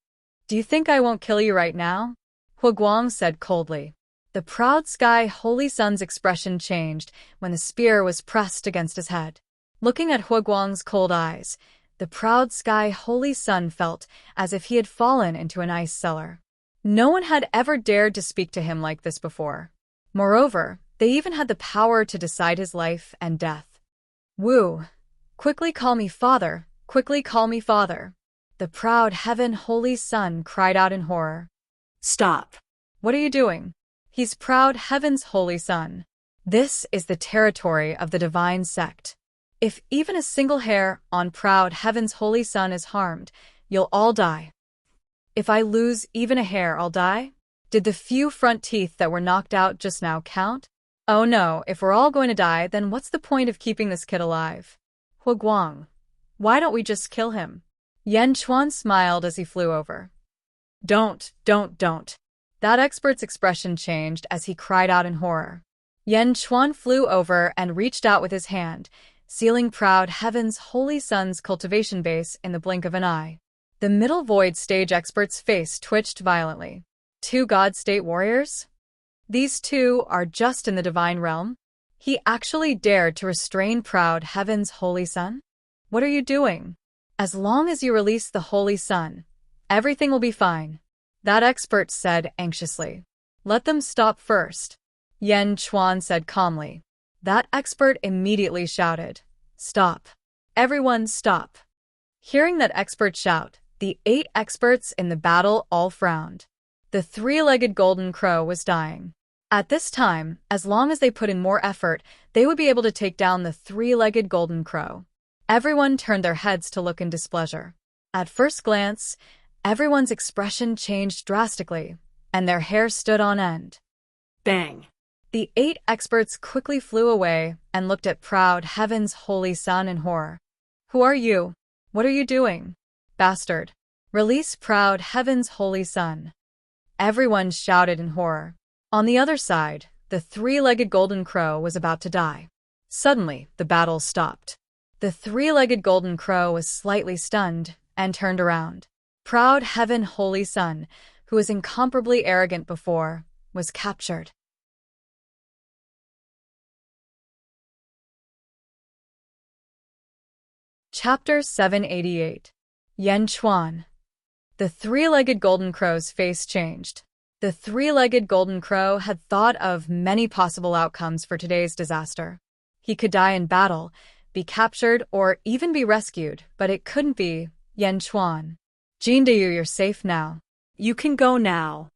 Do you think I won't kill you right now? Huguang said coldly. The proud Sky Holy Sun's expression changed when the spear was pressed against his head. Looking at Huguang's cold eyes, the proud Sky Holy Sun felt as if he had fallen into an ice cellar. No one had ever dared to speak to him like this before. Moreover, they even had the power to decide his life and death. Wu, quickly call me father, quickly call me father. The proud Heaven Holy Sun cried out in horror. Stop. What are you doing? He's proud Heaven's Holy Sun. This is the territory of the divine sect. If even a single hair on proud Heaven's Holy Sun is harmed, you'll all die. If I lose even a hair, I'll die? Did the few front teeth that were knocked out just now count? Oh no, if we're all going to die, then what's the point of keeping this kid alive? Huguang, why don't we just kill him? Yan Chuan smiled as he flew over. Don't. That expert's expression changed as he cried out in horror. Yan Chuan flew over and reached out with his hand, sealing proud Heaven's Holy Sun's cultivation base in the blink of an eye. The middle void stage expert's face twitched violently. 2 God State warriors? These 2 are just in the divine realm? He actually dared to restrain proud Heaven's Holy Sun? What are you doing? As long as you release the Holy Sun, everything will be fine, that expert said anxiously. Let them stop first, Yan Chuan said calmly. That expert immediately shouted, Stop. Everyone stop. Hearing that expert shout, the 8 experts in the battle all frowned. The 3-legged golden crow was dying. At this time, as long as they put in more effort, they would be able to take down the 3-legged golden crow. Everyone turned their heads to look in displeasure. At first glance, everyone's expression changed drastically, and their hair stood on end. Bang! The 8 experts quickly flew away and looked at proud Heaven's Holy Sun in horror. Who are you? What are you doing? Bastard! Release proud Heaven's Holy Sun. Everyone shouted in horror. On the other side, the 3-legged golden crow was about to die. Suddenly, the battle stopped. The 3-legged golden crow was slightly stunned and turned around. Proud Heaven Holy Sun, who was incomparably arrogant before, was captured. Chapter 788. Yan Chuan. The 3-legged golden crow's face changed. The 3-legged golden crow had thought of many possible outcomes for today's disaster. He could die in battle, be captured, or even be rescued, but it couldn't be Yan Chuan. Jindayu, you're safe now. You can go now.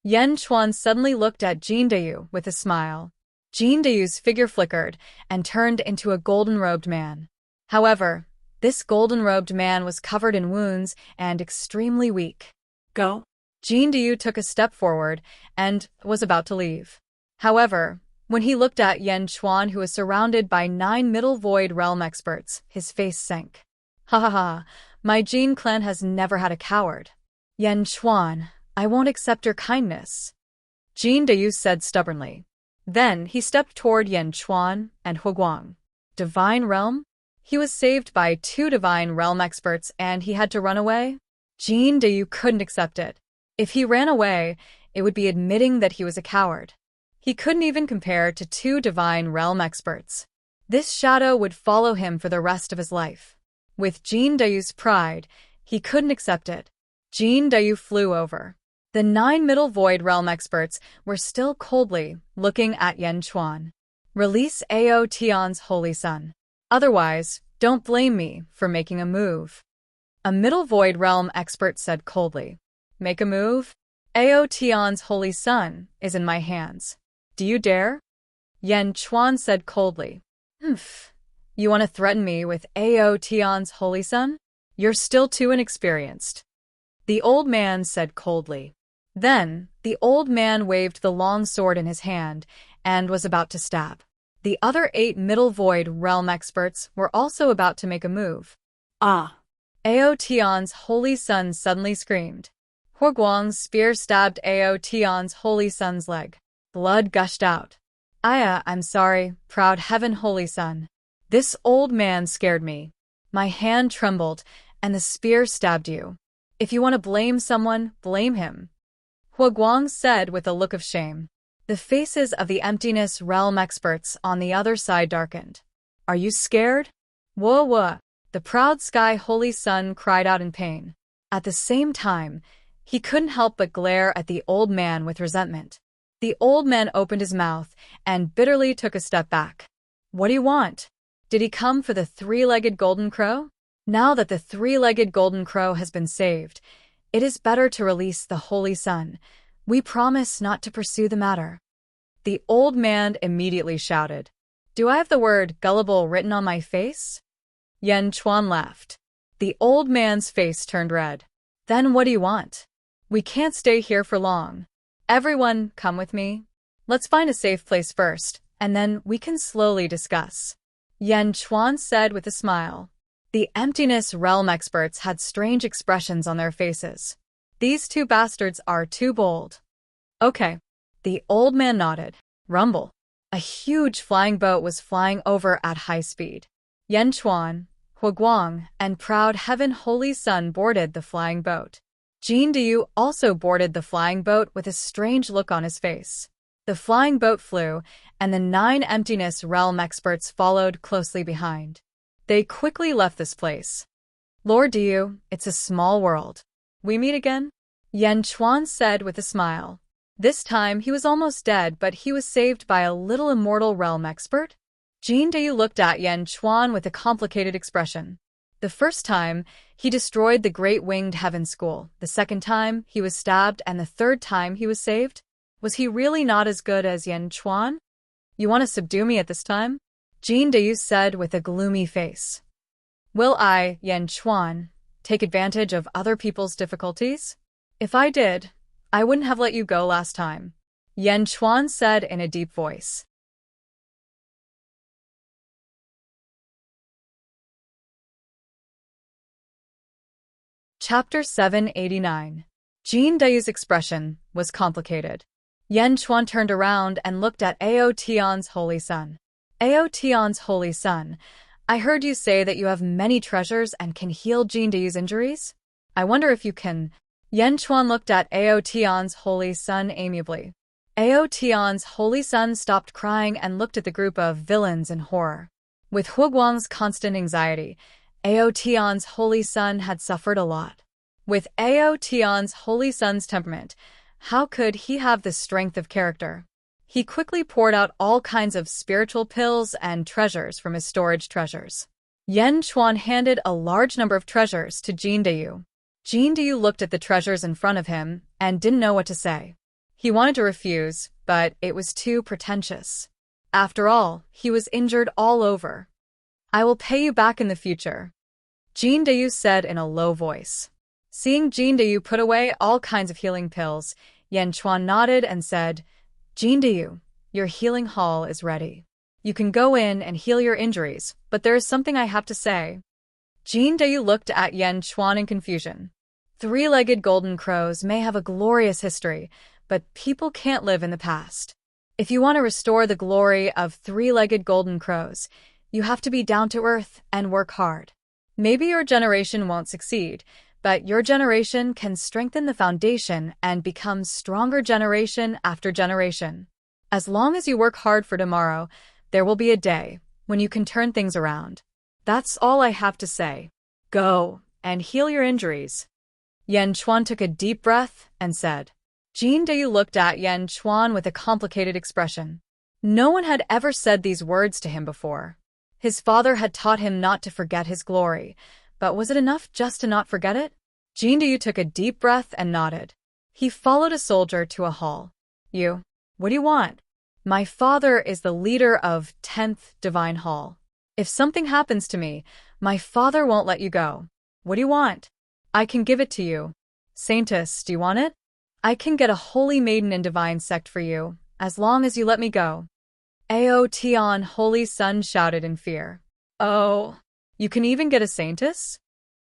Yan Chuan suddenly looked at Jin Dayu with a smile. Jin Dayu's figure flickered and turned into a golden-robed man. However, this golden-robed man was covered in wounds and extremely weak. Go. Jin Dayu took a step forward and was about to leave. However, when he looked at Yan Chuan, who was surrounded by 9 Middle Void Realm experts, his face sank. Ha ha ha, my Jin clan has never had a coward. Yan Chuan, I won't accept your kindness, Jin Dayu said stubbornly. Then he stepped toward Yan Chuan and Huguang. Divine Realm? He was saved by 2 Divine Realm experts and he had to run away? Jin Dayu couldn't accept it. If he ran away, it would be admitting that he was a coward. He couldn't even compare to 2 Divine Realm experts. This shadow would follow him for the rest of his life. With Jin Dayu's pride, he couldn't accept it. Jin Dayu flew over. The 9 Middle Void Realm experts were still coldly looking at Yan Chuan. Release Ao Tian's Holy Sun. Otherwise, don't blame me for making a move. A Middle Void Realm expert said coldly. Make a move? Ao Tian's Holy Sun is in my hands. Do you dare? Yan Chuan said coldly. Humph. You want to threaten me with Ao Tian's Holy Sun? You're still too inexperienced. The old man said coldly. Then, the old man waved the long sword in his hand and was about to stab. The other 8 Middle Void Realm experts were also about to make a move. Ah! Ao Tian's Holy Sun suddenly screamed. Huguang's spear stabbed Ao Tian's Holy Sun's leg. Blood gushed out. I'm sorry, proud heaven Holy Sun. This old man scared me. My hand trembled, and the spear stabbed you. If you want to blame someone, blame him. Huguang said with a look of shame. The faces of the Emptiness Realm experts on the other side darkened. Are you scared? Whoa. The proud Sky Holy Sun cried out in pain. At the same time, he couldn't help but glare at the old man with resentment. The old man opened his mouth and bitterly took a step back. What do you want? Did he come for the 3-legged golden crow? Now that the 3-legged golden crow has been saved, it is better to release the Holy Sun. We promise not to pursue the matter. The old man immediately shouted. Do I have the word gullible written on my face? Yan Chuan laughed. The old man's face turned red. Then what do you want? We can't stay here for long. Everyone, come with me. Let's find a safe place first, and then we can slowly discuss. Yan Chuan said with a smile. The Emptiness Realm experts had strange expressions on their faces. These 2 bastards are too bold. Okay. The old man nodded. Rumble. A huge flying boat was flying over at high speed. Yan Chuan, Huguang, and proud heaven Holy Sun boarded the flying boat. Jin Dayu also boarded the flying boat with a strange look on his face. The flying boat flew, and the 9 Emptiness Realm experts followed closely behind. They quickly left this place. Lord Dayu, it's a small world. We meet again? Yan Chuan said with a smile. This time he was almost dead, but he was saved by a little Immortal Realm expert. Jin Dayu looked at Yan Chuan with a complicated expression. The first time, he destroyed the Great Winged Heaven School. The second time, he was stabbed, and the third time he was saved. Was he really not as good as Yan Chuan? You want to subdue me at this time? Jin Dayu said with a gloomy face. Will I, Yan Chuan, take advantage of other people's difficulties? If I did, I wouldn't have let you go last time, Yan Chuan said in a deep voice. Chapter 789. Jin Dayu's expression was complicated. Yan Chuan turned around and looked at Ao Tian's Holy Sun. Ao Tian's Holy Sun, I heard you say that you have many treasures and can heal Jin Dayu's injuries? I wonder if you can. Yan Chuan looked at Ao Tian's Holy Sun amiably. Ao Tian's Holy Sun stopped crying and looked at the group of villains in horror. With Huguang's constant anxiety, Ao Tian's Holy Sun had suffered a lot. With Ao Tian's Holy Sun's temperament, how could he have the strength of character? He quickly poured out all kinds of spiritual pills and treasures from his storage treasures. Yan Chuan handed a large number of treasures to Jin Dayu. Jin Dayu looked at the treasures in front of him and didn't know what to say. He wanted to refuse, but it was too pretentious. After all, he was injured all over. I will pay you back in the future, Jean Dayu said in a low voice. Seeing Jean Dayu put away all kinds of healing pills, Yan Chuan nodded and said, Jean Dayu, your healing hall is ready. You can go in and heal your injuries, but there is something I have to say. Jean Dayu looked at Yan Chuan in confusion. Three-legged golden crows may have a glorious history, but people can't live in the past. If you want to restore the glory of three-legged golden crows, you have to be down to earth and work hard. Maybe your generation won't succeed, but your generation can strengthen the foundation and become stronger generation after generation. As long as you work hard for tomorrow, there will be a day when you can turn things around. That's all I have to say. Go and heal your injuries. Yan Chuan took a deep breath and said. Jean Dayu looked at Yan Chuan with a complicated expression. No one had ever said these words to him before. His father had taught him not to forget his glory, but was it enough just to not forget it? Jean Dayu took a deep breath and nodded. He followed a soldier to a hall. What do you want? My father is the leader of 10th Divine Hall. If something happens to me, my father won't let you go. What do you want? I can give it to you. Saintess, do you want it? I can get a holy maiden in divine sect for you, as long as you let me go. Ao Tian, Holy Sun shouted in fear. Oh, you can even get a saintess?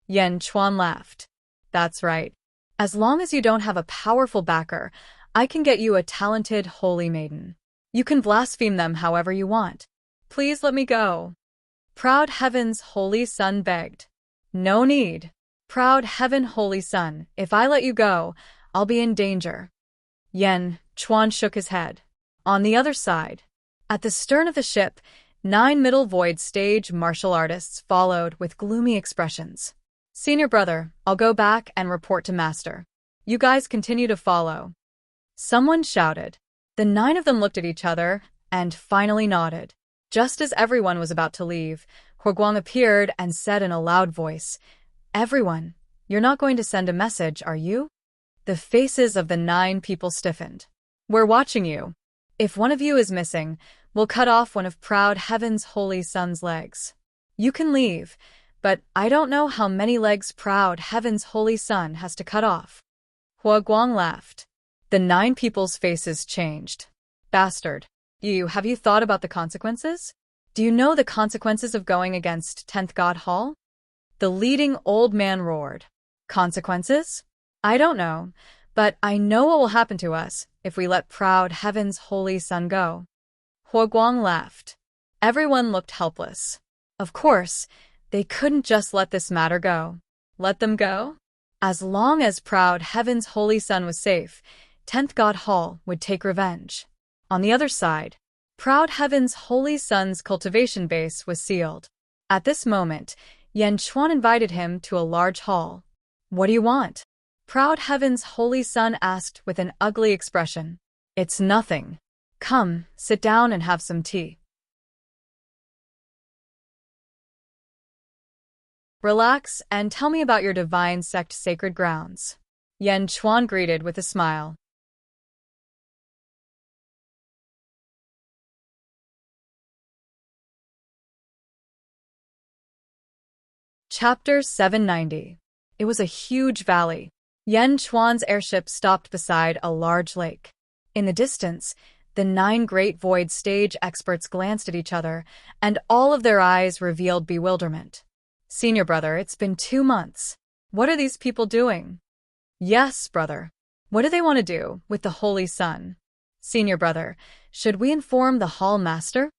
Yan Chuan laughed. That's right. As long as you don't have a powerful backer, I can get you a talented holy maiden. You can blaspheme them however you want. Please let me go. Proud Heaven's Holy Sun begged. No need. Proud Heaven, Holy Sun, if I let you go, I'll be in danger. Yan Chuan shook his head. On the other side, at the stern of the ship, 9 Middle Void stage martial artists followed with gloomy expressions. Senior brother, I'll go back and report to master. You guys continue to follow. Someone shouted. The 9 of them looked at each other and finally nodded. Just as everyone was about to leave, Huoguang appeared and said in a loud voice, Everyone, you're not going to send a message, are you? The faces of the 9 people stiffened. We're watching you. If one of you is missing, we'll cut off one of Proud Heaven's Holy Sun's legs. You can leave, but I don't know how many legs Proud Heaven's Holy Sun has to cut off. Huoguang laughed. The 9 people's faces changed. Bastard. Have you thought about the consequences? Do you know the consequences of going against 10th God Hall? The leading old man roared. Consequences? I don't know, but I know what will happen to us if we let Proud Heaven's Holy Sun go. Huoguang laughed. Everyone looked helpless. Of course, they couldn't just let this matter go. Let them go? As long as Proud Heaven's Holy Sun was safe, 10th God Hall would take revenge. On the other side, Proud Heaven's Holy Sun's cultivation base was sealed. At this moment, Yan Chuan invited him to a large hall. What do you want? Proud Heaven's Holy Sun asked with an ugly expression. It's nothing. Come, sit down and have some tea. Relax and tell me about your divine sect sacred grounds. Yan Chuan greeted with a smile. Chapter 790. It was a huge valley. Yan Chuan's airship stopped beside a large lake. In the distance, the 9 great void stage experts glanced at each other, and all of their eyes revealed bewilderment. Senior brother, it's been 2 months. What are these people doing? Yes, brother. What do they want to do with the Holy Sun? Senior brother, should we inform the hall master?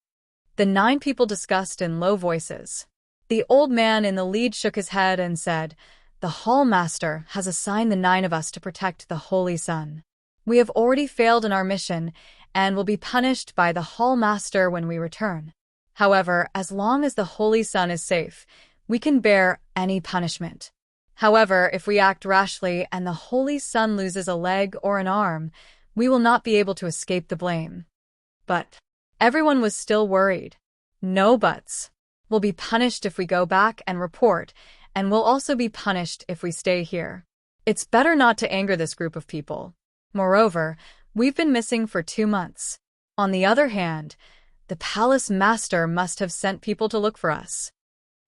The 9 people discussed in low voices. The old man in the lead shook his head and said, The hall master has assigned the 9 of us to protect the Holy Sun. We have already failed in our mission and will be punished by the hall master when we return. However, as long as the Holy Sun is safe, we can bear any punishment. However, if we act rashly and the Holy Sun loses a leg or an arm, we will not be able to escape the blame. But everyone was still worried. No buts. We'll be punished if we go back and report, and we'll also be punished if we stay here. It's better not to anger this group of people. Moreover, We've been missing for 2 months. On the other hand, the palace master must have sent people to look for us.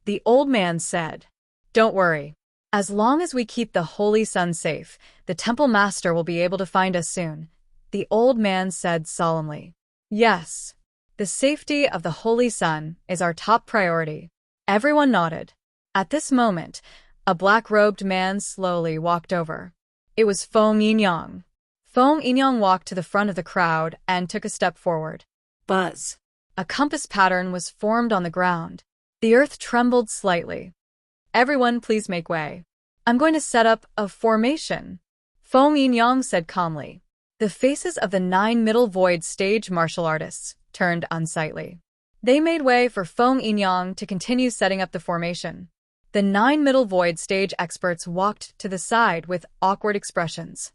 The old man said, "Don't worry. As long as we keep the Holy Sun safe, the temple master will be able to find us soon," the old man said solemnly. "Yes, the safety of the Holy Sun is our top priority." Everyone nodded. At this moment, a black-robed man slowly walked over. It was Feng Yinyang. Feng Yinyang walked to the front of the crowd and took a step forward. Buzz. A compass pattern was formed on the ground. The earth trembled slightly. "Everyone, please make way. I'm going to set up a formation," Feng Yinyang said calmly. The faces of the 9 Middle Void stage martial artists turned unsightly. They made way for Feng Yinyang to continue setting up the formation. The 9 Middle Void stage experts walked to the side with awkward expressions.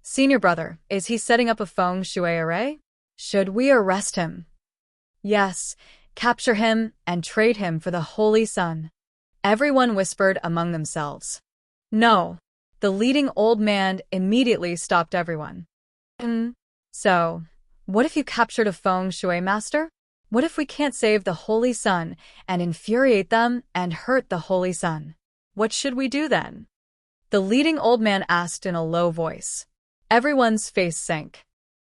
"Senior brother, is he setting up a feng shui array? Should we arrest him?" "Yes, capture him and trade him for the Holy Sun," everyone whispered among themselves. "No." The leading old man immediately stopped everyone. So, what if you captured a feng shui master? What if we can't save the Holy Sun and infuriate them and hurt the Holy Sun? What should we do then?" The leading old man asked in a low voice. Everyone's face sank.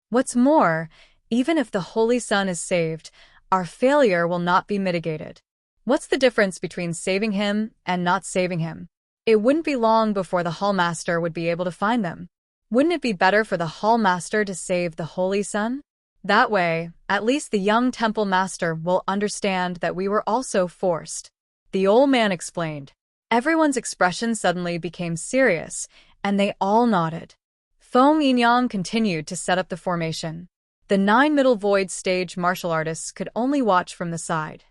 What's more, even if the Holy Sun is saved, our failure will not be mitigated. What's the difference between saving him and not saving him? It wouldn't be long before the Hall Master would be able to find them. Wouldn't it be better for the Hall Master to save the Holy Sun? That way, at least the young Temple Master will understand that we were also forced. The old man explained. Everyone's expression suddenly became serious, and they all nodded. Feng Yinyang continued to set up the formation. The 9 Middle Void stage martial artists could only watch from the side.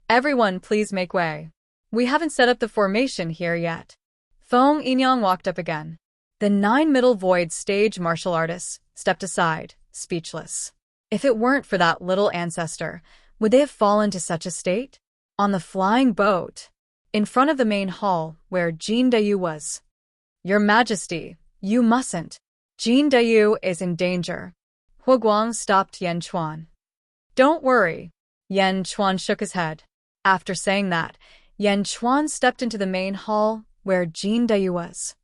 "Everyone, please make way. We haven't set up the formation here yet." Feng Yinyang walked up again. The 9 Middle Void stage martial artists stepped aside, speechless. If it weren't for that little ancestor, would they have fallen to such a state? On the flying boat, in front of the main hall where Jin Dayu was. "Your Majesty, you mustn't. Jin Dayu is in danger." Huguang stopped Yan Chuan. "Don't worry." Yan Chuan shook his head. After saying that, Yan Chuan stepped into the main hall where Jin Dayu was.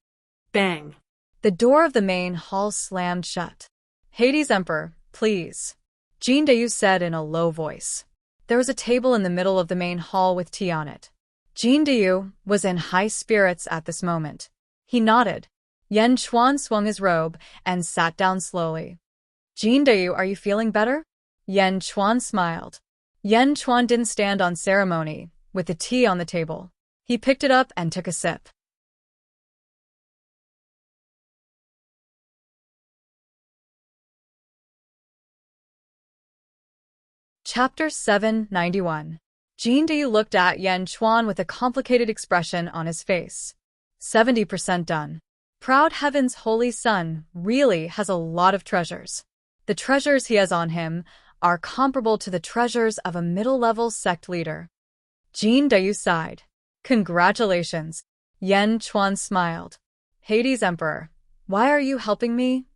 Bang. The door of the main hall slammed shut. "Hades Emperor, please," Jin Dayu said in a low voice. There was a table in the middle of the main hall with tea on it. Jin Dayu was in high spirits at this moment. He nodded. Yan Chuan swung his robe and sat down slowly. "Jin Dayu, are you feeling better?" Yan Chuan smiled. Yan Chuan didn't stand on ceremony, with the tea on the table. He picked it up and took a sip. Chapter 791. Jin Dayu looked at Yan Chuan with a complicated expression on his face. 70% done. Proud Heaven's Holy Sun really has a lot of treasures. The treasures he has on him are comparable to the treasures of a middle-level sect leader. Jin Dayu sighed. "Congratulations." Yan Chuan smiled. "Hades Emperor, why are you helping me?"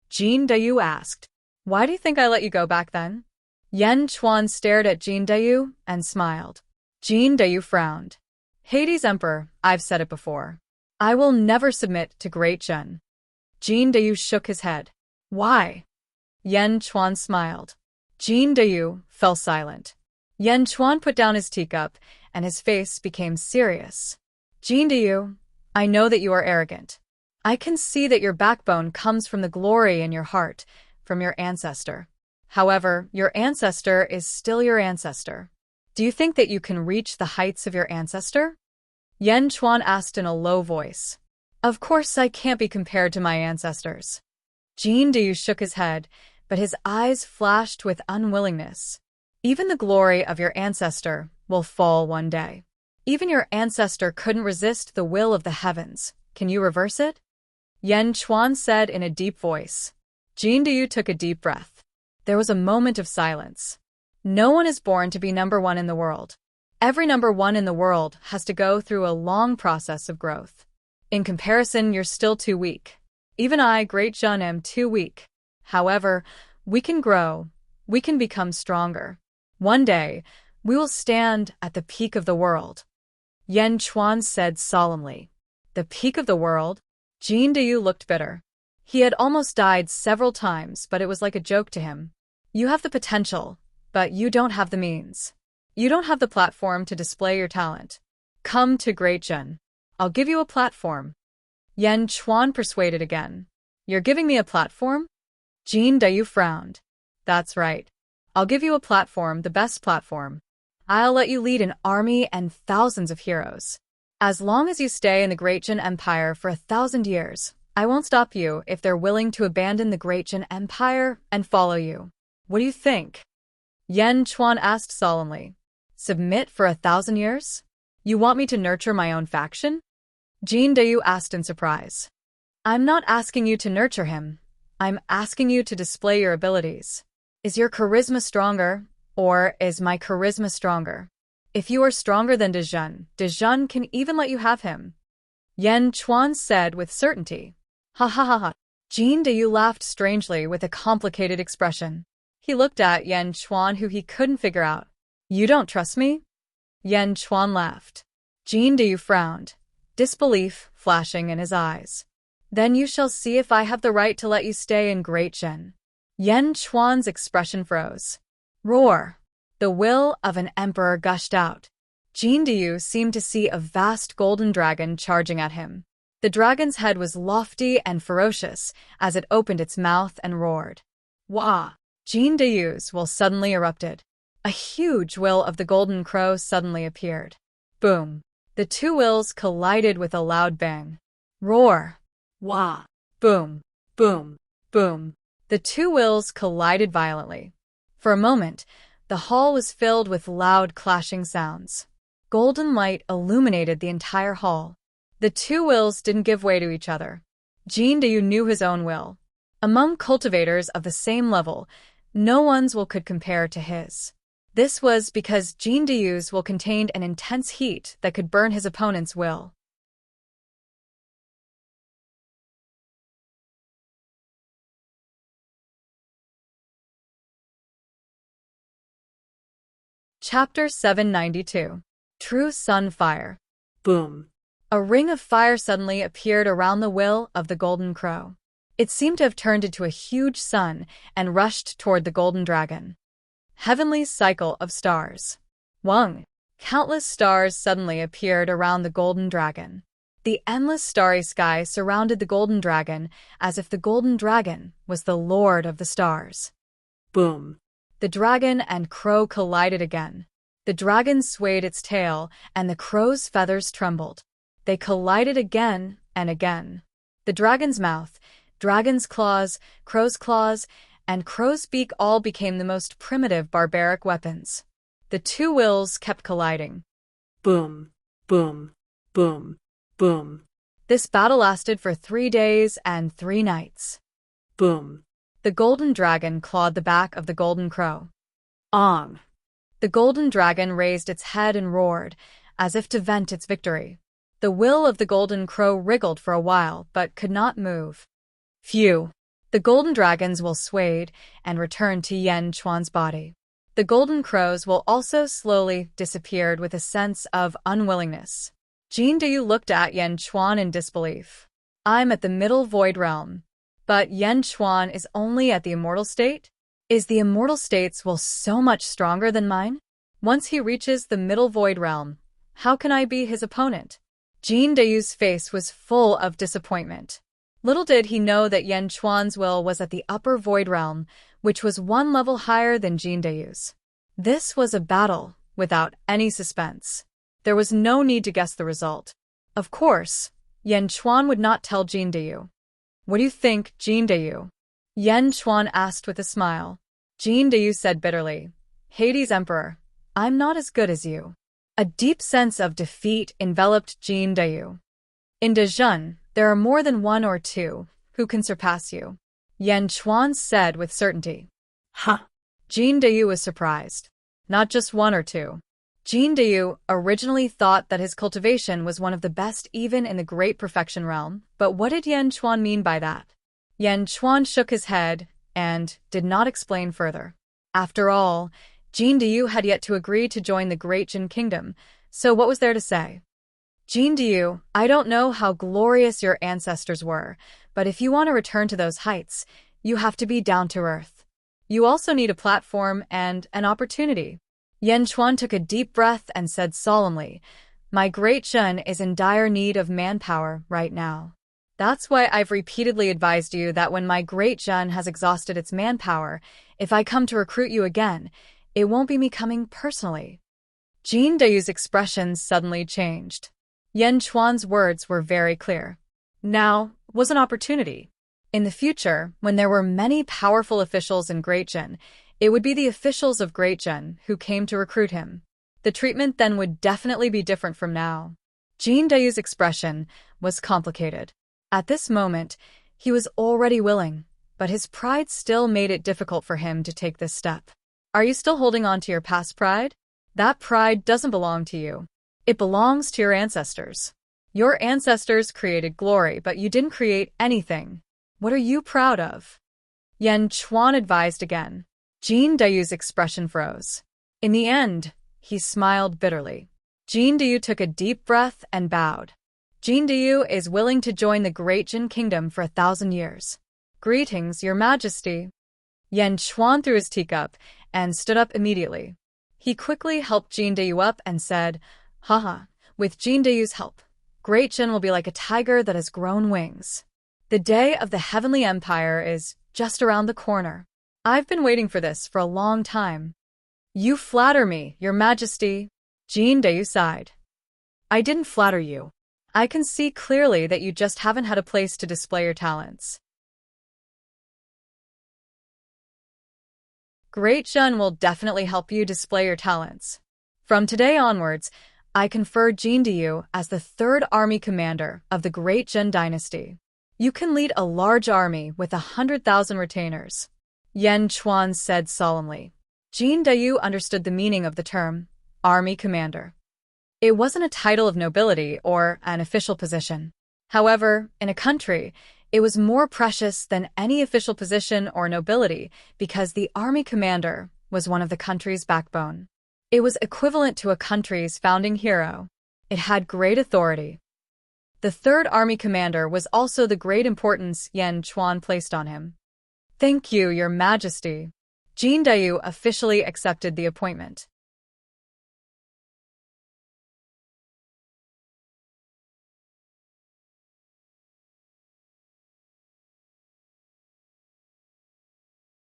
Jin Dayu asked. "Why do you think I let you go back then?" Yan Chuan stared at Jin Dayu and smiled. Jin Dayu frowned. "Hades Emperor, I've said it before. I will never submit to Great Zhen." Jin Dayu shook his head. "Why?" Yan Chuan smiled. Jin Dayu fell silent. Yan Chuan put down his teacup, and his face became serious. "Jin Dayu, I know that you are arrogant. I can see that your backbone comes from the glory in your heart, from your ancestor. However, your ancestor is still your ancestor. Do you think that you can reach the heights of your ancestor?" Yan Chuan asked in a low voice. "Of course I can't be compared to my ancestors." Jin Dayu shook his head, but his eyes flashed with unwillingness. "Even the glory of your ancestor will fall one day. Even your ancestor couldn't resist the will of the heavens. Can you reverse it?" Yan Chuan said in a deep voice. Jin Dayu took a deep breath. There was a moment of silence. No one is born to be number one in the world. Every number one in the world has to go through a long process of growth. In comparison, you're still too weak. Even I, Great Zhen, am too weak. However, we can grow. We can become stronger. One day, we will stand at the peak of the world. Yan Chuan said solemnly. The peak of the world? Jin Deyu looked bitter. He had almost died several times, but it was like a joke to him. You have the potential, but you don't have the means. You don't have the platform to display your talent. Come to Great Jin. I'll give you a platform. Yan Chuan persuaded again. You're giving me a platform? Jin Deyu frowned. That's right. I'll give you a platform, the best platform. I'll let you lead an army and thousands of heroes. As long as you stay in the Great Jin Empire for 1,000 years, I won't stop you if they're willing to abandon the Great Jin Empire and follow you. What do you think? Yan Chuan asked solemnly. Submit for 1,000 years? You want me to nurture my own faction? Jin Deyu asked in surprise. I'm not asking you to nurture him. I'm asking you to display your abilities. Is your charisma stronger, or is my charisma stronger? If you are stronger than Dejun can even let you have him. Yan Chuan said with certainty. Ha ha ha ha. Jin Deyu laughed strangely with a complicated expression. He looked at Yan Chuan, who he couldn't figure out. You don't trust me? Yan Chuan laughed. Jin Deyu frowned, disbelief flashing in his eyes. Then you shall see if I have the right to let you stay in Great Jin. Yan Chuan's expression froze. Roar! The will of an emperor gushed out. Jin Deyu seemed to see a vast golden dragon charging at him. The dragon's head was lofty and ferocious as it opened its mouth and roared. Wah! Jin Deyu's will suddenly erupted. A huge will of the golden crow suddenly appeared. Boom! The two wills collided with a loud bang. Roar! Wah! Boom! Boom! Boom! The two wills collided violently. For a moment, the hall was filled with loud clashing sounds. Golden light illuminated the entire hall. The two wills didn't give way to each other. Jin Deyu knew his own will. Among cultivators of the same level, no one's will could compare to his. This was because Jin Deyu's will contained an intense heat that could burn his opponent's will. Chapter 792. True Sun Fire. Boom. A ring of fire suddenly appeared around the will of the golden crow. It seemed to have turned into a huge sun and rushed toward the golden dragon. Heavenly cycle of stars. Wang! Countless stars suddenly appeared around the golden dragon. The endless starry sky surrounded the golden dragon as if the golden dragon was the lord of the stars. Boom. The dragon and crow collided again. The dragon swayed its tail, and the crow's feathers trembled. They collided again and again. The dragon's mouth, dragon's claws, and crow's beak all became the most primitive barbaric weapons. The two wills kept colliding. Boom, boom, boom, boom. This battle lasted for 3 days and 3 nights. Boom. The golden dragon clawed the back of the golden crow. Ong. The golden dragon raised its head and roared, as if to vent its victory. The will of the golden crow wriggled for a while, but could not move. Phew! The golden dragon's will swayed and returned to Yan Chuan's body. The golden crow's will also slowly disappeared with a sense of unwillingness. Jin Deyu looked at Yan Chuan in disbelief. I'm at the middle void realm. But Yan Chuan is only at the immortal state? Is the immortal state's will so much stronger than mine? Once he reaches the middle void realm, how can I be his opponent? Jin Deyu's face was full of disappointment. Little did he know that Yan Chuan's will was at the upper void realm, which was 1 level higher than Jin Deyu's. This was a battle without any suspense. There was no need to guess the result. Of course, Yan Chuan would not tell Jin Deyu. What do you think, Jin Deyu? Yan Chuan asked with a smile. Jin Deyu said bitterly, Hades Emperor, I'm not as good as you. A deep sense of defeat enveloped Jin Deyu. In Dejun, there are more than 1 or 2 who can surpass you. Yan Chuan said with certainty. Huh. Jin Deyu was surprised. Not just 1 or 2. Jin Deyu originally thought that his cultivation was one of the best even in the Great Perfection realm, but what did Yan Chuan mean by that? Yan Chuan shook his head and did not explain further. After all, Jean Diyu had yet to agree to join the Great Jin Kingdom, so what was there to say? Jean Diyu, I don't know how glorious your ancestors were, but if you want to return to those heights, you have to be down to earth. You also need a platform and an opportunity. Yan Chuan took a deep breath and said solemnly, My Great Jin is in dire need of manpower right now. That's why I've repeatedly advised you that when my Great Jin has exhausted its manpower, if I come to recruit you again, it won't be me coming personally. Jean Dayu's expression suddenly changed. Yan Chuan's words were very clear. Now was an opportunity. In the future, when there were many powerful officials in Great Jin, it would be the officials of Great Jin who came to recruit him. The treatment then would definitely be different from now. Jean Dayu's expression was complicated. At this moment, he was already willing, but his pride still made it difficult for him to take this step. Are you still holding on to your past pride? That pride doesn't belong to you. It belongs to your ancestors. Your ancestors created glory, but you didn't create anything. What are you proud of? Yan Chuan advised again. Jean Dayu's expression froze. In the end, he smiled bitterly. Jean Dayu took a deep breath and bowed. Jean Dayu is willing to join the Great Jin Kingdom for 1,000 years. Greetings, Your Majesty. Yan Chuan threw his teacup and stood up immediately. He quickly helped Jean Dayu up and said, Haha, with Jean Dayu's help, Great Jin will be like a tiger that has grown wings. The day of the Heavenly Empire is just around the corner. I've been waiting for this for a long time. You flatter me, Your Majesty. Jean Dayu sighed. I didn't flatter you. I can see clearly that you just haven't had a place to display your talents. Great Jin will definitely help you display your talents. From today onwards, I confer Jean Dayu as the 3rd army commander of the Great Jin dynasty. You can lead a large army with 100,000 retainers. Yan Chuan said solemnly. Jean Dayu understood the meaning of the term, army commander. It wasn't a title of nobility or an official position. However, in a country, it was more precious than any official position or nobility because the army commander was one of the country's backbone. It was equivalent to a country's founding hero. It had great authority. The 3rd army commander was also the great importance Yan Chuan placed on him. Thank you, Your Majesty. Jean Dayu officially accepted the appointment.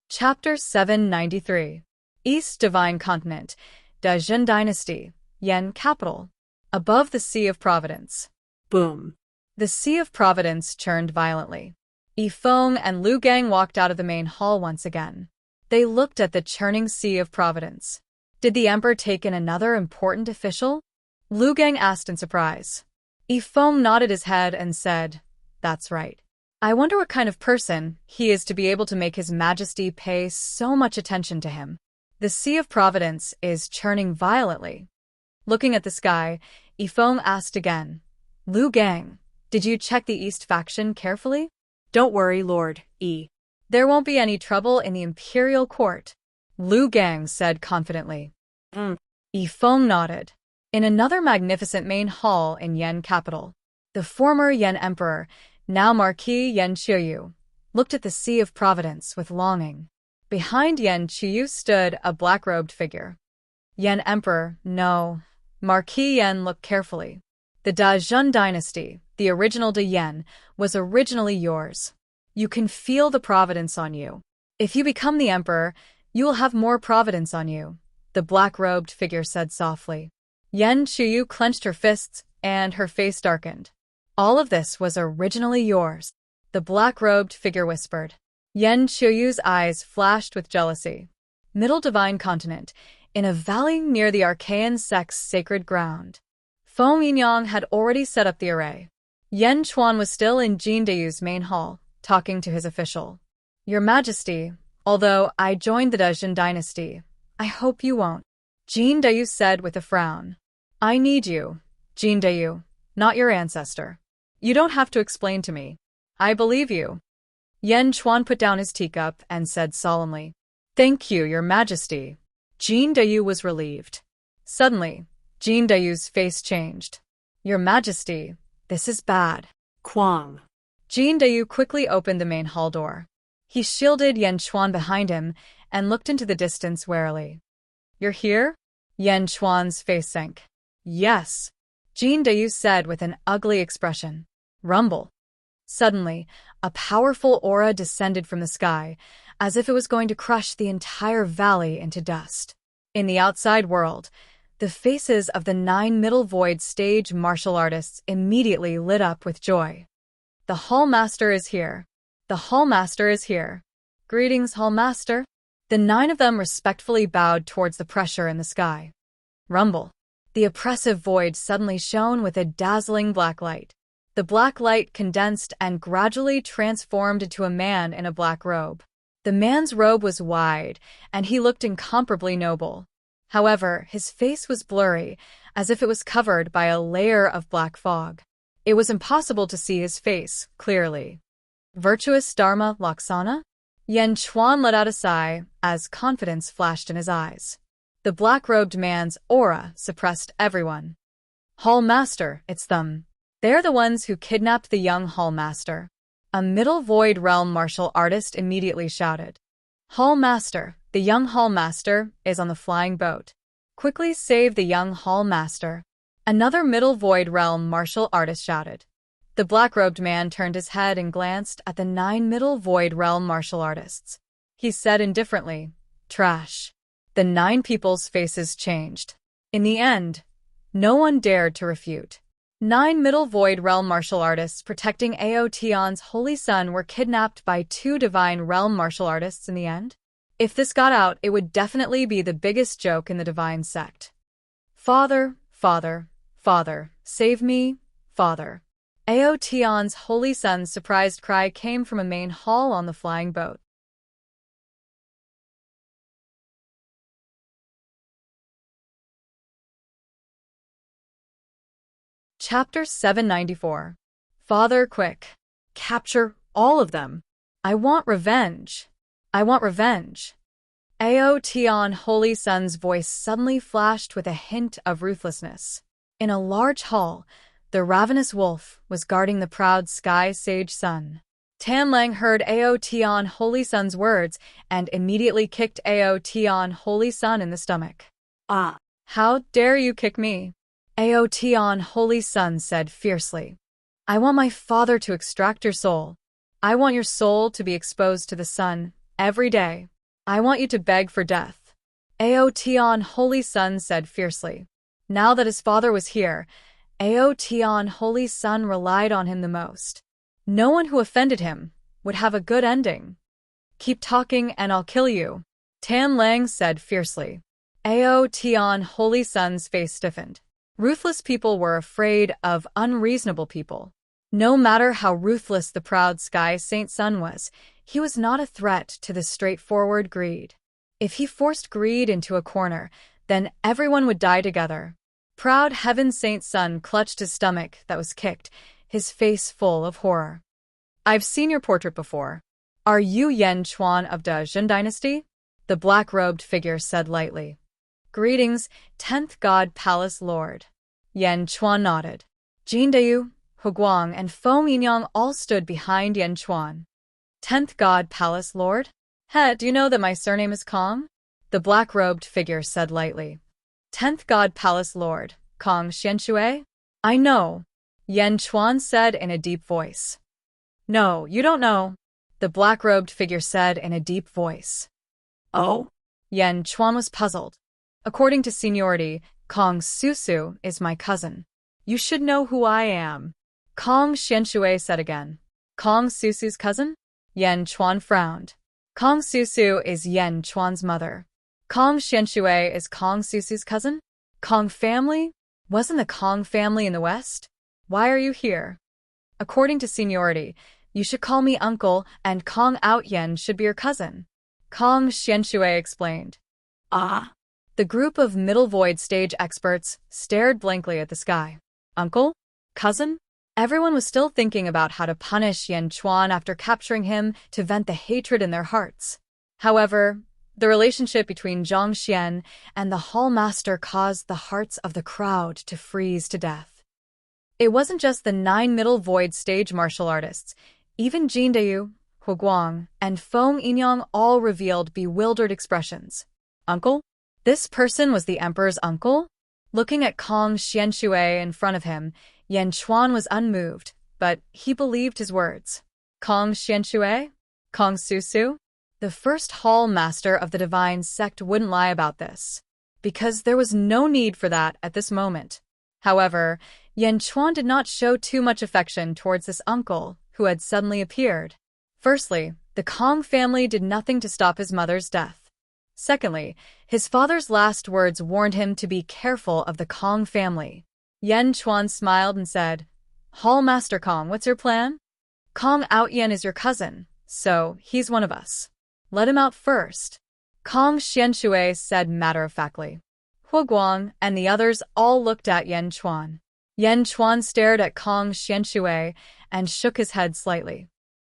Chapter 793. East Divine Continent, Dajin Dynasty, Yan Capital. Above the Sea of Providence. Boom. The Sea of Providence churned violently. Yifeng and Lu Gang walked out of the main hall once again. They looked at the churning Sea of Providence. Did the Emperor take in another important official? Lu Gang asked in surprise. Yifeng nodded his head and said, That's right. I wonder what kind of person he is to be able to make His Majesty pay so much attention to him. The Sea of Providence is churning violently. Looking at the sky, Yifeng asked again, Lu Gang, did you check the East faction carefully? Don't worry, Lord E. There won't be any trouble in the imperial court, Lu Gang said confidently. Yifeng nodded. In another magnificent main hall in Yan capital, the former Yan Emperor, now Marquis Yan Qiuyu, looked at the Sea of Providence with longing. Behind Yan Qiuyu stood a black-robed figure. Yan Emperor, no. Marquis Yan looked carefully. The Dajun dynasty, the original De Yan, was originally yours. You can feel the providence on you. If you become the emperor, you will have more providence on you, the black-robed figure said softly. Yan Qiuyu clenched her fists, and her face darkened. All of this was originally yours, the black-robed figure whispered. Yan Qiuyu's eyes flashed with jealousy. Middle Divine Continent, in a valley near the Archaean sect's sacred ground. Feng Yinyang had already set up the array. Yan Chuan was still in Jean Dayu's main hall, talking to his official. Your Majesty, although I joined the Dajin dynasty, I hope you won't. Jean Dayu said with a frown. I need you, Jean Dayu, not your ancestor. You don't have to explain to me. I believe you. Yan Chuan put down his teacup and said solemnly, "Thank you, Your Majesty." Jin Dayu was relieved. Suddenly, Jin Dayu's face changed. "Your Majesty, this is bad." Kwang. Jin Dayu quickly opened the main hall door. He shielded Yan Chuan behind him and looked into the distance warily. "You're here?" Yan Chuan's face sank. "Yes," Jin Dayu said with an ugly expression. Rumble. Suddenly, a powerful aura descended from the sky, as if it was going to crush the entire valley into dust. In the outside world, the faces of the 9 Middle Void stage martial artists immediately lit up with joy. "The Hall Master is here. The Hall Master is here. Greetings, Hall Master." The 9 of them respectfully bowed towards the pressure in the sky. Rumble. The oppressive void suddenly shone with a dazzling black light. The black light condensed and gradually transformed into a man in a black robe. The man's robe was wide, and he looked incomparably noble. However, his face was blurry, as if it was covered by a layer of black fog. It was impossible to see his face clearly. Virtuous Dharma Laksana? Yan Chuan let out a sigh as confidence flashed in his eyes. The black-robed man's aura suppressed everyone. "Hall Master, it's them. They're the ones who kidnapped the young Hall Master." A Middle Void Realm martial artist immediately shouted. "Hall Master, the young Hall Master, is on the flying boat. Quickly save the young Hall Master." Another Middle Void Realm martial artist shouted. The black-robed man turned his head and glanced at the 9 Middle Void Realm martial artists. He said indifferently, "Trash." The 9 people's faces changed. In the end, no one dared to refute. 9 Middle Void Realm martial artists protecting Aotion's holy son were kidnapped by 2 Divine Realm martial artists in the end? If this got out, it would definitely be the biggest joke in the Divine sect. "Father, Father, Father, save me, Father." Aotion's holy son's surprised cry came from a main hall on the flying boat. Chapter 794. Father, quick. Capture all of them. I want revenge. I want revenge. Aotion Holy Son's voice suddenly flashed with a hint of ruthlessness. In a large hall, the ravenous wolf was guarding the proud Sky Sage Sun. Tan Lang heard Aotion Holy Son's words and immediately kicked Aotion Holy Son in the stomach. "Ah, How dare you kick me?" Aotion Holy Son said fiercely. "I want my father to extract your soul. I want your soul to be exposed to the sun every day. I want you to beg for death." Aotion Holy Son said fiercely. Now that his father was here, Aotion Holy Son relied on him the most. No one who offended him would have a good ending. "Keep talking and I'll kill you," Tan Lang said fiercely. Aotion Holy Son's face stiffened. Ruthless people were afraid of unreasonable people. No matter how ruthless the proud Sky Saint Sun was, he was not a threat to the straightforward greed. If he forced greed into a corner, then everyone would die together. Proud Heaven Saint Sun clutched his stomach that was kicked, his face full of horror. "I've seen your portrait before. Are you Yan Chuan of the Jin dynasty?" The black-robed figure said lightly. "Greetings, 10th God Palace Lord." Yan Chuan nodded. Jin Dayu, Hu Guang, and Fo Minyang all stood behind Yan Chuan. "10th God Palace Lord? He, do you know that my surname is Kong?" The black-robed figure said lightly. "10th God Palace Lord, Kong Xianxue?" "I know," Yan Chuan said in a deep voice. "No, you don't know," the black-robed figure said in a deep voice. oh, Yan Chuan was puzzled. "According to seniority, Kong Susu is my cousin. You should know who I am," Kong Xianxue said again. "Kong Susu's cousin?" Yan Chuan frowned. "Kong Susu is Yan Chuan's mother. Kong Xianxue is Kong Susu's cousin? Kong family? Wasn't the Kong family in the West? Why are you here? According to seniority, you should call me uncle and Kong Outyen should be your cousin," Kong Xianxue explained. "Ah." The group of Middle Void stage experts stared blankly at the sky. "Uncle? Cousin? Everyone was still thinking about how to punish Yan Chuan after capturing him to vent the hatred in their hearts. However, the relationship between Zhang Xian and the Hall Master caused the hearts of the crowd to freeze to death. It wasn't just the 9 Middle Void stage martial artists. Even Jin Dayu, Hu Guang, and Feng Yinyang all revealed bewildered expressions. Uncle? This person was the emperor's uncle? Looking at Kong Xianxue in front of him, Yan Chuan was unmoved, but he believed his words. Kong Xianxue? Kong Susu? The first hall master of the divine sect wouldn't lie about this, because there was no need for that at this moment. However, Yan Chuan did not show too much affection towards this uncle who had suddenly appeared. Firstly, the Kong family did nothing to stop his mother's death. Secondly, his father's last words warned him to be careful of the Kong family. Yan Chuan smiled and said, Hall Master Kong, what's your plan? Kong Outyen is your cousin, so he's one of us. Let him out first. Kong Xianxue said matter-of-factly. Hu Guang and the others all looked at Yan Chuan. Yan Chuan stared at Kong Xianxue and shook his head slightly.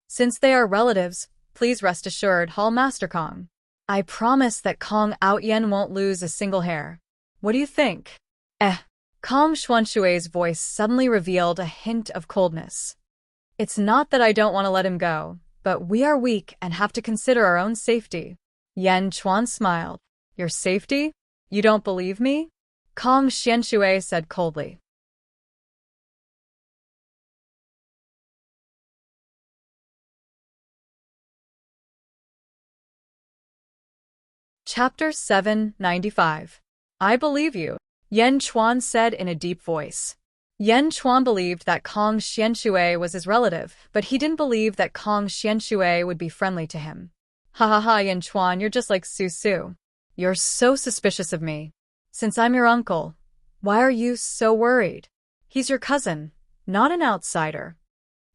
Since they are relatives, please rest assured, Hall Master Kong. I promise that Kong Outyen won't lose a single hair. What do you think? Kong Xuanshue's voice suddenly revealed a hint of coldness. It's not that I don't want to let him go, but we are weak and have to consider our own safety. Yan Chuan smiled. Your safety? You don't believe me? Kong Xianxue said coldly. Chapter 795. I believe you, Yan Chuan said in a deep voice. Yan Chuan believed that Kong Xianxue was his relative, but he didn't believe that Kong Xianxue would be friendly to him. Ha ha ha, Yan Chuan, you're just like Su. You're so suspicious of me. Since I'm your uncle, why are you so worried? He's your cousin, not an outsider.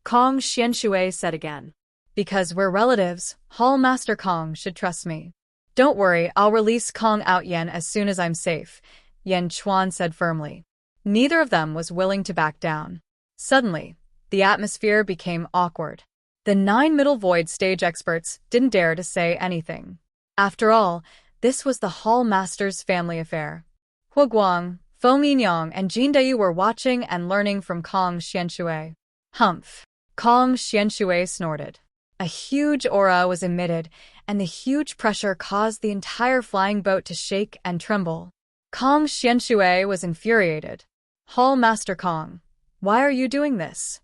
Kong Xianxue said again. Because we're relatives, Hall Master Kong should trust me. Don't worry, I'll release Kong Outyen as soon as I'm safe, Yan Chuan said firmly. Neither of them was willing to back down. Suddenly, the atmosphere became awkward. The 9 Middle Void stage experts didn't dare to say anything. After all, this was the Hall Master's family affair. Hu Guang, Feng Yinyang, and Jin Dayu were watching and learning from Kong Xianxue. Humph! Kong Xianxue snorted. A huge aura was emitted, and the huge pressure caused the entire flying boat to shake and tremble. Kong Xianxue was infuriated. Hall Master Kong, why are you doing this?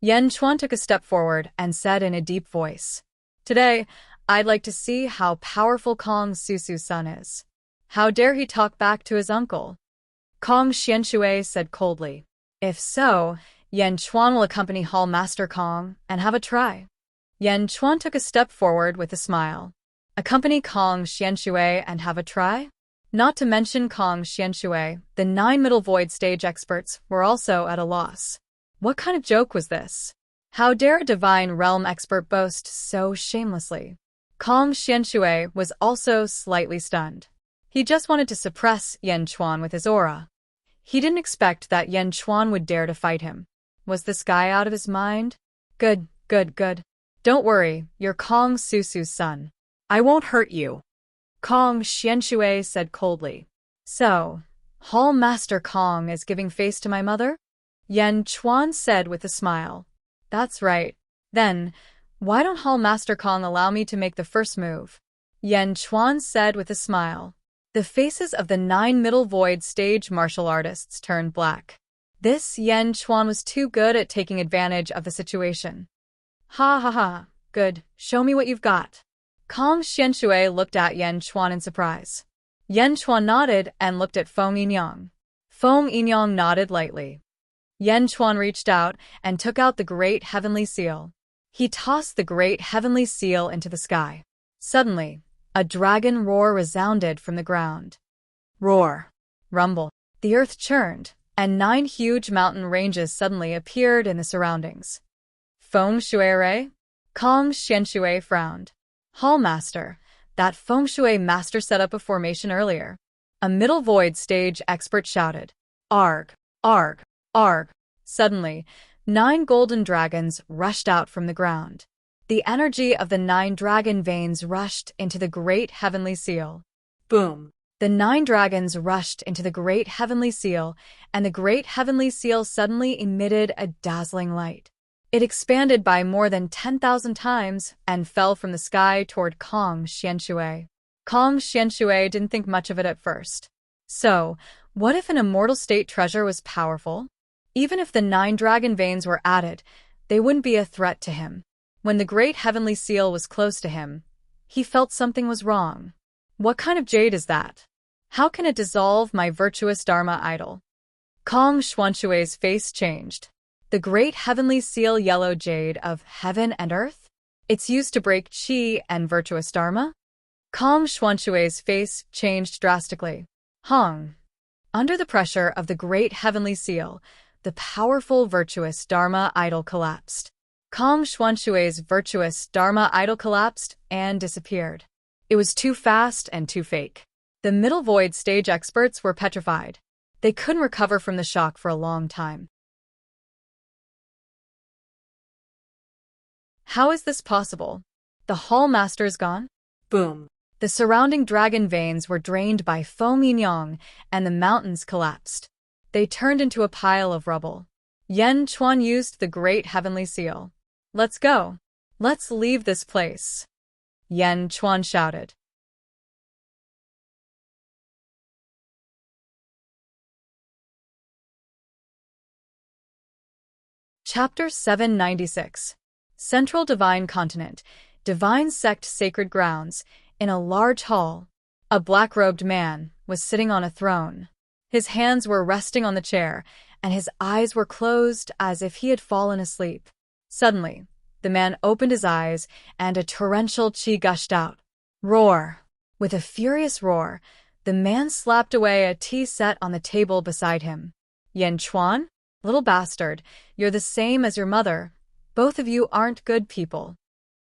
Yan Chuan took a step forward and said in a deep voice. Today, I'd like to see how powerful Kong Susu's son is. How dare he talk back to his uncle? Kong Xianxue said coldly. If so, Yan Chuan will accompany Hall Master Kong and have a try. Yan Chuan took a step forward with a smile. Accompany Kong Xianxue and have a try? Not to mention Kong Xianxue, the 9 Middle Void stage experts were also at a loss. What kind of joke was this? How dare a Divine Realm expert boast so shamelessly? Kong Xianxue was also slightly stunned. He just wanted to suppress Yan Chuan with his aura. He didn't expect that Yan Chuan would dare to fight him. Was this guy out of his mind? Good. Don't worry, you're Kong Susu's son. I won't hurt you. Kong Xianxue said coldly. So, Hall Master Kong is giving face to my mother? Yan Chuan said with a smile. That's right. Then, why don't Hall Master Kong allow me to make the first move? Yan Chuan said with a smile. The faces of the 9 Middle Void stage martial artists turned black. This Yan Chuan was too good at taking advantage of the situation. Ha ha ha, good, show me what you've got. Kong Xianxue looked at Yan Chuan in surprise. Yan Chuan nodded and looked at Feng Yinyang. Feng Yinyang nodded lightly. Yan Chuan reached out and took out the Great Heavenly Seal. He tossed the Great Heavenly Seal into the sky. Suddenly, a dragon roar resounded from the ground. Roar. Rumble. The earth churned, and 9 huge mountain ranges suddenly appeared in the surroundings. Feng Shui? Kong Xianxue frowned. Hall Master, that Feng Shui master set up a formation earlier. A Middle Void stage expert shouted. Arg, arg, arg. Suddenly, 9 golden dragons rushed out from the ground. The energy of the 9 dragon veins rushed into the great heavenly seal. Boom. The 9 dragons rushed into the great heavenly seal, and the great heavenly seal suddenly emitted a dazzling light. It expanded by more than 10,000 times and fell from the sky toward Kong Xianshui. Kong Xianshui didn't think much of it at first. So, what if an immortal state treasure was powerful? Even if the 9 dragon veins were added, they wouldn't be a threat to him. When the great heavenly seal was close to him, he felt something was wrong. What kind of jade is that? How can it dissolve my virtuous Dharma idol? Kong Xuanshui's face changed. The great heavenly seal yellow jade of heaven and earth? It's used to break qi and virtuous Dharma? Kong Xuanshui's face changed drastically. Hong. Under the pressure of the great heavenly seal, the powerful virtuous Dharma idol collapsed. Kong Xuanshui's virtuous Dharma idol collapsed and disappeared. It was too fast and too fake. The middle void stage experts were petrified. They couldn't recover from the shock for a long time. How is this possible? The Hall Master's gone? Boom. The surrounding dragon veins were drained by foam yang, and the mountains collapsed. They turned into a pile of rubble. Yen Chuan used the great heavenly seal. Let's go. Let's leave this place. Yen Chuan shouted. Chapter 796. Central Divine Continent, Divine Sect Sacred Grounds. In a large hall, a black-robed man was sitting on a throne. His hands were resting on the chair, and his eyes were closed as if he had fallen asleep. Suddenly, the man opened his eyes, and a torrential qi gushed out. Roar! With a furious roar, the man slapped away a tea set on the table beside him. Yen Chuan? Little bastard, you're the same as your mother. Both of you aren't good people.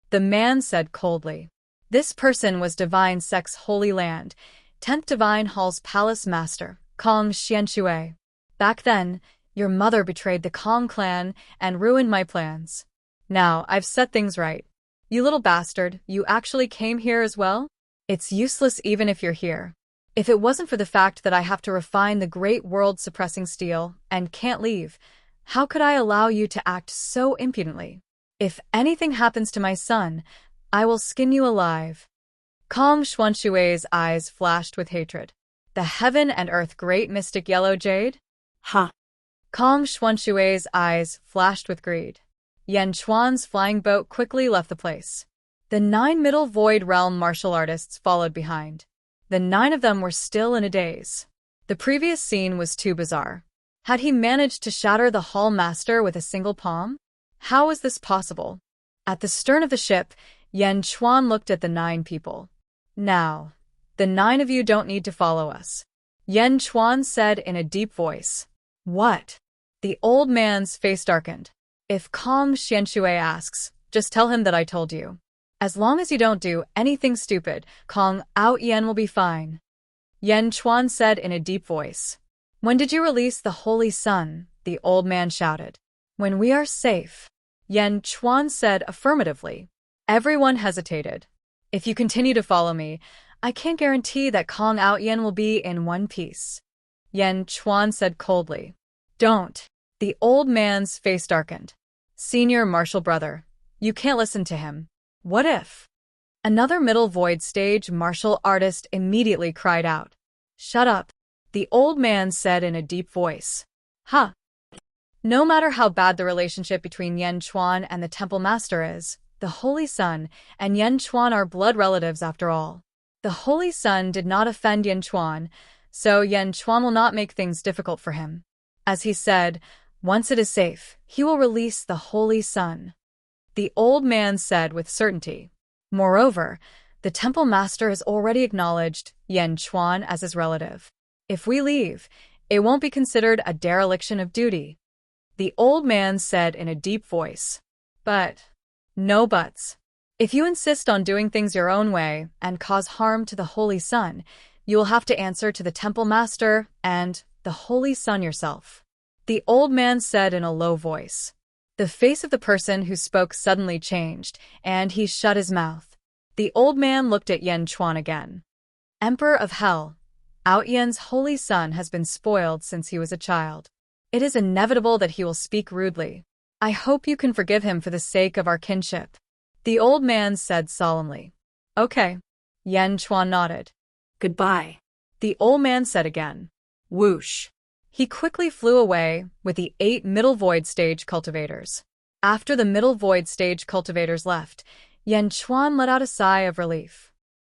The man said coldly. This person was Divine Sect's Holy Land, 10th Divine Hall's Palace Master, Kong Xianshui. Back then, your mother betrayed the Kong clan and ruined my plans. Now, I've set things right. You little bastard, you actually came here as well? It's useless even if you're here. If it wasn't for the fact that I have to refine the great world-suppressing steel and can't leave, how could I allow you to act so impudently? If anything happens to my son, I will skin you alive. Kong Xuanshui's eyes flashed with hatred. The heaven and earth great mystic yellow jade? Ha! Kong Xuanshui's eyes flashed with greed. Yen Chuan's flying boat quickly left the place. The 9 middle void realm martial artists followed behind. The 9 of them were still in a daze. The previous scene was too bizarre. Had he managed to shatter the Hall Master with a single palm? How was this possible? At the stern of the ship, Yen Chuan looked at the 9 people. Now, the 9 of you don't need to follow us. Yen Chuan said in a deep voice. What? The old man's face darkened. If Kong Xianshui asks, just tell him that I told you. As long as you don't do anything stupid, Kong Ao Yen will be fine. Yen Chuan said in a deep voice. When did you release the Holy Sun? The old man shouted. When we are safe. Yen Chuan said affirmatively. Everyone hesitated. If you continue to follow me, I can't guarantee that Kong Ao Yen will be in one piece. Yen Chuan said coldly. Don't. The old man's face darkened. Senior martial brother, you can't listen to him. What if? Another middle void stage martial artist immediately cried out. Shut up. The old man said in a deep voice. Huh. No matter how bad the relationship between Yen Chuan and the Temple Master is, the Holy Sun and Yen Chuan are blood relatives after all. The Holy Sun did not offend Yen Chuan, so Yen Chuan will not make things difficult for him. As he said, once it is safe, he will release the Holy Sun. The old man said with certainty. Moreover, the Temple Master has already acknowledged Yen Chuan as his relative. If we leave, it won't be considered a dereliction of duty. The old man said in a deep voice. But, no buts. If you insist on doing things your own way and cause harm to the Holy Sun, you will have to answer to the Temple Master and the Holy Sun yourself. The old man said in a low voice. The face of the person who spoke suddenly changed, and he shut his mouth. The old man looked at Yan Chuan again. Emperor of Hell, Outyan's holy son has been spoiled since he was a child. It is inevitable that he will speak rudely. I hope you can forgive him for the sake of our kinship. The old man said solemnly. Okay. Yan Chuan nodded. Goodbye. The old man said again. Whoosh. He quickly flew away with the 8 middle void stage cultivators. After the middle void stage cultivators left, Yan Chuan let out a sigh of relief.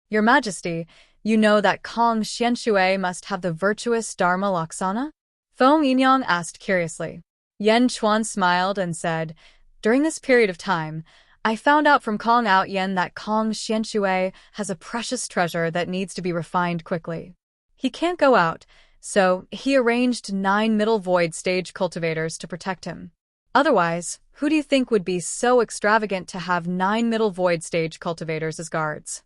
Your Majesty, you know that Kong Xianshui must have the virtuous Dharma Laksana? Feng Yinyang asked curiously. Yan Chuan smiled and said, during this period of time, I found out from Kong Outyan that Kong Xianshui has a precious treasure that needs to be refined quickly. He can't go out, so he arranged 9 middle void stage cultivators to protect him. Otherwise, who do you think would be so extravagant to have 9 middle void stage cultivators as guards?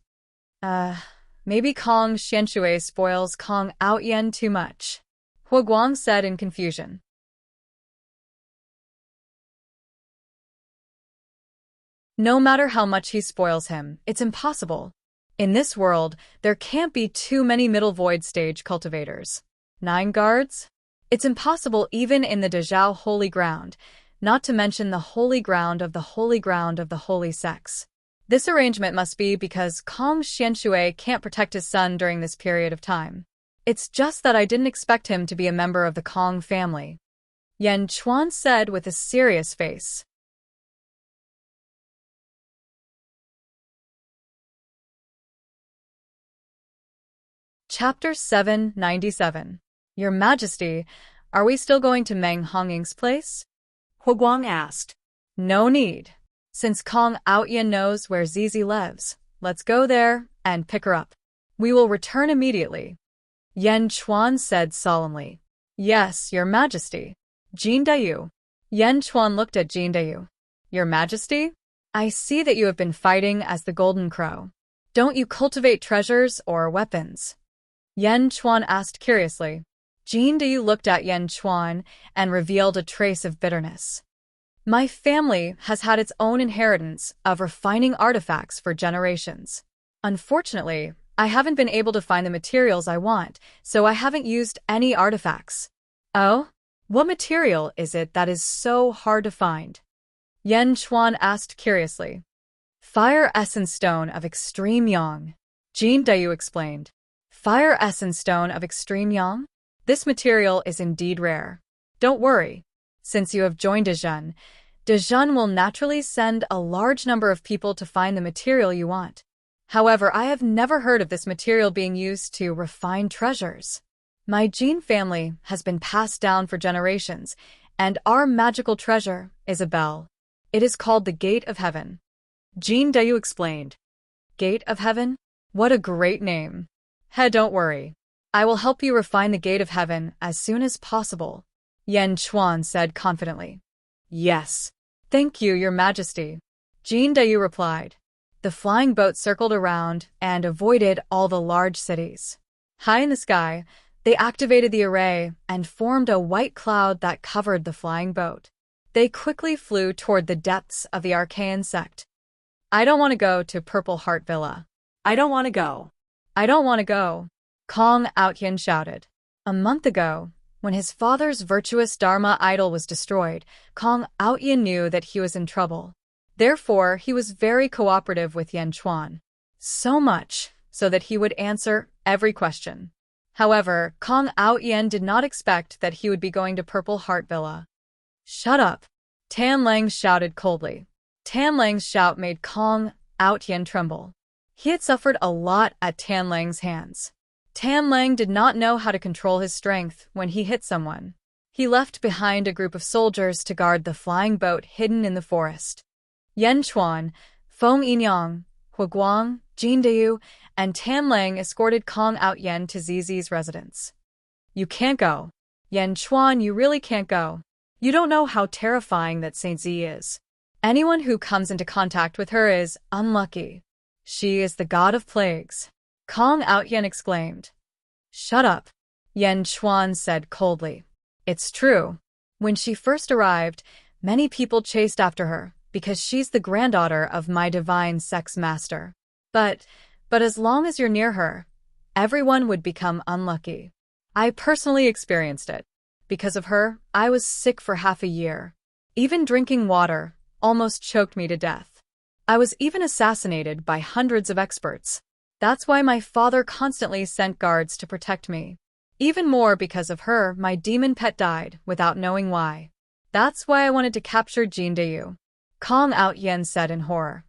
Maybe Kong Xianshui spoils Kong Outyan too much, Hua Guang said in confusion. No matter how much he spoils him, it's impossible. In this world, there can't be too many middle void stage cultivators. 9 guards? It's impossible even in the Dezhao holy ground, not to mention the holy ground of the holy ground of the holy sects. This arrangement must be because Kong Xianshui can't protect his son during this period of time. It's just that I didn't expect him to be a member of the Kong family. Yan Chuan said with a serious face. Chapter 797. Your Majesty, are we still going to Meng Hongying's place? Hua Guang asked. No need. Since Kong Outyan knows where Zizi lives, let's go there and pick her up. We will return immediately. Yan Chuan said solemnly. Yes, Your Majesty. Jin Dayu. Yan Chuan looked at Jin Dayu. Your Majesty? I see that you have been fighting as the Golden Crow. Don't you cultivate treasures or weapons? Yan Chuan asked curiously. Jin Dayu looked at Yan Chuan and revealed a trace of bitterness. My family has had its own inheritance of refining artifacts for generations. Unfortunately, I haven't been able to find the materials I want, so I haven't used any artifacts. Oh? What material is it that is so hard to find? Yan Chuan asked curiously. Fire Essence Stone of Extreme Yang. Jin Dayu explained. Fire Essence Stone of Extreme Yang? This material is indeed rare. Don't worry. Since you have joined Dezhun will naturally send a large number of people to find the material you want. However, I have never heard of this material being used to refine treasures. My Jin family has been passed down for generations, and our magical treasure is a bell. It is called the Gate of Heaven. Jin Dayu explained. Gate of Heaven? What a great name. Don't worry. I will help you refine the Gate of Heaven as soon as possible, Yan Chuan said confidently. Yes. Thank you, Your Majesty. Jin Dayu replied. The flying boat circled around and avoided all the large cities. High in the sky, they activated the array and formed a white cloud that covered the flying boat. They quickly flew toward the depths of the Archaean sect. I don't want to go to Purple Heart Villa. I don't want to go. I don't want to go. Kong Outyan shouted. A month ago, when his father's virtuous Dharma idol was destroyed, Kong Outyan knew that he was in trouble. Therefore, he was very cooperative with Yan Chuan. So much so that he would answer every question. However, Kong Outyan did not expect that he would be going to Purple Heart Villa. Shut up! Tan Lang shouted coldly. Tan Lang's shout made Kong Outyan tremble. He had suffered a lot at Tan Lang's hands. Tan Lang did not know how to control his strength when he hit someone. He left behind a group of soldiers to guard the flying boat hidden in the forest. Yan Chuan, Feng Yinyang, Hua Guang, Jin Dayu, and Tan Lang escorted Kong Outyan to Zizi's residence. You can't go. Yan Chuan, you really can't go. You don't know how terrifying that Saint Zi is. Anyone who comes into contact with her is unlucky. She is the god of plagues. Kong Outyan exclaimed. Shut up, Yan Chuan said coldly. It's true. When she first arrived, Many people chased after her, because she's the granddaughter of my divine sex master. But as long as you're near her, everyone would become unlucky. I personally experienced it. Because of her, I was sick for half a year. Even drinking water almost choked me to death. I was even assassinated by hundreds of experts. That's why my father constantly sent guards to protect me. Even more because of her, my demon pet died without knowing why. That's why I wanted to capture Jin Dayu. Kong Out Yen said in horror.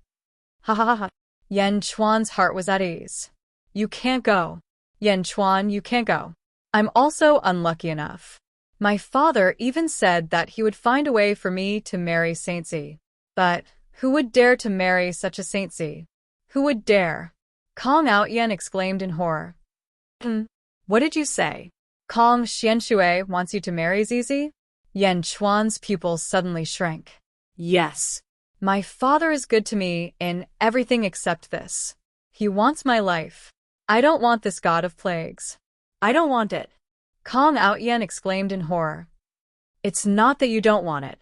Ha ha ha. Yen Chuan's heart was at ease. You can't go. Yen Chuan, you can't go. I'm also unlucky enough. My father even said that he would find a way for me to marry Saint Zi. But who would dare to marry such a Saint Zi? Who would dare? Kong Out Yen exclaimed in horror. What did you say? Kong Xianshui wants you to marry Zizi? Yen Chuan's pupils suddenly shrank. Yes. My father is good to me in everything except this. He wants my life. I don't want this god of plagues. I don't want it. Kong Out Yen exclaimed in horror. It's not that you don't want it.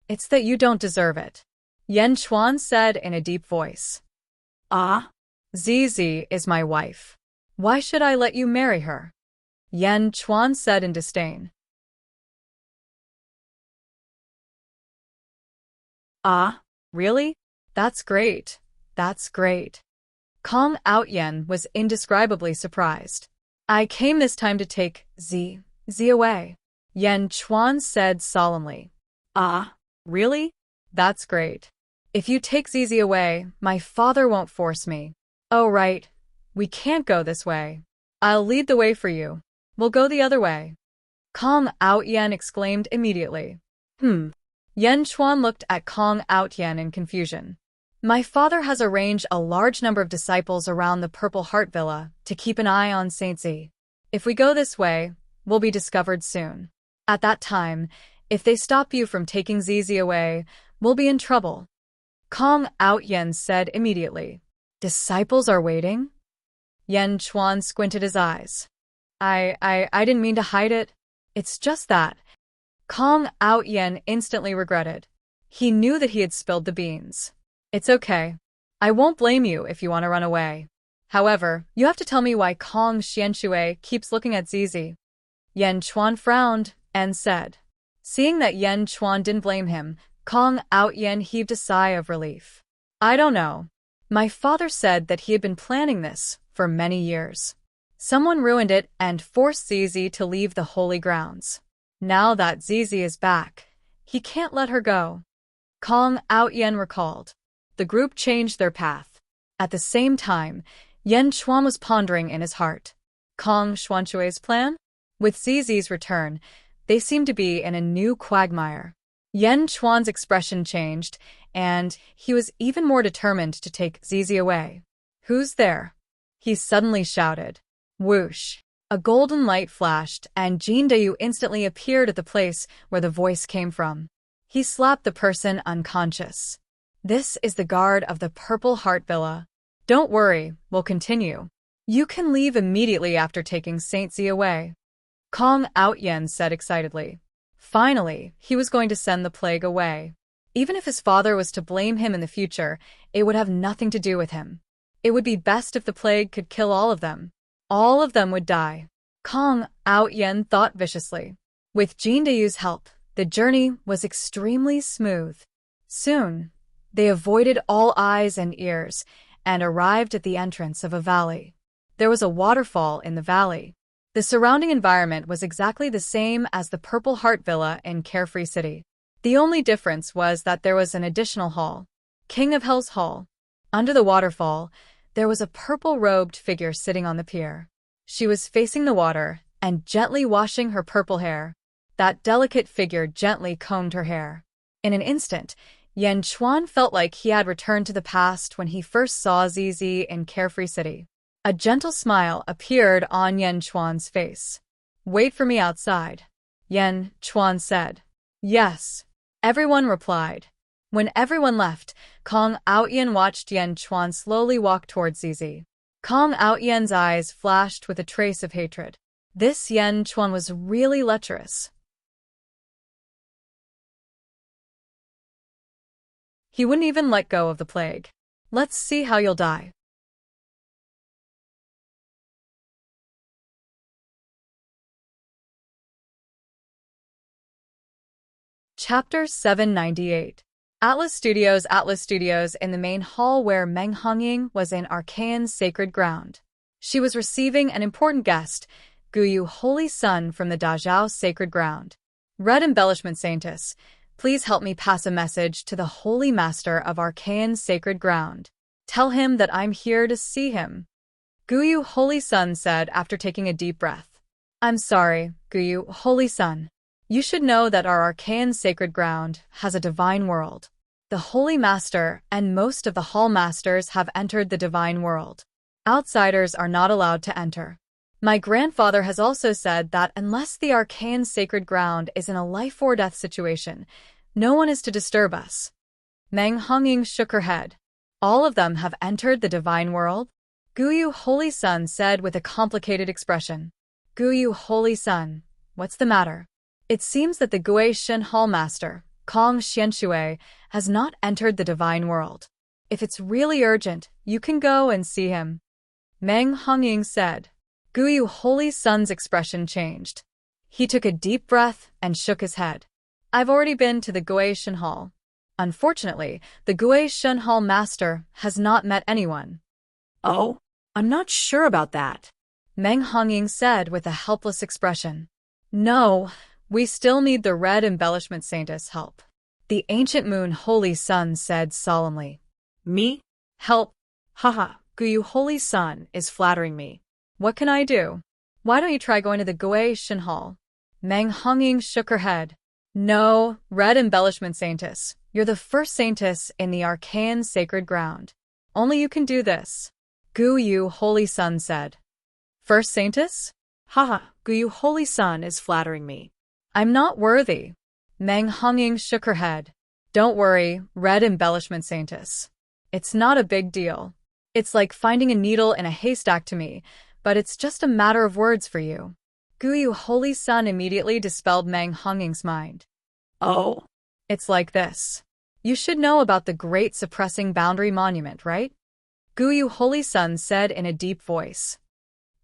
It's that you don't deserve it. Yen Chuan said in a deep voice. Zizi is my wife. Why should I let you marry her? Yen Chuan said in disdain. Really? That's great. That's great. Kong Out Yen was indescribably surprised. I came this time to take Zi away. Yen Chuan said solemnly. Really? That's great. If you take Zizi away, my father won't force me. Oh right, we can't go this way. I'll lead the way for you. We'll go the other way. Kong Out Yen exclaimed immediately. Yen Chuan looked at Kong Out Yen in confusion. My father has arranged a large number of disciples around the Purple Heart Villa to keep an eye on Saint Zi. If we go this way, we'll be discovered soon. At that time, if they stop you from taking Zizi away, we'll be in trouble. Kong Out Yen said immediately. Disciples are waiting? Yen Chuan squinted his eyes. I didn't mean to hide it. It's just that. Kong Out Yen instantly regretted. He knew that he had spilled the beans. It's okay. I won't blame you if you want to run away. However, you have to tell me why Kong Xianshui keeps looking at Zizi. Yen Chuan frowned and said. Seeing that Yen Chuan didn't blame him, Kong Out Yen heaved a sigh of relief. I don't know. My father said that he had been planning this for many years. Someone ruined it and forced Zizi to leave the holy grounds. Now that Zizi is back, he can't let her go. Kong Out Yen recalled. The group changed their path. At the same time, Yen Chuan was pondering in his heart. Kong Xuanshui's plan? With Zizi's return, they seemed to be in a new quagmire. Yen Chuan's expression changed, and he was even more determined to take Zizi away. Who's there? He suddenly shouted. Whoosh! A golden light flashed, and Jin Dayu instantly appeared at the place where the voice came from. He slapped the person unconscious. This is the guard of the Purple Heart Villa. Don't worry, we'll continue. You can leave immediately after taking Saint Zi away. Kong Out Yen said excitedly. Finally, he was going to send the plague away. Even if his father was to blame him in the future, it would have nothing to do with him. It would be best if the plague could kill all of them. All of them would die. Kong Out Yen thought viciously. With Jin Dayu's help, the journey was extremely smooth. Soon, they avoided all eyes and ears and arrived at the entrance of a valley. There was a waterfall in the valley. The surrounding environment was exactly the same as the Purple Heart Villa in Carefree City. The only difference was that there was an additional hall, King of Hell's Hall. Under the waterfall, there was a purple-robed figure sitting on the pier. She was facing the water and gently washing her purple hair. That delicate figure gently combed her hair. In an instant, Yen Chuan felt like he had returned to the past when he first saw Zizi in Carefree City. A gentle smile appeared on Yen Chuan's face. Wait for me outside, Yen Chuan said. Yes, everyone replied. When everyone left, Kong Out Yen watched Yen Chuan slowly walk towards Zizi. Kong Out Yen's eyes flashed with a trace of hatred. This Yen Chuan was really lecherous. He wouldn't even let go of the plague. Let's see how you'll die. Chapter 798. Atlas Studios in the main hall where Meng Hongying was in Archaean's sacred ground. She was receiving an important guest, Guyu Holy Sun from the Dazhao sacred ground. Red Embellishment Saintess, please help me pass a message to the Holy Master of Archaean's sacred ground. Tell him that I'm here to see him. Guyu Holy Sun said after taking a deep breath. I'm sorry, Guyu Holy Sun. You should know that our Archaean sacred ground has a divine world. The Holy Master and most of the Hall Masters have entered the divine world. Outsiders are not allowed to enter. My grandfather has also said that unless the Archaean sacred ground is in a life-or-death situation, no one is to disturb us. Meng Hongying shook her head. All of them have entered the divine world? Guyu Holy Sun said with a complicated expression. Guyu Holy Sun, what's the matter? It seems that the Gui Shen Hall Master, Kong Xianshui, has not entered the divine world. If it's really urgent, you can go and see him. Meng Hongying said. Guyu Holy Sun's expression changed. He took a deep breath and shook his head. I've already been to the Gui Shen Hall. Unfortunately, the Gui Shen Hall Master has not met anyone. Oh, I'm not sure about that, Meng Hongying said with a helpless expression. No, we still need the Red Embellishment Saintess' help. The Ancient Moon Holy Sun said solemnly. Me? Help? Haha, Guyu Holy Sun is flattering me. What can I do? Why don't you try going to the Gui Shen Hall? Meng Hongying shook her head. No, Red Embellishment Saintess, you're the first saintess in the Archaean sacred ground. Only you can do this. Guyu Holy Sun said. First saintess? Haha, Guyu Holy Sun is flattering me. I'm not worthy. Meng Hongying shook her head. Don't worry, Red Embellishment Saintess. It's not a big deal. It's like finding a needle in a haystack to me, but it's just a matter of words for you. Guyu Holy Sun immediately dispelled Meng Hongying's mind. Oh? It's like this. You should know about the Great Suppressing Boundary Monument, right? Guyu Holy Sun said in a deep voice.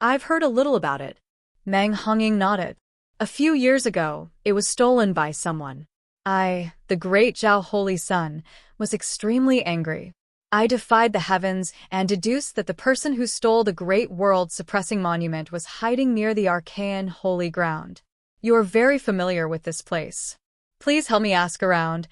I've heard a little about it. Meng Hongying nodded. A few years ago, it was stolen by someone. The great Zhao Holy Sun, was extremely angry. I defied the heavens and deduced that the person who stole the great world-suppressing monument was hiding near the Archaean holy ground. You are very familiar with this place. Please help me ask around,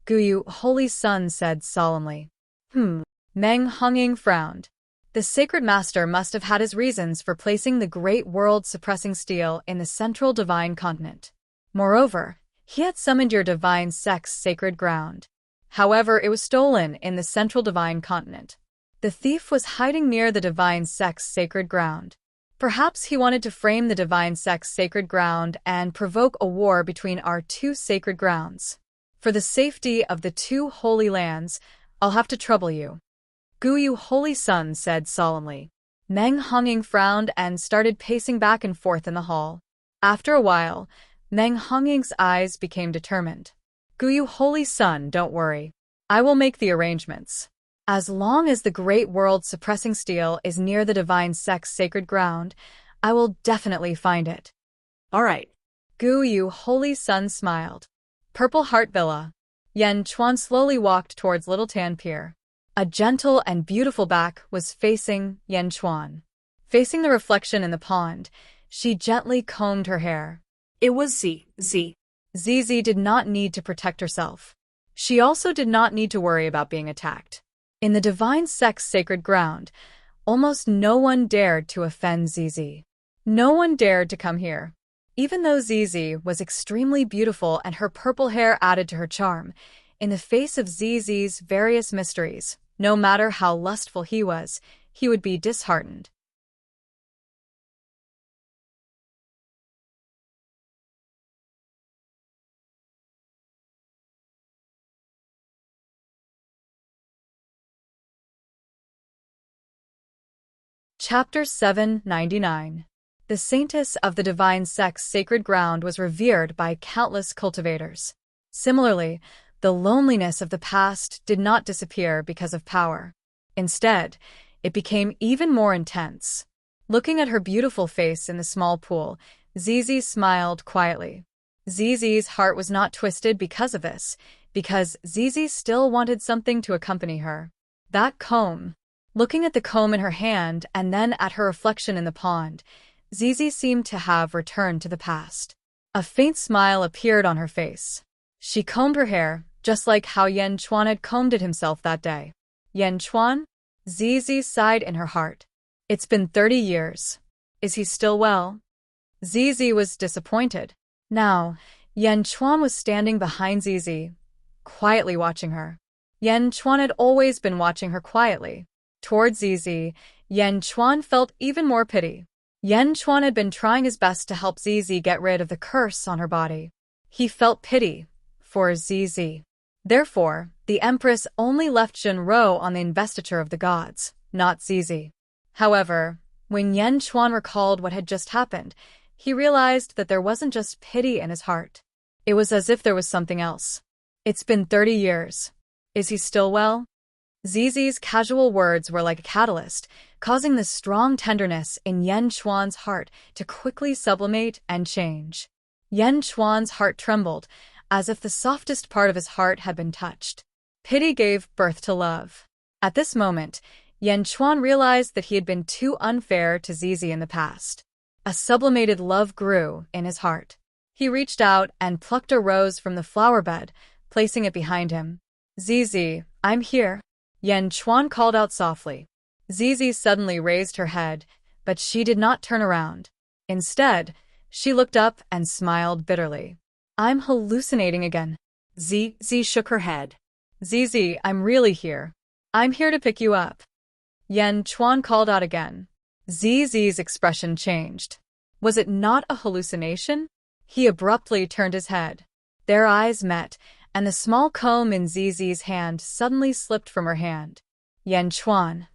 Guyu Holy Sun said solemnly. Meng Hongying frowned. The sacred master must have had his reasons for placing the great world-suppressing steel in the central divine continent. Moreover, he had summoned your divine sect's sacred ground. However, it was stolen in the central divine continent. The thief was hiding near the divine sect's sacred ground. Perhaps he wanted to frame the divine sect's sacred ground and provoke a war between our two sacred grounds. For the safety of the two holy lands, I'll have to trouble you. Guyu Holy Sun said solemnly. Meng Hongying frowned and started pacing back and forth in the hall. After a while, Meng Hongying's eyes became determined. Guyu Holy Sun, don't worry. I will make the arrangements. As long as the great world-suppressing steel is near the divine sect's sacred ground, I will definitely find it. All right. Guyu Holy Sun smiled. Purple Heart Villa. Yan Chuan slowly walked towards Little Tan Pier. A gentle and beautiful back was facing Yan Chuan. Facing the reflection in the pond, she gently combed her hair. It was ZZ. ZZ did not need to protect herself. She also did not need to worry about being attacked. In the divine sect's sacred ground, almost no one dared to offend ZZ. No one dared to come here. Even though ZZ was extremely beautiful and her purple hair added to her charm, in the face of ZZ's various mysteries, no matter how lustful he would be disheartened. Chapter 799. The saintess of the divine sect's sacred ground was revered by countless cultivators. Similarly, The loneliness of the past did not disappear because of power. Instead, it became even more intense. Looking at her beautiful face in the small pool, Zizi smiled quietly. Zizi's heart was not twisted because of this, because Zizi still wanted something to accompany her. That comb. Looking at the comb in her hand and then at her reflection in the pond, Zizi seemed to have returned to the past. A faint smile appeared on her face. She combed her hair, just like how Yan Chuan had combed it himself that day. Yan Chuan? Zizi sighed in her heart. It's been 30 years. Is he still well? Zizi was disappointed. Now, Yan Chuan was standing behind Zizi, quietly watching her. Yan Chuan had always been watching her quietly. Towards Zizi, Yan Chuan felt even more pity. Yan Chuan had been trying his best to help Zizi get rid of the curse on her body. He felt pity for Zizi. Therefore, the Empress only left Zhenrou on the investiture of the gods, not Zizi. However, when Yan Chuan recalled what had just happened, he realized that there wasn't just pity in his heart. It was as if there was something else. It's been 30 years. Is he still well? Zizi's casual words were like a catalyst, causing the strong tenderness in Yan Chuan's heart to quickly sublimate and change. Yan Chuan's heart trembled, as if the softest part of his heart had been touched. Pity gave birth to love. At this moment, Yan Chuan realized that he had been too unfair to Zizi in the past. A sublimated love grew in his heart. He reached out and plucked a rose from the flower bed, placing it behind him. Zizi, I'm here. Yan Chuan called out softly. Zizi suddenly raised her head, but she did not turn around. Instead, she looked up and smiled bitterly. I'm hallucinating again. Zizi shook her head. Zizi, I'm really here. I'm here to pick you up. Yan Chuan called out again. Zizi's expression changed. Was it not a hallucination? He abruptly turned his head. Their eyes met, and the small comb in Zizi's hand suddenly slipped from her hand. Yan Chuan.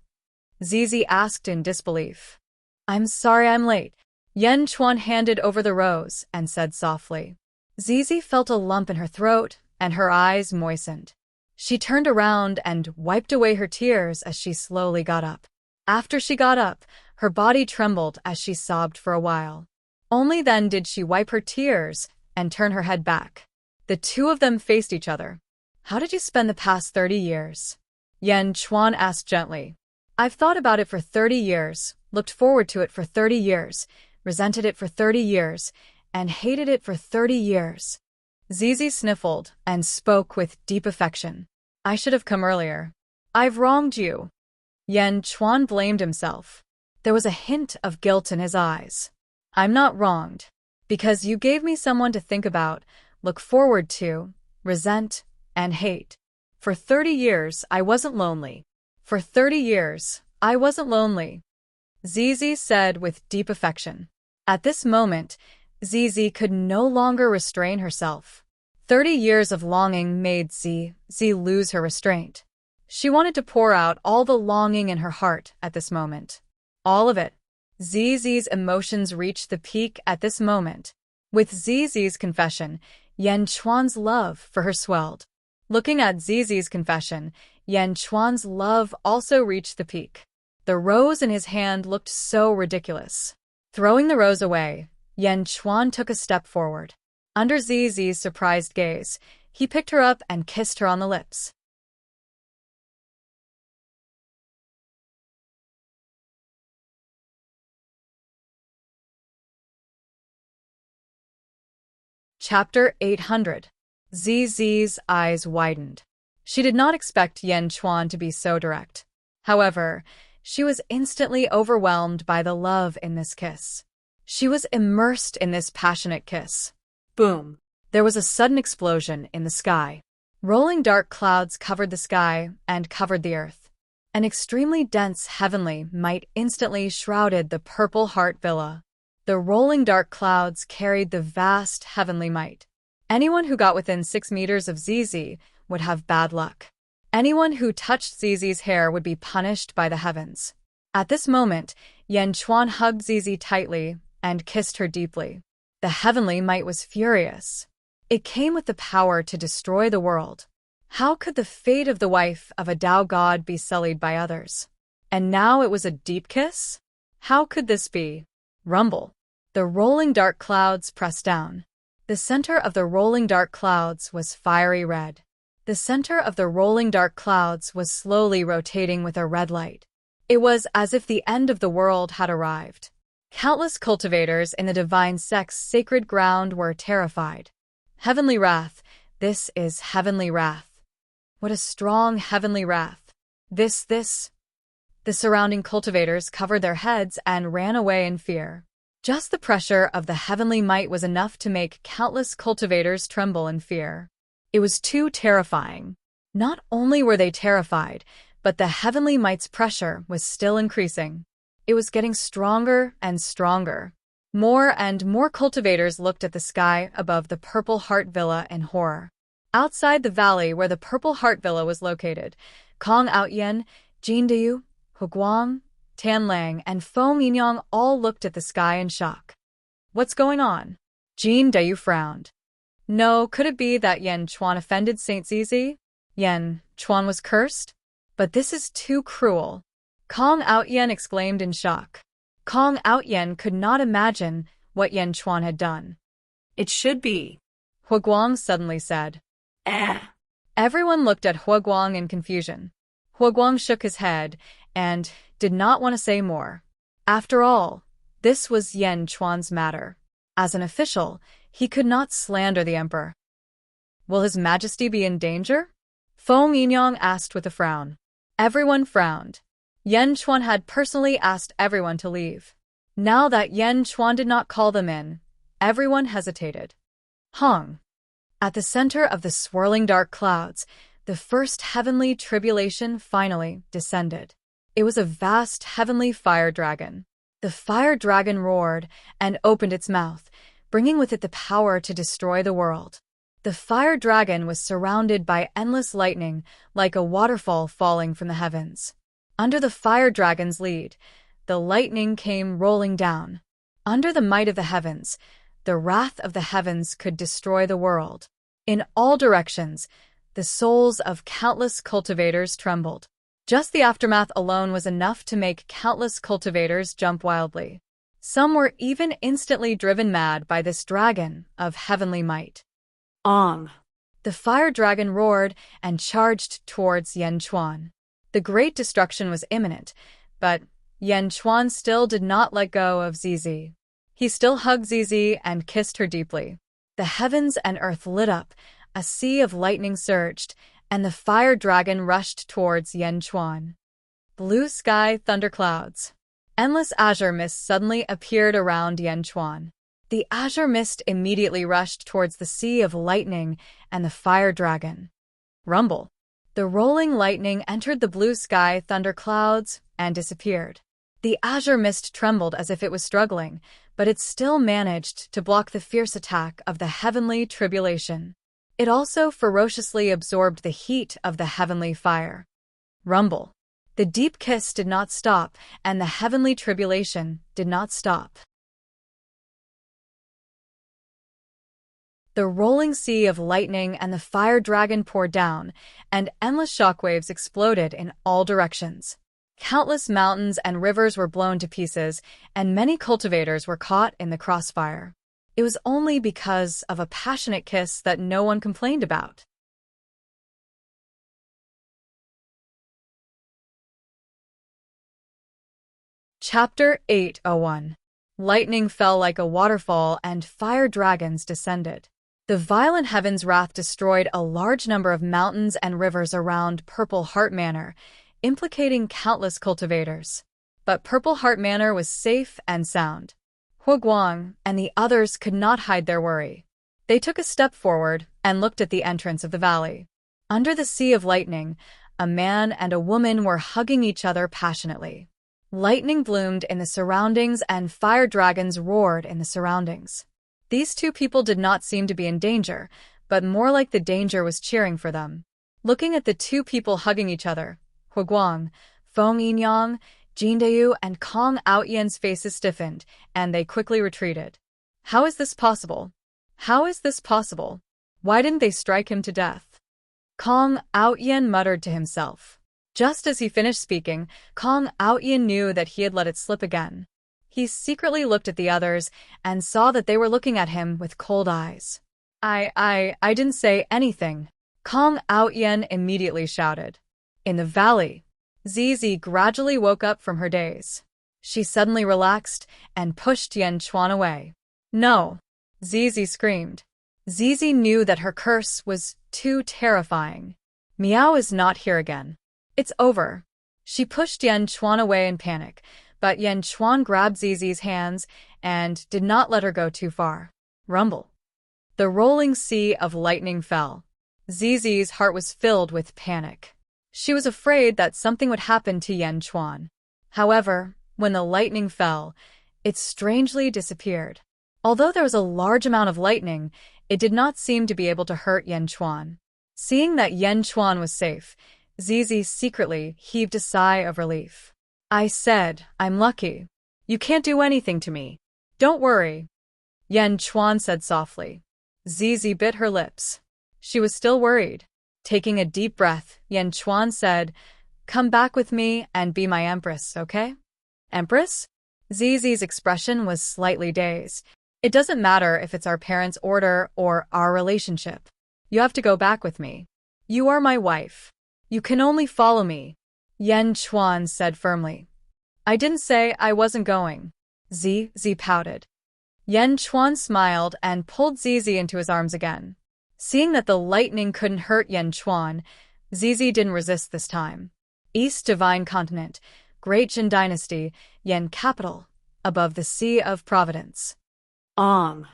Zizi asked in disbelief. I'm sorry I'm late. Yan Chuan handed over the rose and said softly. Zizi felt a lump in her throat, and her eyes moistened. She turned around and wiped away her tears as she slowly got up. After she got up, her body trembled as she sobbed for a while. Only then did she wipe her tears and turn her head back. The two of them faced each other. How did you spend the past 30 years? Yan Chuan asked gently. I've thought about it for 30 years, looked forward to it for 30 years, resented it for 30 years, and hated it for 30 years. Zizi sniffled and spoke with deep affection. I should have come earlier. I've wronged you. Yan Chuan blamed himself. There was a hint of guilt in his eyes. I'm not wronged. Because you gave me someone to think about, look forward to, resent, and hate. For 30 years, I wasn't lonely. For 30 years, I wasn't lonely. Zizi said with deep affection. At this moment, Zizi could no longer restrain herself. 30 years of longing made Zizi lose her restraint. She wanted to pour out all the longing in her heart at this moment. All of it. Zizi's emotions reached the peak at this moment. With Zizi's confession, Yan Chuan's love for her swelled. Looking at Zizi's confession, Yan Chuan's love also reached the peak. The rose in his hand looked so ridiculous. Throwing the rose away, Yan Chuan took a step forward. Under Zizi's surprised gaze, he picked her up and kissed her on the lips. Chapter 800. Zizi's eyes widened. She did not expect Yan Chuan to be so direct. However, she was instantly overwhelmed by the love in this kiss. She was immersed in this passionate kiss. Boom. There was a sudden explosion in the sky. Rolling dark clouds covered the sky and covered the earth. An extremely dense heavenly might instantly shrouded the Purple Heart Villa. The rolling dark clouds carried the vast heavenly might. Anyone who got within 6 meters of Zizi would have bad luck. Anyone who touched Zizi's hair would be punished by the heavens. At this moment, Yan Chuan hugged Zizi tightly and kissed her deeply. The heavenly might was furious. It came with the power to destroy the world. How could the fate of the wife of a Tao god be sullied by others? And now it was a deep kiss? How could this be? Rumble. The rolling dark clouds pressed down. The center of the rolling dark clouds was fiery red. The center of the rolling dark clouds was slowly rotating with a red light. It was as if the end of the world had arrived. Countless cultivators in the divine sect's sacred ground were terrified. Heavenly wrath. This is heavenly wrath. What a strong heavenly wrath. This. The surrounding cultivators covered their heads and ran away in fear. Just the pressure of the heavenly might was enough to make countless cultivators tremble in fear. It was too terrifying. Not only were they terrified, but the heavenly might's pressure was still increasing. It was getting stronger and stronger. More and more cultivators looked at the sky above the Purple Heart Villa in horror. Outside the valley where the Purple Heart Villa was located, Kong Outyen, Jin Dayu, Huguang, Tan Lang, and Fo Minyang all looked at the sky in shock. What's going on? Jin Dayu frowned. No, could it be that Yan Chuan offended Saint Zizi? Yan Chuan was cursed? But this is too cruel. Kong Outyen exclaimed in shock. Kong Outyen could not imagine what Yan Chuan had done. It should be. Huguang suddenly said. Everyone looked at Huguang in confusion. Huguang shook his head and did not want to say more. After all, this was Yan Chuan's matter. As an official, he could not slander the emperor. Will His Majesty be in danger? Fo Minyang asked with a frown. Everyone frowned. Yan Chuan had personally asked everyone to leave. Now that Yan Chuan did not call them in, everyone hesitated. Hung. At the center of the swirling dark clouds, the first heavenly tribulation finally descended. It was a vast heavenly fire dragon. The fire dragon roared and opened its mouth, bringing with it the power to destroy the world. The fire dragon was surrounded by endless lightning, like a waterfall falling from the heavens. Under the fire dragon's lead, the lightning came rolling down. Under the might of the heavens, the wrath of the heavens could destroy the world. In all directions, the souls of countless cultivators trembled. Just the aftermath alone was enough to make countless cultivators jump wildly. Some were even instantly driven mad by this dragon of heavenly might. Ong. The fire dragon roared and charged towards Yan Chuan. The great destruction was imminent, but Yan Chuan still did not let go of Zizi. He still hugged Zizi and kissed her deeply. The heavens and earth lit up, a sea of lightning surged, and the fire dragon rushed towards Yan Chuan. Blue sky thunderclouds. Endless azure mist suddenly appeared around Yan Chuan. The azure mist immediately rushed towards the sea of lightning and the fire dragon. Rumble. The rolling lightning entered the blue sky thunderclouds and disappeared. The azure mist trembled as if it was struggling, but it still managed to block the fierce attack of the heavenly tribulation. It also ferociously absorbed the heat of the heavenly fire. Rumble. The deep kiss did not stop, and the heavenly tribulation did not stop. The rolling sea of lightning and the fire dragon poured down, and endless shockwaves exploded in all directions. Countless mountains and rivers were blown to pieces, and many cultivators were caught in the crossfire. It was only because of a passionate kiss that no one complained about. Chapter 801. Lightning fell like a waterfall and fire dragons descended. The violent heaven's wrath destroyed a large number of mountains and rivers around Purple Heart Manor, implicating countless cultivators. But Purple Heart Manor was safe and sound. Huguang and the others could not hide their worry. They took a step forward and looked at the entrance of the valley. Under the sea of lightning, a man and a woman were hugging each other passionately. Lightning bloomed in the surroundings and fire dragons roared in the surroundings. These two people did not seem to be in danger, but more like the danger was cheering for them. Looking at the two people hugging each other, Huguang, Feng Yinyang, Jin Dayu, and Kong Outyen's faces stiffened, and they quickly retreated. How is this possible? How is this possible? Why didn't they strike him to death? Kong Outyen muttered to himself. Just as he finished speaking, Kong Outyen knew that he had let it slip again. He secretly looked at the others and saw that they were looking at him with cold eyes. I didn't say anything, Kong Outyen immediately shouted. In the valley, Zizi gradually woke up from her daze. She suddenly relaxed and pushed Yan Chuan away. No, Zizi screamed. Zizi knew that her curse was too terrifying. Miao is not here again. It's over. She pushed Yan Chuan away in panic, but Yan Chuan grabbed Zizi's hands and did not let her go too far. Rumble. The rolling sea of lightning fell. Zizi's heart was filled with panic. She was afraid that something would happen to Yan Chuan. However, when the lightning fell, it strangely disappeared. Although there was a large amount of lightning, it did not seem to be able to hurt Yan Chuan. Seeing that Yan Chuan was safe, Zizi secretly heaved a sigh of relief. I said, I'm lucky. You can't do anything to me. Don't worry, Yan Chuan said softly. Zizi bit her lips. She was still worried. Taking a deep breath, Yan Chuan said, Come back with me and be my empress, okay? Empress? Zizi's expression was slightly dazed. It doesn't matter if it's our parents' order or our relationship. You have to go back with me. You are my wife. You can only follow me, Yan Chuan said firmly. I didn't say I wasn't going. Zizi pouted. Yan Chuan smiled and pulled Zizi into his arms again. Seeing that the lightning couldn't hurt Yan Chuan, Zizi didn't resist this time. East Divine Continent, Great Jin Dynasty, Yan Capital, above the Sea of Providence. Ong.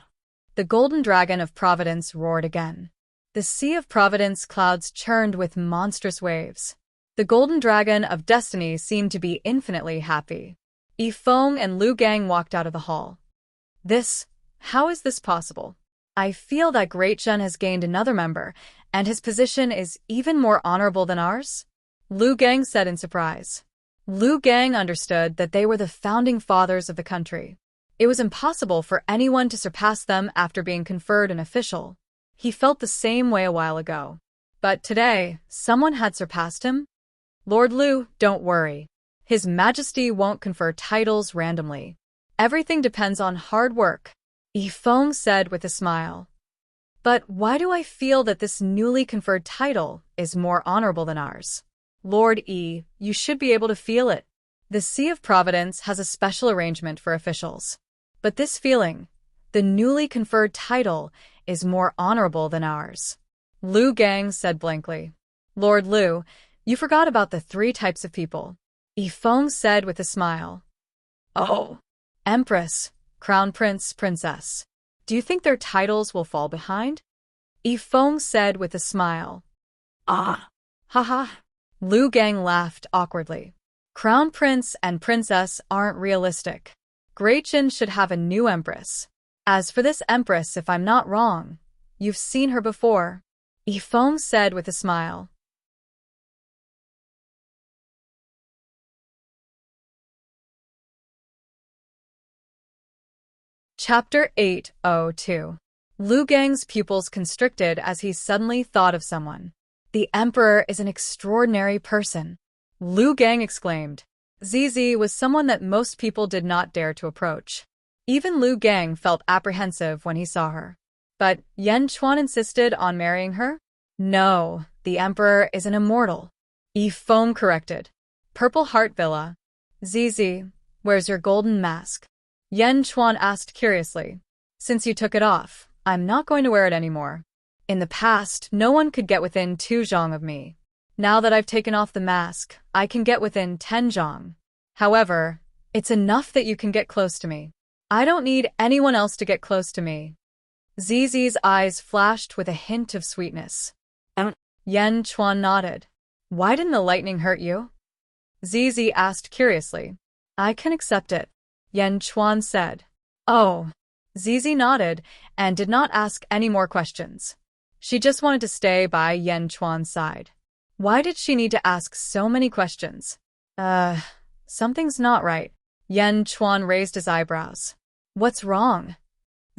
The golden dragon of Providence roared again. The Sea of Providence clouds churned with monstrous waves. The golden dragon of destiny seemed to be infinitely happy. Yi Feng and Lu Gang walked out of the hall. How is this possible? I feel that Great Jin has gained another member, and his position is even more honorable than ours? Lu Gang said in surprise. Lu Gang understood that they were the founding fathers of the country. It was impossible for anyone to surpass them after being conferred an official. He felt the same way a while ago. But today, someone had surpassed him? Lord Lu, don't worry. His Majesty won't confer titles randomly. Everything depends on hard work, Yi Feng said with a smile. But why do I feel that this newly conferred title is more honorable than ours? Lord Yi, you should be able to feel it. The Sea of Providence has a special arrangement for officials. But this feeling, the newly conferred title, is more honorable than ours. Lu Gang said blankly. Lord Lu, you forgot about the 3 types of people, Yi Feng said with a smile. Oh. Empress, Crown Prince, Princess. Do you think their titles will fall behind? Yi Feng said with a smile. Ah. Haha. Lu Gang laughed awkwardly. Crown Prince and Princess aren't realistic. Great Jin should have a new empress. As for this empress, if I'm not wrong, you've seen her before, Yi Feng said with a smile. Chapter 802. Lu Gang's pupils constricted as he suddenly thought of someone. The Emperor is an extraordinary person, Lu Gang exclaimed. Zizi was someone that most people did not dare to approach. Even Lu Gang felt apprehensive when he saw her. But Yan Chuan insisted on marrying her? No, the Emperor is an immortal, Yi Feng corrected. Purple Heart Villa. Zizi, where's your golden mask? Yan Chuan asked curiously. Since you took it off, I'm not going to wear it anymore. In the past, no one could get within 2 zhong of me. Now that I've taken off the mask, I can get within 10 zhong. However, it's enough that you can get close to me. I don't need anyone else to get close to me. Zizi's eyes flashed with a hint of sweetness. Yan Chuan nodded. Why didn't the lightning hurt you? Zizi asked curiously. I can accept it, Yan Chuan said. Oh. Zizi nodded and did not ask any more questions. She just wanted to stay by Yan Chuan's side. Why did she need to ask so many questions? Something's not right. Yan Chuan raised his eyebrows. What's wrong?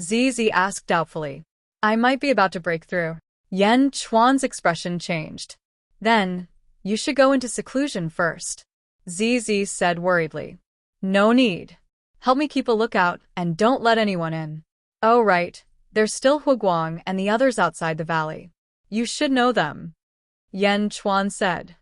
Zizi asked doubtfully. I might be about to break through. Yan Chuan's expression changed. Then, you should go into seclusion first, ZZ said worriedly. No need. Help me keep a lookout and don't let anyone in. Oh right, there's still Huguang and the others outside the valley. You should know them, Yan Chuan said.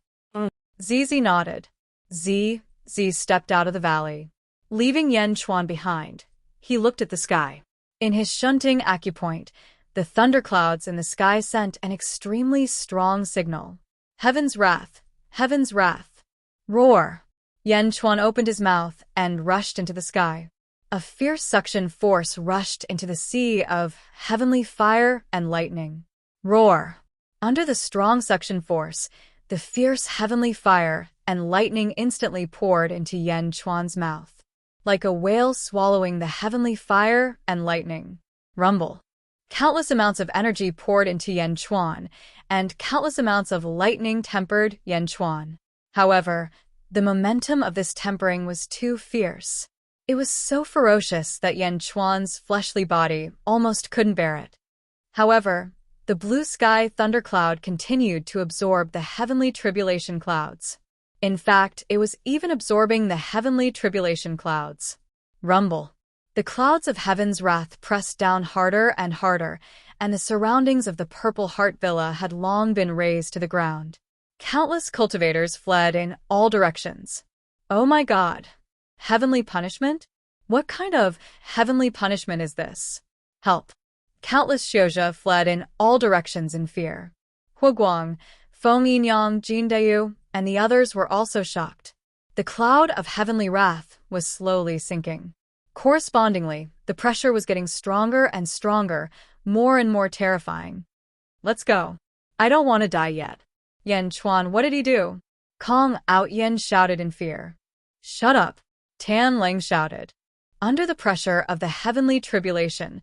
ZZ nodded. Z stepped out of the valley. Leaving Yan Chuan behind, he looked at the sky. In his shunting acupoint, the thunderclouds in the sky sent an extremely strong signal. Heaven's wrath! Heaven's wrath! Roar! Yan Chuan opened his mouth and rushed into the sky. A fierce suction force rushed into the sea of heavenly fire and lightning. Roar! Under the strong suction force, the fierce heavenly fire and lightning instantly poured into Yan Chuan's mouth. Like a whale swallowing the heavenly fire and lightning. Rumble. Countless amounts of energy poured into Yan Chuan, and countless amounts of lightning tempered Yan Chuan. However, the momentum of this tempering was too fierce. It was so ferocious that Yan Chuan's fleshly body almost couldn't bear it. However, the blue sky thundercloud continued to absorb the heavenly tribulation clouds. In fact, it was even absorbing the heavenly tribulation clouds. Rumble. The clouds of heaven's wrath pressed down harder and harder, and the surroundings of the Purple Heart Villa had long been razed to the ground. Countless cultivators fled in all directions. Oh my God! Heavenly punishment? What kind of heavenly punishment is this? Help! Countless Xiuzha fled in all directions in fear. Huguang, Feng Yinyang, Jin Dayu, and the others were also shocked. The cloud of heavenly wrath was slowly sinking. Correspondingly, the pressure was getting stronger and stronger, more and more terrifying. Let's go. I don't want to die yet. Yan Chuan, what did he do? Kong Outyen shouted in fear. Shut up, Tan Lang shouted. Under the pressure of the heavenly tribulation,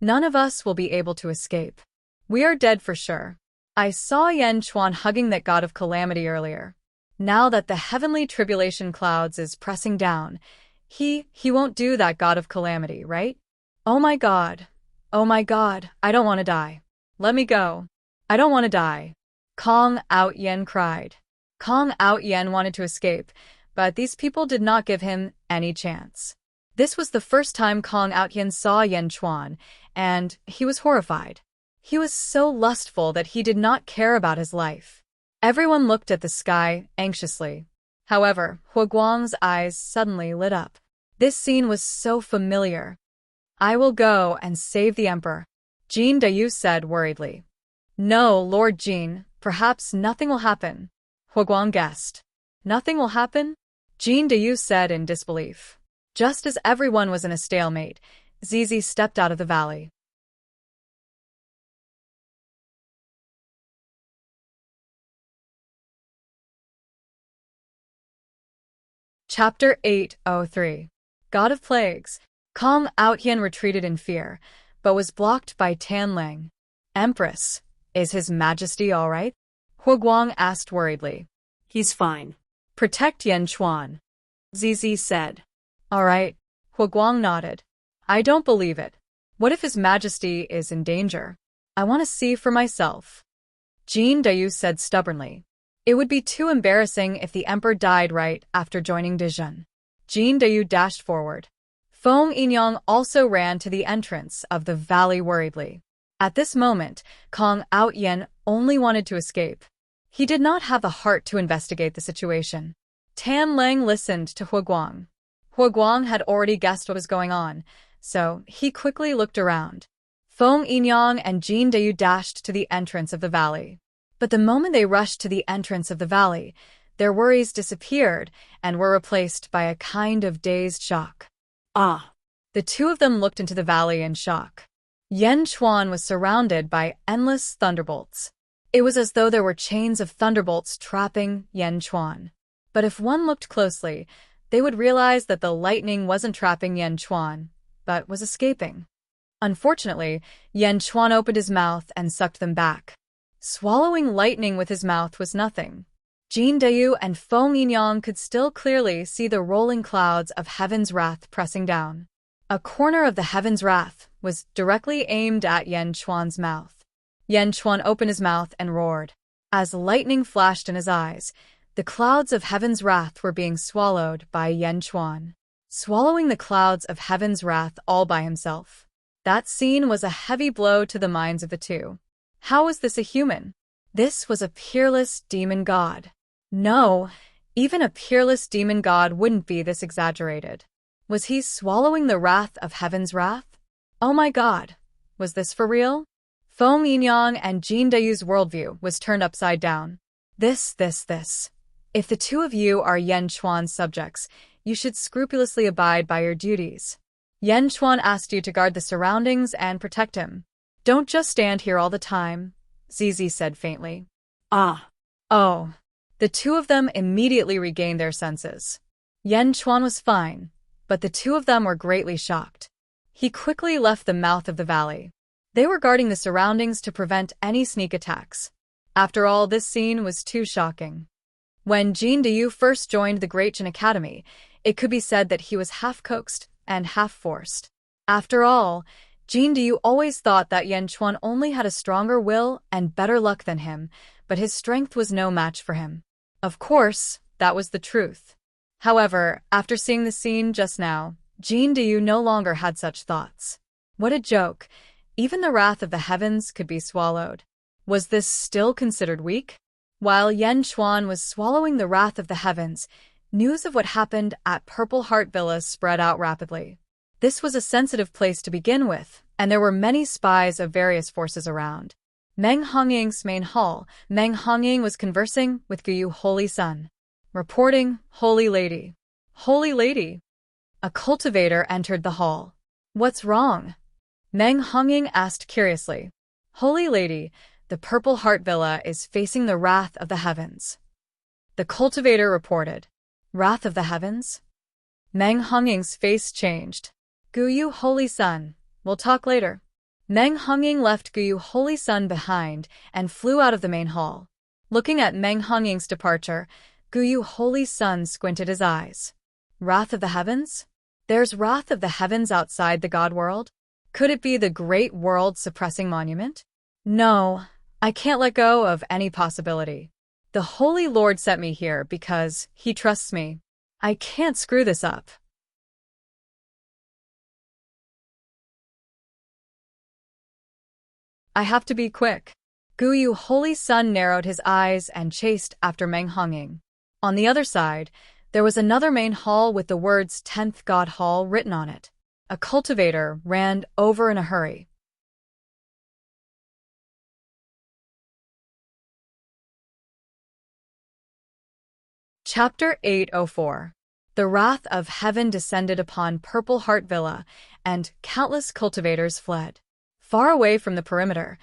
none of us will be able to escape. We are dead for sure. I saw Yan Chuan hugging that god of calamity earlier. Now that the heavenly tribulation clouds is pressing down, he won't do that god of calamity, right? Oh my God, I don't want to die. Let me go. I don't want to die. Kong Outyen cried. Kong Outyen wanted to escape, but these people did not give him any chance. This was the first time Kong Outyen saw Yan Chuan, and he was horrified. He was so lustful that he did not care about his life. Everyone looked at the sky anxiously. However, Huguang's eyes suddenly lit up. This scene was so familiar. I will go and save the emperor, Jin Dayu said worriedly. No, Lord Jin, perhaps nothing will happen. Huguang guessed. Nothing will happen? Jin Dayu said in disbelief. Just as everyone was in a stalemate, ZZ stepped out of the valley. Chapter 803. God of Plagues. Kong Outyen retreated in fear, but was blocked by Tan Lang. Empress, is His Majesty all right? Huguang asked worriedly. He's fine. Protect Yan Chuan, ZZ said. All right, Huguang nodded. I don't believe it. What if His Majesty is in danger? I want to see for myself. Jin Dayu said stubbornly. It would be too embarrassing if the emperor died right after joining Dijun. Jin Dayu dashed forward. Feng Yinyang also ran to the entrance of the valley worriedly. At this moment, Kong Outyen only wanted to escape. He did not have the heart to investigate the situation. Tan Lang listened to Huguang. Huguang had already guessed what was going on, so he quickly looked around. Feng Yinyang and Jin Dayu dashed to the entrance of the valley. But the moment they rushed to the entrance of the valley, their worries disappeared and were replaced by a kind of dazed shock. Ah! The two of them looked into the valley in shock. Yan Chuan was surrounded by endless thunderbolts. It was as though there were chains of thunderbolts trapping Yan Chuan. But if one looked closely, they would realize that the lightning wasn't trapping Yan Chuan, but was escaping. Unfortunately, Yan Chuan opened his mouth and sucked them back. Swallowing lightning with his mouth was nothing. Jin Dayu and Feng Yinyang could still clearly see the rolling clouds of heaven's wrath pressing down. A corner of the heaven's wrath was directly aimed at Yan Chuan's mouth. Yan Chuan opened his mouth and roared. As lightning flashed in his eyes, the clouds of heaven's wrath were being swallowed by Yan Chuan. Swallowing the clouds of heaven's wrath all by himself. That scene was a heavy blow to the minds of the two. How was this a human? This was a peerless demon god. No, even a peerless demon god wouldn't be this exaggerated. Was he swallowing the wrath of heaven's wrath? Oh my god, was this for real? Feng Yinyang and Jin Dayu's worldview was turned upside down. This. If the two of you are Yan Chuan's subjects, you should scrupulously abide by your duties. Yan Chuan asked you to guard the surroundings and protect him. Don't just stand here all the time, Zizi said faintly. Ah. Oh. The two of them immediately regained their senses. Yan Chuan was fine, but the two of them were greatly shocked. He quickly left the mouth of the valley. They were guarding the surroundings to prevent any sneak attacks. After all, this scene was too shocking. When Jin Dayu first joined the Great Jin Academy, it could be said that he was half coaxed and half forced. After all, Jin Dayu always thought that Yan Chuan only had a stronger will and better luck than him, but his strength was no match for him. Of course, that was the truth. However, after seeing the scene just now, Jin Dayu no longer had such thoughts. What a joke! Even the wrath of the heavens could be swallowed. Was this still considered weak? While Yan Chuan was swallowing the wrath of the heavens, news of what happened at Purple Heart Villa spread out rapidly. This was a sensitive place to begin with, and there were many spies of various forces around. Meng Hongying's main hall, Meng Hongying was conversing with Guyu Holy Sun. Reporting, Holy Lady. Holy Lady. A cultivator entered the hall. What's wrong? Meng Hongying asked curiously. Holy Lady, the Purple Heart Villa is facing the wrath of the heavens. The cultivator reported. Wrath of the heavens? Meng Hongying's face changed. Guyu Holy Sun, we'll talk later. Meng Hongying left Guyu Holy Sun behind and flew out of the main hall. Looking at Meng Hongying's departure, Guyu Holy Sun squinted his eyes. Wrath of the heavens? There's wrath of the heavens outside the god world? Could it be the great world-suppressing monument? No, I can't let go of any possibility. The Holy Lord sent me here because he trusts me. I can't screw this up. I have to be quick. Guyu Holy Sun narrowed his eyes and chased after Meng Hongying. On the other side, there was another main hall with the words 10th God Hall written on it. A cultivator ran over in a hurry. Chapter 804. The wrath of heaven descended upon Purple Heart Villa, and countless cultivators fled. Far away from the perimeter,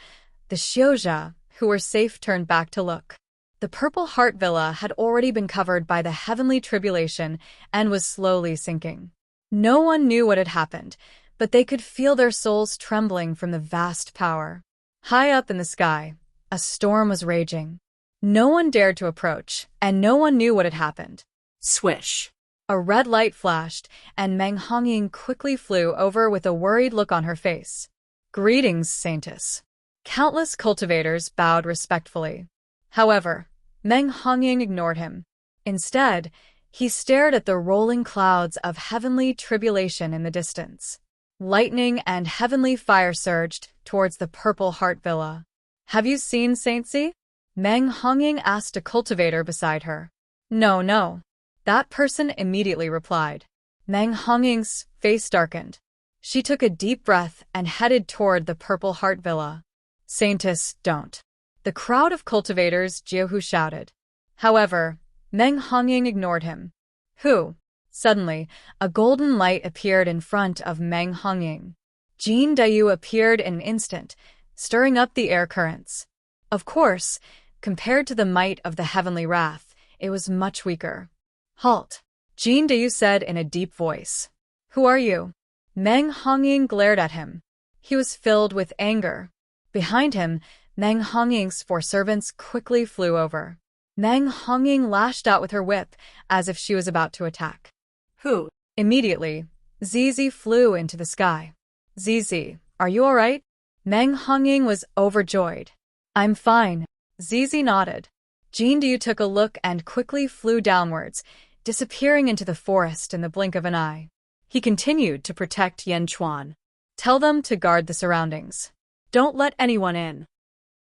the Xiozha, who were safe, turned back to look. The Purple Heart Villa had already been covered by the heavenly tribulation and was slowly sinking. No one knew what had happened, but they could feel their souls trembling from the vast power. High up in the sky, a storm was raging. No one dared to approach, and no one knew what had happened. Swish. A red light flashed, and Meng Hongying quickly flew over with a worried look on her face. Greetings, Saintess. Countless cultivators bowed respectfully. However, Meng Hongying ignored him. Instead, he stared at the rolling clouds of heavenly tribulation in the distance. Lightning and heavenly fire surged towards the Purple Heart Villa. Have you seen Saint Si? Meng Hongying asked a cultivator beside her. No. That person immediately replied. Meng Hongying's face darkened. She took a deep breath and headed toward the Purple Heart Villa. Saintess, don't. The crowd of cultivators Jiahu shouted. However, Meng Hongying ignored him. Who? Suddenly, a golden light appeared in front of Meng Hongying. Jin Dayu appeared in an instant, stirring up the air currents. Of course, compared to the might of the heavenly wrath, it was much weaker. Halt! Jin Dayu said in a deep voice. Who are you? Meng Hongying glared at him. He was filled with anger. Behind him, Meng Hongying's 4 servants quickly flew over. Meng Hongying lashed out with her whip as if she was about to attack. Who? Immediately, Zizi flew into the sky. Zizi, are you all right? Meng Hongying was overjoyed. I'm fine. Zizi nodded. Jean Du took a look and quickly flew downwards, disappearing into the forest in the blink of an eye. He continued to protect Yan Chuan. Tell them to guard the surroundings. Don't let anyone in,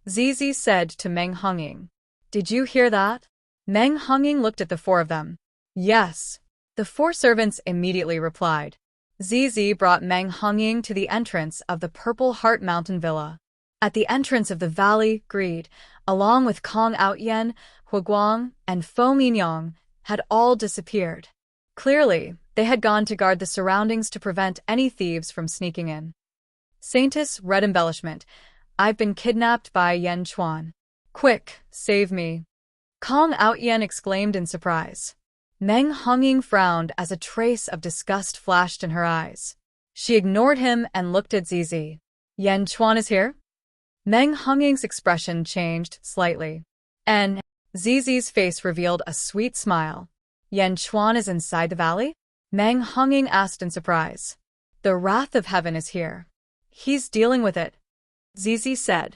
Zizi said to Meng Hongying. Did you hear that? Meng Hongying looked at the four of them. Yes. The four servants immediately replied. Zizi brought Meng Hongying to the entrance of the Purple Heart Mountain Villa. At the entrance of the valley, Greed, along with Kong Outyen, Huaguang, and Feng Yinyang, had all disappeared. Clearly, they had gone to guard the surroundings to prevent any thieves from sneaking in. Saintess Red Embellishment. I've been kidnapped by Yan Chuan. Quick, save me. Kong Outyen exclaimed in surprise. Meng Hongying frowned as a trace of disgust flashed in her eyes. She ignored him and looked at Zizi. Yan Chuan is here? Meng Hongying's expression changed slightly. And Zizi's face revealed a sweet smile. Yan Chuan is inside the valley? Meng Hongying asked in surprise. The wrath of heaven is here. He's dealing with it, Zizi said.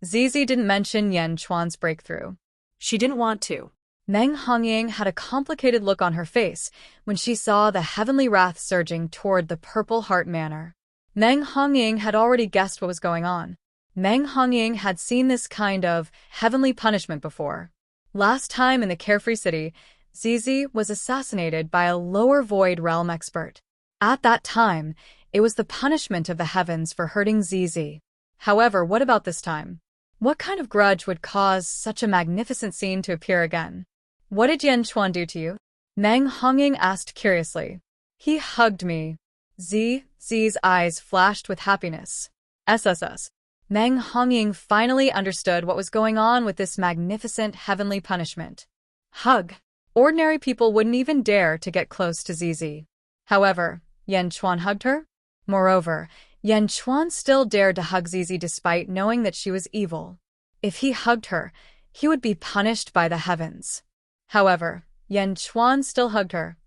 Zizi didn't mention Yan Chuan's breakthrough. She didn't want to. Meng Hongying had a complicated look on her face when she saw the heavenly wrath surging toward the Purple Heart Manor. Meng Hongying had already guessed what was going on. Meng Hongying had seen this kind of heavenly punishment before. Last time in the Carefree City, Zizi was assassinated by a lower void realm expert. At that time, it was the punishment of the heavens for hurting Zizi. However, what about this time? What kind of grudge would cause such a magnificent scene to appear again? What did Yan Chuan do to you? Meng Hongying asked curiously. He hugged me. Zizi's eyes flashed with happiness. SSS. Meng Hongying finally understood what was going on with this magnificent heavenly punishment. Hug. Ordinary people wouldn't even dare to get close to Zizi. However, Yan Chuan hugged her? Moreover, Yan Chuan still dared to hug Zizi despite knowing that she was evil. If he hugged her, he would be punished by the heavens. However, Yan Chuan still hugged her.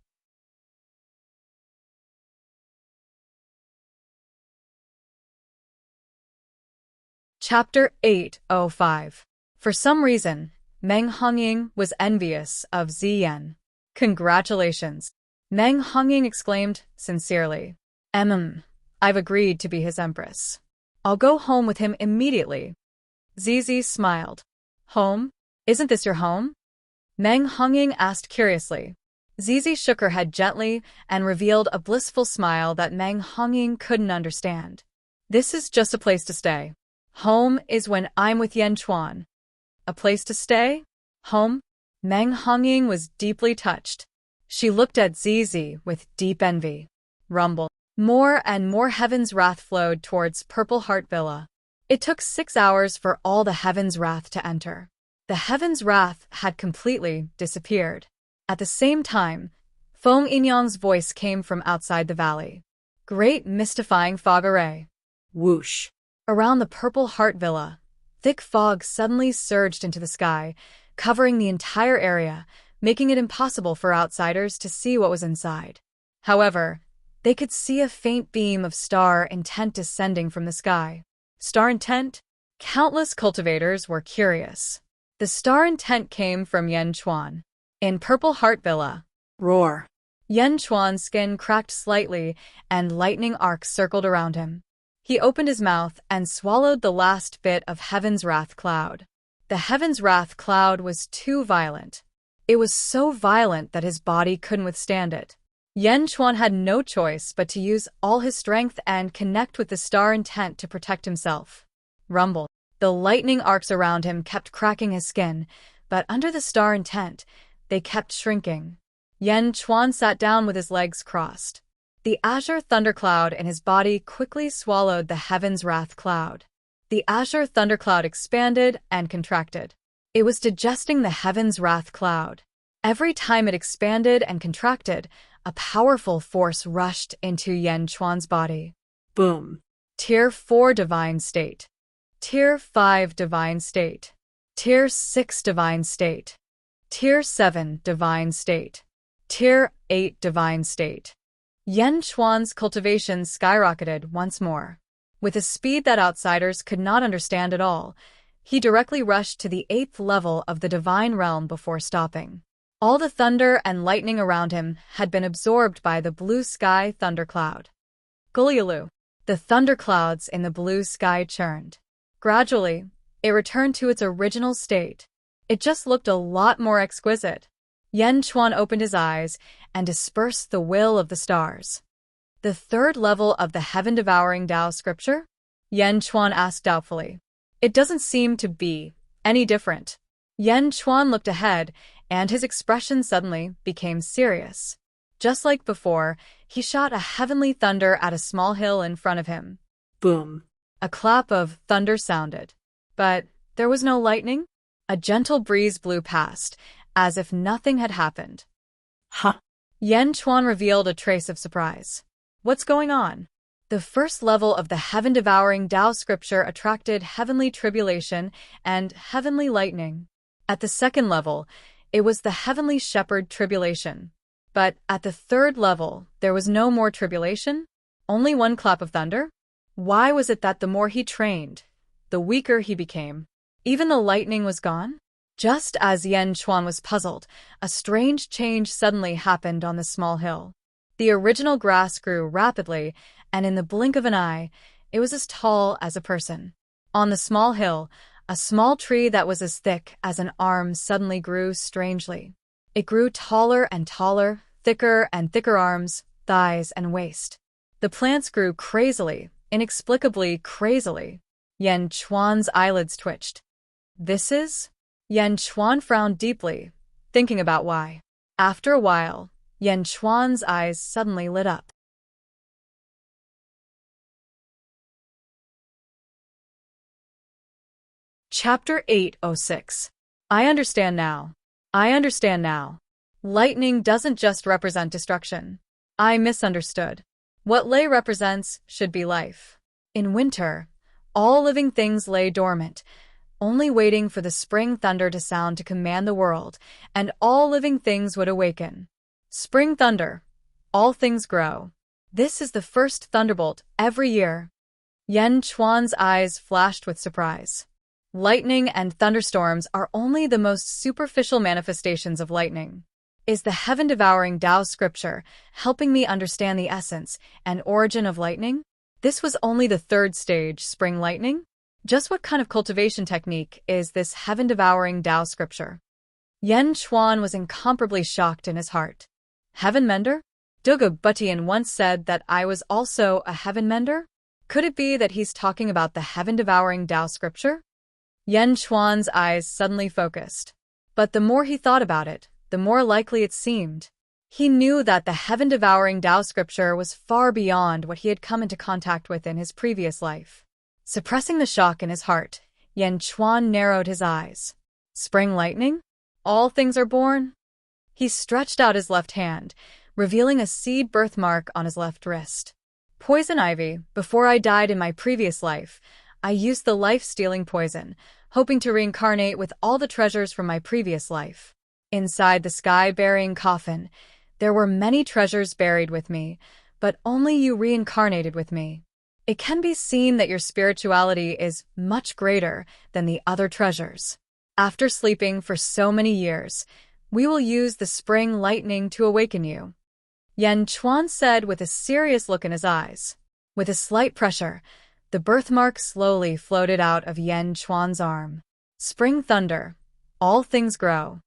Chapter 805. For some reason, Meng Hongying was envious of Ziyan. Congratulations, Meng Hongying exclaimed sincerely. I've agreed to be his empress. I'll go home with him immediately. Zizi smiled. Home? Isn't this your home? Meng Hongying asked curiously. Zizi shook her head gently and revealed a blissful smile that Meng Hongying couldn't understand. This is just a place to stay. Home is when I'm with Yan Chuan. A place to stay? Home? Meng Hongying was deeply touched. She looked at Zizi with deep envy. Rumble. More and more heaven's wrath flowed towards Purple Heart Villa. It took 6 hours for all the heaven's wrath to enter. The heaven's wrath had completely disappeared. At the same time, Feng Yinyang's voice came from outside the valley. Great mystifying fog array. Whoosh. Around the Purple Heart Villa, thick fog suddenly surged into the sky, covering the entire area, making it impossible for outsiders to see what was inside. However, they could see a faint beam of star intent descending from the sky. Star intent? Countless cultivators were curious. The star intent came from Yan Chuan. In Purple Heart Villa. Roar. Yan Chuan's skin cracked slightly and lightning arcs circled around him. He opened his mouth and swallowed the last bit of Heaven's Wrath Cloud. The Heaven's Wrath Cloud was too violent. It was so violent that his body couldn't withstand it. Yan Chuan had no choice but to use all his strength and connect with the star intent to protect himself. Rumble. The lightning arcs around him kept cracking his skin, but under the star intent, they kept shrinking. Yan Chuan sat down with his legs crossed. The azure thundercloud in his body quickly swallowed the Heaven's Wrath Cloud. The azure thundercloud expanded and contracted. It was digesting the Heaven's Wrath Cloud. Every time it expanded and contracted, a powerful force rushed into Yan Chuan's body. Boom. Tier 4 Divine State. Tier 5 Divine State. Tier 6 Divine State. Tier 7 Divine State. Tier 8 Divine State. Yan Chuan's cultivation skyrocketed once more. With a speed that outsiders could not understand at all, he directly rushed to the 8th level of the divine realm before stopping. All the thunder and lightning around him had been absorbed by the blue sky thundercloud. Gulialu. The thunderclouds in the blue sky churned. Gradually, it returned to its original state. It just looked a lot more exquisite. Yan Chuan opened his eyes and dispersed the will of the stars. The 3rd level of the heaven-devouring Tao scripture? Yan Chuan asked doubtfully. It doesn't seem to be any different. Yan Chuan looked ahead, and his expression suddenly became serious. Just like before, he shot a heavenly thunder at a small hill in front of him. Boom. A clap of thunder sounded. But there was no lightning. A gentle breeze blew past, as if nothing had happened. Huh? Yan Chuan revealed a trace of surprise. What's going on? The 1st level of the heaven-devouring Tao scripture attracted heavenly tribulation and heavenly lightning. At the 2nd level, it was the heavenly shepherd tribulation. But at the 3rd level, there was no more tribulation? Only one clap of thunder? Why was it that the more he trained, the weaker he became? Even the lightning was gone? Just as Yan Chuan was puzzled, a strange change suddenly happened on the small hill. The original grass grew rapidly, and in the blink of an eye, it was as tall as a person. On the small hill, a small tree that was as thick as an arm suddenly grew strangely. It grew taller and taller, thicker and thicker arms, thighs, and waist. The plants grew crazily, inexplicably crazily. Yan Chuan's eyelids twitched. This is? Yan Chuan frowned deeply, thinking about why. After a while, Yan Chuan's eyes suddenly lit up. Chapter 806. I understand now. I understand now. Lightning doesn't just represent destruction. I misunderstood. What lay represents should be life. In winter, all living things lay dormant, only waiting for the spring thunder to sound to command the world, and all living things would awaken. Spring thunder. All things grow. This is the first thunderbolt every year. Yan Chuan's eyes flashed with surprise. Lightning and thunderstorms are only the most superficial manifestations of lightning. Is the heaven-devouring Tao scripture helping me understand the essence and origin of lightning? This was only the 3rd stage, spring lightning? Just what kind of cultivation technique is this heaven-devouring Tao scripture? Yan Chuan was incomparably shocked in his heart. Heaven mender? Duga Butian once said that I was also a heaven mender? Could it be that he's talking about the heaven-devouring Tao scripture? Yan Chuan's eyes suddenly focused. But the more he thought about it, the more likely it seemed. He knew that the heaven-devouring Tao scripture was far beyond what he had come into contact with in his previous life. Suppressing the shock in his heart, Yan Chuan narrowed his eyes. Spring lightning? All things are born? He stretched out his left hand, revealing a seed birthmark on his left wrist. Poison ivy. Before I died in my previous life, I used the life-stealing poison, hoping to reincarnate with all the treasures from my previous life. Inside the sky-burying coffin, there were many treasures buried with me, but only you reincarnated with me. It can be seen that your spirituality is much greater than the other treasures. After sleeping for so many years, we will use the spring lightning to awaken you. Yan Chuan said with a serious look in his eyes. With a slight pressure, the birthmark slowly floated out of Yan Chuan's arm. Spring thunder. All things grow.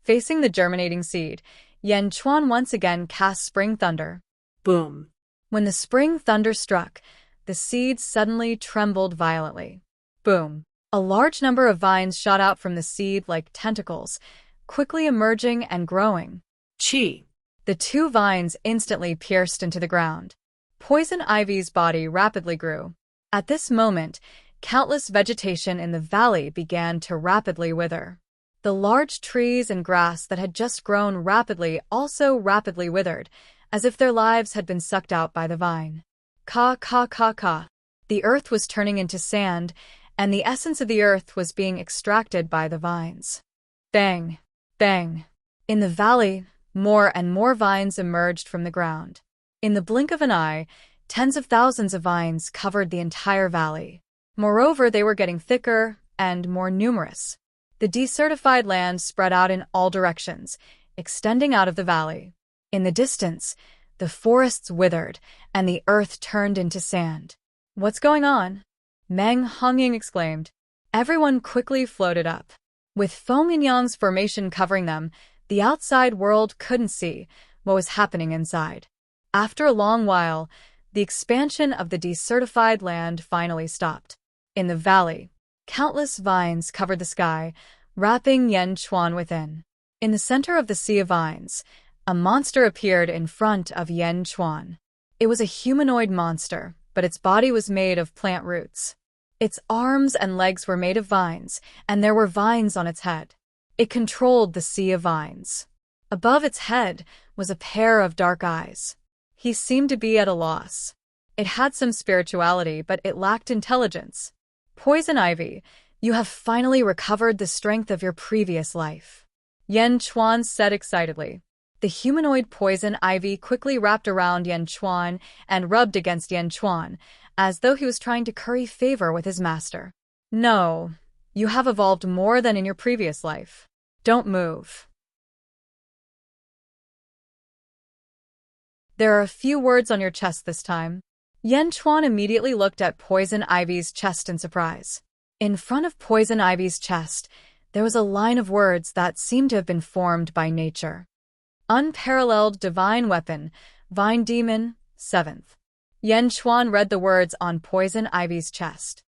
Facing the germinating seed, Yan Chuan once again cast spring thunder. Boom. When the spring thunder struck, the seed suddenly trembled violently. Boom. A large number of vines shot out from the seed like tentacles, quickly emerging and growing. Chi. The 2 vines instantly pierced into the ground. Poison ivy's body rapidly grew. At this moment, countless vegetation in the valley began to rapidly wither. The large trees and grass that had just grown rapidly also rapidly withered, as if their lives had been sucked out by the vine. Ka ka ka ka. The earth was turning into sand, and the essence of the earth was being extracted by the vines. Bang! Bang! In the valley, more and more vines emerged from the ground. In the blink of an eye, Tens of thousands of vines covered the entire valley. Moreover, they were getting thicker and more numerous. The desertified land spread out in all directions, extending out of the valley. In the distance, the forests withered, and the earth turned into sand. "What's going on?" Meng Hongying exclaimed. Everyone quickly floated up. With Fengminyang's formation covering them, the outside world couldn't see what was happening inside. After a long while, the expansion of the desertified land finally stopped. In the valley, countless vines covered the sky, wrapping Yanchuan within. In the center of the sea of vines, a monster appeared in front of Yanchuan. It was a humanoid monster, but its body was made of plant roots. Its arms and legs were made of vines, and there were vines on its head. It controlled the sea of vines. Above its head was a pair of dark eyes. He seemed to be at a loss. It had some spirituality, but it lacked intelligence. "Poison Ivy, you have finally recovered the strength of your previous life," Yanchuan said excitedly. The humanoid poison ivy quickly wrapped around Yanchuan and rubbed against Yanchuan, as though he was trying to curry favor with his master. "No, you have evolved more than in your previous life. Don't move." "There are a few words on your chest this time." Yanchuan immediately looked at Poison Ivy's chest in surprise. In front of Poison Ivy's chest, there was a line of words that seemed to have been formed by nature. "Unparalleled divine weapon, Vine Demon, 7th. Yanchuan read the words on Poison Ivy's chest.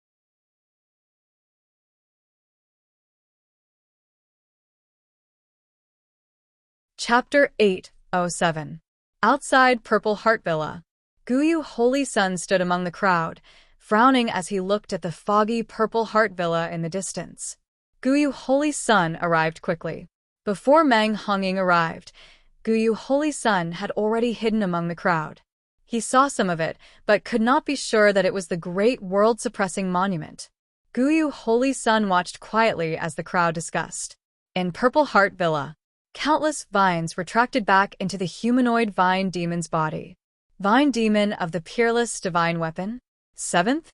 Chapter 807. Outside Purple Heart Villa. Guyu Holy Sun stood among the crowd, frowning as he looked at the foggy Purple Heart Villa in the distance. Guyu Holy Sun arrived quickly. Before Meng Hongying arrived, Guyu Holy Sun had already hidden among the crowd. He saw some of it, but could not be sure that it was the great world-suppressing monument. Guyu Holy Sun watched quietly as the crowd discussed. In Purple Heart Villa, countless vines retracted back into the humanoid Vine Demon's body. Vine Demon of the Peerless Divine Weapon, 7th?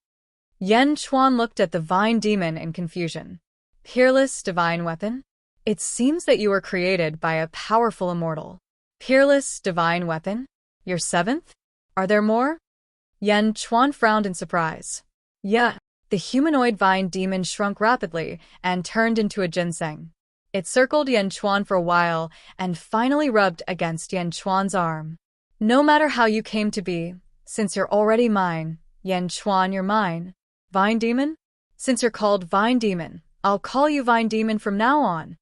Yanchuan looked at the Vine Demon in confusion. Peerless Divine Weapon? It seems that you were created by a powerful immortal. Peerless Divine Weapon? Your 7th? Are there more? Yanchuan frowned in surprise. Yeah. The humanoid Vine Demon shrunk rapidly and turned into a ginseng. It circled Yanchuan for a while and finally rubbed against Yanchuan's arm. "No matter how you came to be, since you're already mine, Yanchuan, you're mine. Vine Demon? Since you're called Vine Demon, I'll call you Vine Demon from now on."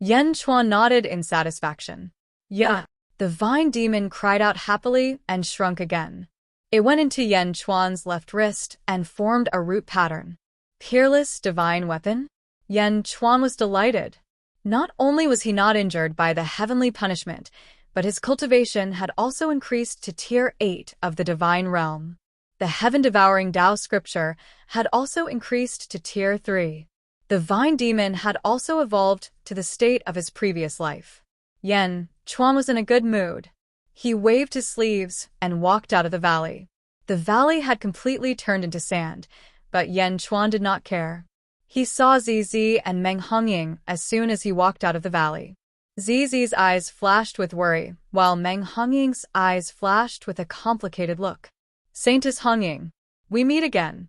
Yanchuan nodded in satisfaction. "Yeah." The Vine Demon cried out happily and shrunk again. It went into Yanchuan's left wrist and formed a root pattern. Peerless Divine Weapon? Yanchuan was delighted. Not only was he not injured by the heavenly punishment, but his cultivation had also increased to Tier 8 of the Divine Realm. The heaven-devouring Tao scripture had also increased to Tier 3. The Vine Demon had also evolved to the state of his previous life. Yanchuan was in a good mood. He waved his sleeves and walked out of the valley. The valley had completely turned into sand, but Yanchuan did not care. He saw Zizi and Meng Hongying as soon as he walked out of the valley. Zizi's eyes flashed with worry, while Meng Hongying's eyes flashed with a complicated look. "Saintess Hongying, we meet again."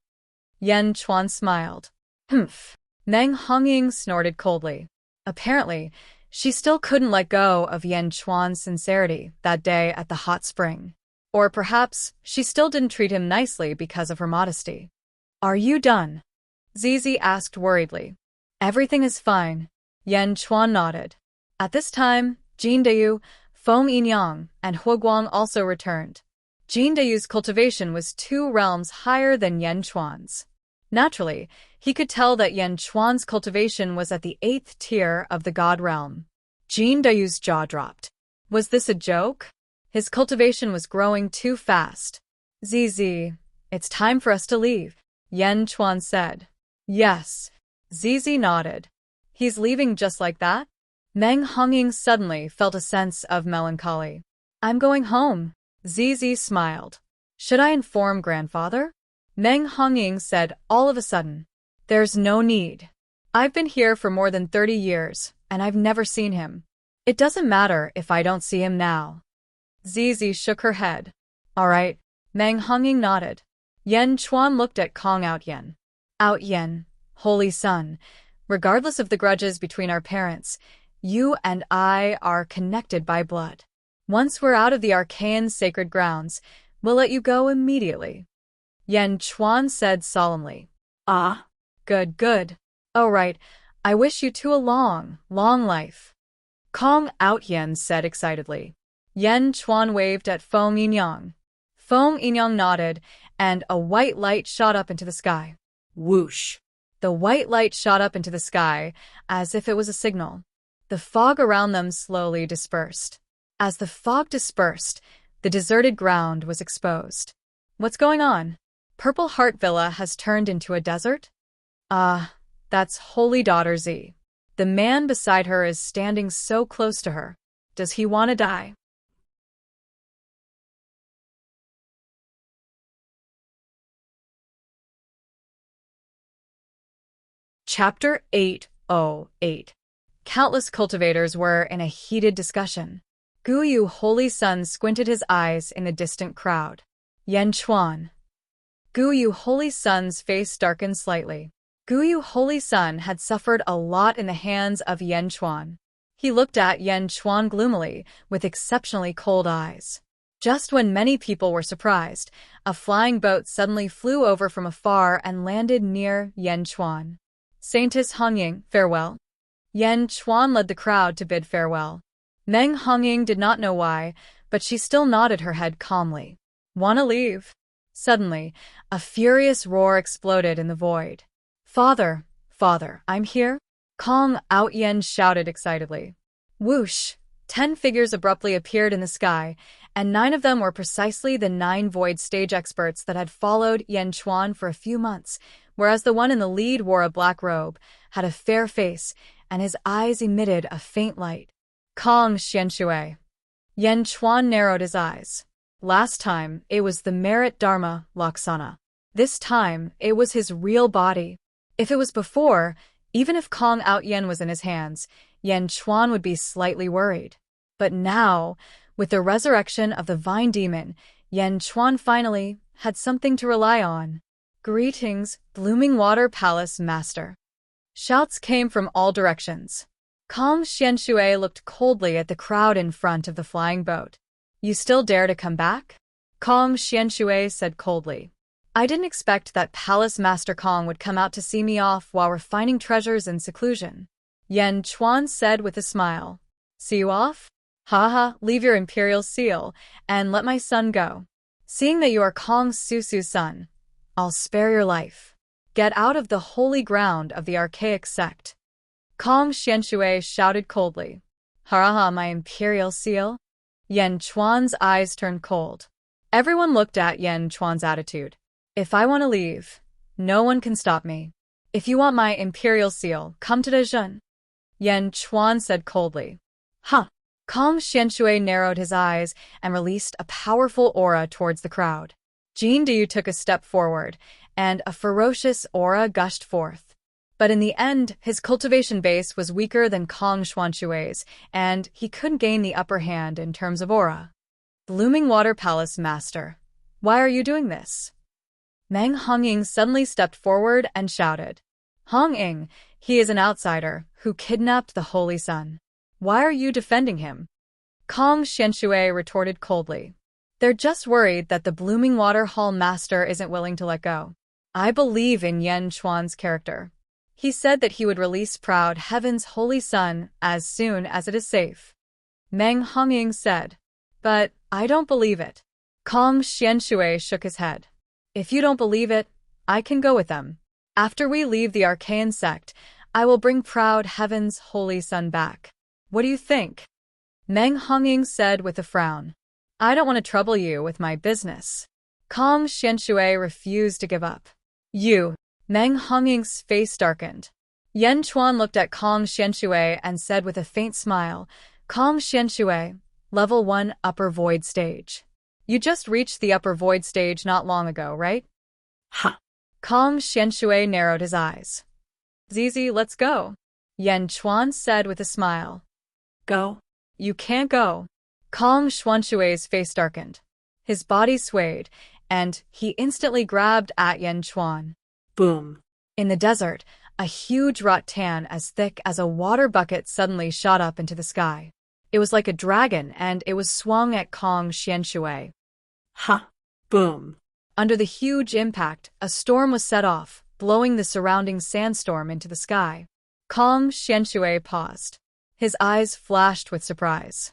Yanchuan smiled. "Humph." Meng Hongying snorted coldly. Apparently, she still couldn't let go of Yanchuan's sincerity that day at the hot spring. Or perhaps she still didn't treat him nicely because of her modesty. "Are you done?" Zizi asked worriedly. "Everything is fine." Yanchuan nodded. At this time, Jin Dayu, Feng Yinyang, and Huoguang also returned. Jin Dayu's cultivation was 2 realms higher than Yanchuan's. Naturally, he could tell that Yanchuan's cultivation was at the 8th tier of the God realm. Jin Dayu's jaw dropped. Was this a joke? His cultivation was growing too fast. "Zizi, it's time for us to leave," Yanchuan said. "Yes." Zizi nodded. "He's leaving just like that?" Meng Hongying suddenly felt a sense of melancholy. "I'm going home." Zizi smiled. Should I inform grandfather? Meng Hongying said all of a sudden. There's no need. I've been here for more than 30 years, and I've never seen him. It doesn't matter if I don't see him now. Zizi shook her head. All right. Meng Hongying nodded. Yan Chuan looked at Kong Outyen. Outyen, holy son, regardless of the grudges between our parents, you and I are connected by blood. Once we're out of the arcane sacred grounds, we'll let you go immediately. Yan Chuan said solemnly. Ah. Good, good. Oh right, I wish you two a long, long life. Kong Outyen said excitedly. Yan Chuan waved at Feng Yinyang. Feng Yinyang nodded, and a white light shot up into the sky. Whoosh. The white light shot up into the sky, as if it was a signal. The fog around them slowly dispersed. As the fog dispersed, the deserted ground was exposed. What's going on? Purple Heart Villa has turned into a desert? Ah, that's Holy Daughter Z. The man beside her is standing so close to her. Does he want to die? Chapter 808. Countless cultivators were in a heated discussion. Gu Yu Holy Sun squinted his eyes in the distant crowd. Yan Chuan. Gu Yu Holy Sun's face darkened slightly. Gu Yu Holy Sun had suffered a lot in the hands of Yan Chuan. He looked at Yan Chuan gloomily, with exceptionally cold eyes. Just when many people were surprised, a flying boat suddenly flew over from afar and landed near Yan Chuan. Saintess Hongying, farewell. Yan Chuan led the crowd to bid farewell. Meng Hongying did not know why, but she still nodded her head calmly. Wanna leave? Suddenly, a furious roar exploded in the void. Father, father, I'm here? Kong Outyen shouted excitedly. Whoosh! 10 figures abruptly appeared in the sky, and 9 of them were precisely the 9 void stage experts that had followed Yan Chuan for a few months, whereas the one in the lead wore a black robe, had a fair face, and his eyes emitted a faint light. Kong Xianshui. Yan Chuan narrowed his eyes. Last time, it was the Merit Dharma Laksana. This time, it was his real body. If it was before, even if Kong Outyen was in his hands, Yan Chuan would be slightly worried. But now, with the resurrection of the Vine Demon, Yan Chuan finally had something to rely on. Greetings, Blooming Water Palace Master. Shouts came from all directions. Kong Xianshui looked coldly at the crowd in front of the flying boat. You still dare to come back? Kong Xianshui said coldly. I didn't expect that Palace Master Kong would come out to see me off while we're finding treasures in seclusion. Yan Chuan said with a smile. See you off? Haha, leave your imperial seal, and let my son go. Seeing that you are Kong Susu's son, I'll spare your life. Get out of the holy ground of the archaic sect. Kong Xianshui shouted coldly. Haha, my imperial seal? Yan Chuan's eyes turned cold. Everyone looked at Yan Chuan's attitude. If I want to leave, no one can stop me. If you want my imperial seal, come to Dezhen. Yan Chuan said coldly. Huh. Kong Xianshui narrowed his eyes and released a powerful aura towards the crowd. Jin Du took a step forward, and a ferocious aura gushed forth. But in the end, his cultivation base was weaker than Kong Xianshui's, and he couldn't gain the upper hand in terms of aura. Blooming Water Palace Master, why are you doing this? Meng Hongying suddenly stepped forward and shouted. Hongying, he is an outsider who kidnapped the Holy Sun. Why are you defending him? Kong Xianshui retorted coldly. They're just worried that the Blooming Water Hall Master isn't willing to let go. I believe in Yan Chuan's character. He said that he would release Proud Heaven's Holy Sun as soon as it is safe. Meng Hongying said. But I don't believe it. Kong Xianshui shook his head. If you don't believe it, I can go with them. After we leave the Archaean sect, I will bring Proud Heaven's Holy Sun back. What do you think? Meng Hongying said with a frown. I don't want to trouble you with my business. Kong Xianshui refused to give up. You. Meng Hongying's face darkened. Yan Chuan looked at Kong Xianshui and said with a faint smile, Kong Xianshui, Level 1 Upper Void Stage. You just reached the upper void stage not long ago, right? Ha! Kong Xianshui narrowed his eyes. Zizi, let's go, Yan Chuan said with a smile. Go? You can't go. Kong Xuanshui's face darkened. His body swayed, and he instantly grabbed at Yan Chuan. Boom. In the desert, a huge rattan as thick as a water bucket suddenly shot up into the sky. It was like a dragon, and it was swung at Kong Xianshui. Ha! Boom. Under the huge impact, a storm was set off, blowing the surrounding sandstorm into the sky. Kong Xianshui paused. His eyes flashed with surprise.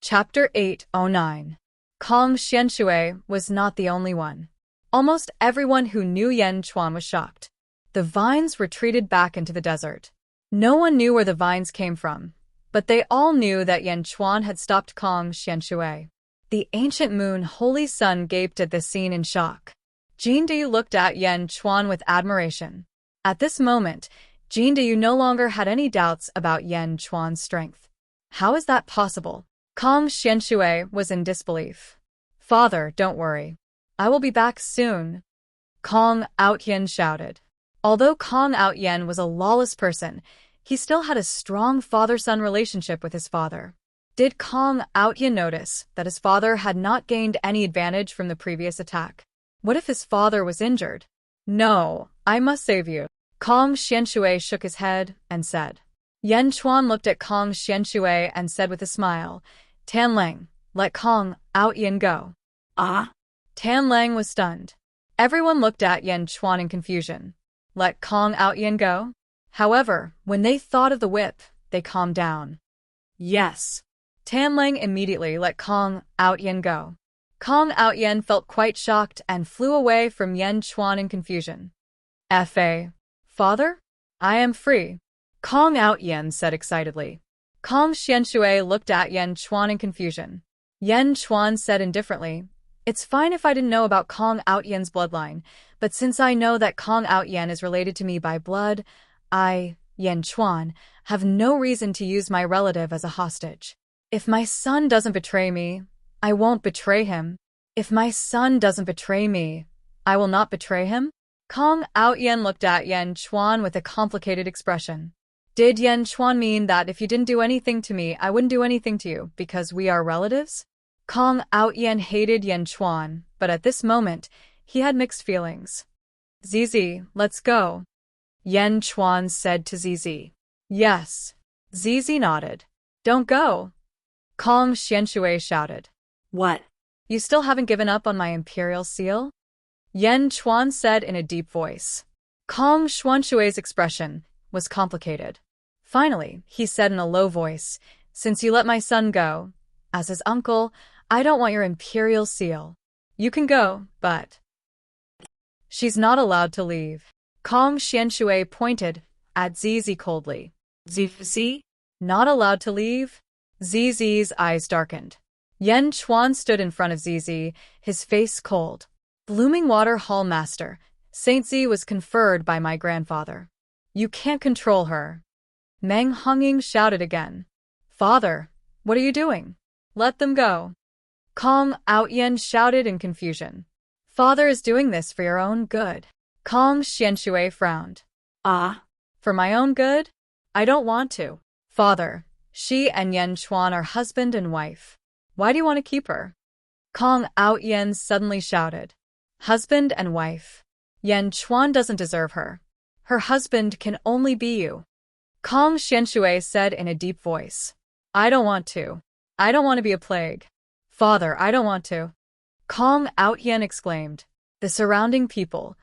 Chapter 809. Kong Xianshui was not the only one. Almost everyone who knew Yan Chuan was shocked. The vines retreated back into the desert. No one knew where the vines came from, but they all knew that Yan Chuan had stopped Kong Xianshui. The ancient moon Holy Sun gaped at this scene in shock. Jindu looked at Yan Chuan with admiration. At this moment, Jindu no longer had any doubts about Yan Chuan's strength. How is that possible? Kong Xianshui was in disbelief. Father, don't worry. I will be back soon, Kong Outyen shouted. Although Kong Outyen was a lawless person, he still had a strong father-son relationship with his father. Did Kong Outyen notice that his father had not gained any advantage from the previous attack? What if his father was injured? No, I must save you. Kong Xianshui shook his head and said. Yan Chuan looked at Kong Xianshui and said with a smile, Tan Lang, let Kong Outyen go. Ah? Tan Lang was stunned. Everyone looked at Yan Chuan in confusion. Let Kong Outyen go? However, when they thought of the whip, they calmed down. Yes. Tan Lang immediately let Kong Outyen go. Kong Outyen felt quite shocked and flew away from Yan Chuan in confusion. Fa. Father? I am free, Kong Outyen said excitedly. Kong Xianshui looked at Yan Chuan in confusion. Yan Chuan said indifferently, It's fine if I didn't know about Kong Outyen's bloodline, but since I know that Kong Outyen is related to me by blood, I, Yan Chuan, have no reason to use my relative as a hostage. If my son doesn't betray me, I won't betray him. If my son doesn't betray me, I will not betray him? Kong Outyen looked at Yan Chuan with a complicated expression. Did Yan Chuan mean that if you didn't do anything to me, I wouldn't do anything to you, because we are relatives? Kong Outyen hated Yan Chuan, but at this moment, he had mixed feelings. Zizi, let's go, Yan Chuan said to Zizi. Yes. Zizi nodded. Don't go, Kong Xianshui shouted. What? You still haven't given up on my imperial seal? Yan Chuan said in a deep voice. Kong Xuanshui's expression was complicated. Finally, he said in a low voice, Since you let my son go, as his uncle, I don't want your imperial seal. You can go, but she's not allowed to leave. Kong Xianshui pointed at Zizi coldly. Zizi? Not allowed to leave? Zizi's eyes darkened. Yan Chuan stood in front of Zizi, his face cold. Blooming Water Hall Master, Saint Zi was conferred by my grandfather. You can't control her. Meng Hongying shouted again. Father, what are you doing? Let them go. Kong Outyen shouted in confusion. Father is doing this for your own good. Kong Xianshui frowned. Ah? For my own good? I don't want to. Father, she and Yan Chuan are husband and wife. Why do you want to keep her? Kong Outyen suddenly shouted. Husband and wife. Yan Chuan doesn't deserve her. Her husband can only be you. Kong Xianshui said in a deep voice. I don't want to. I don't want to be a plague. Father, I don't want to. Kong Outyen exclaimed. The surrounding people.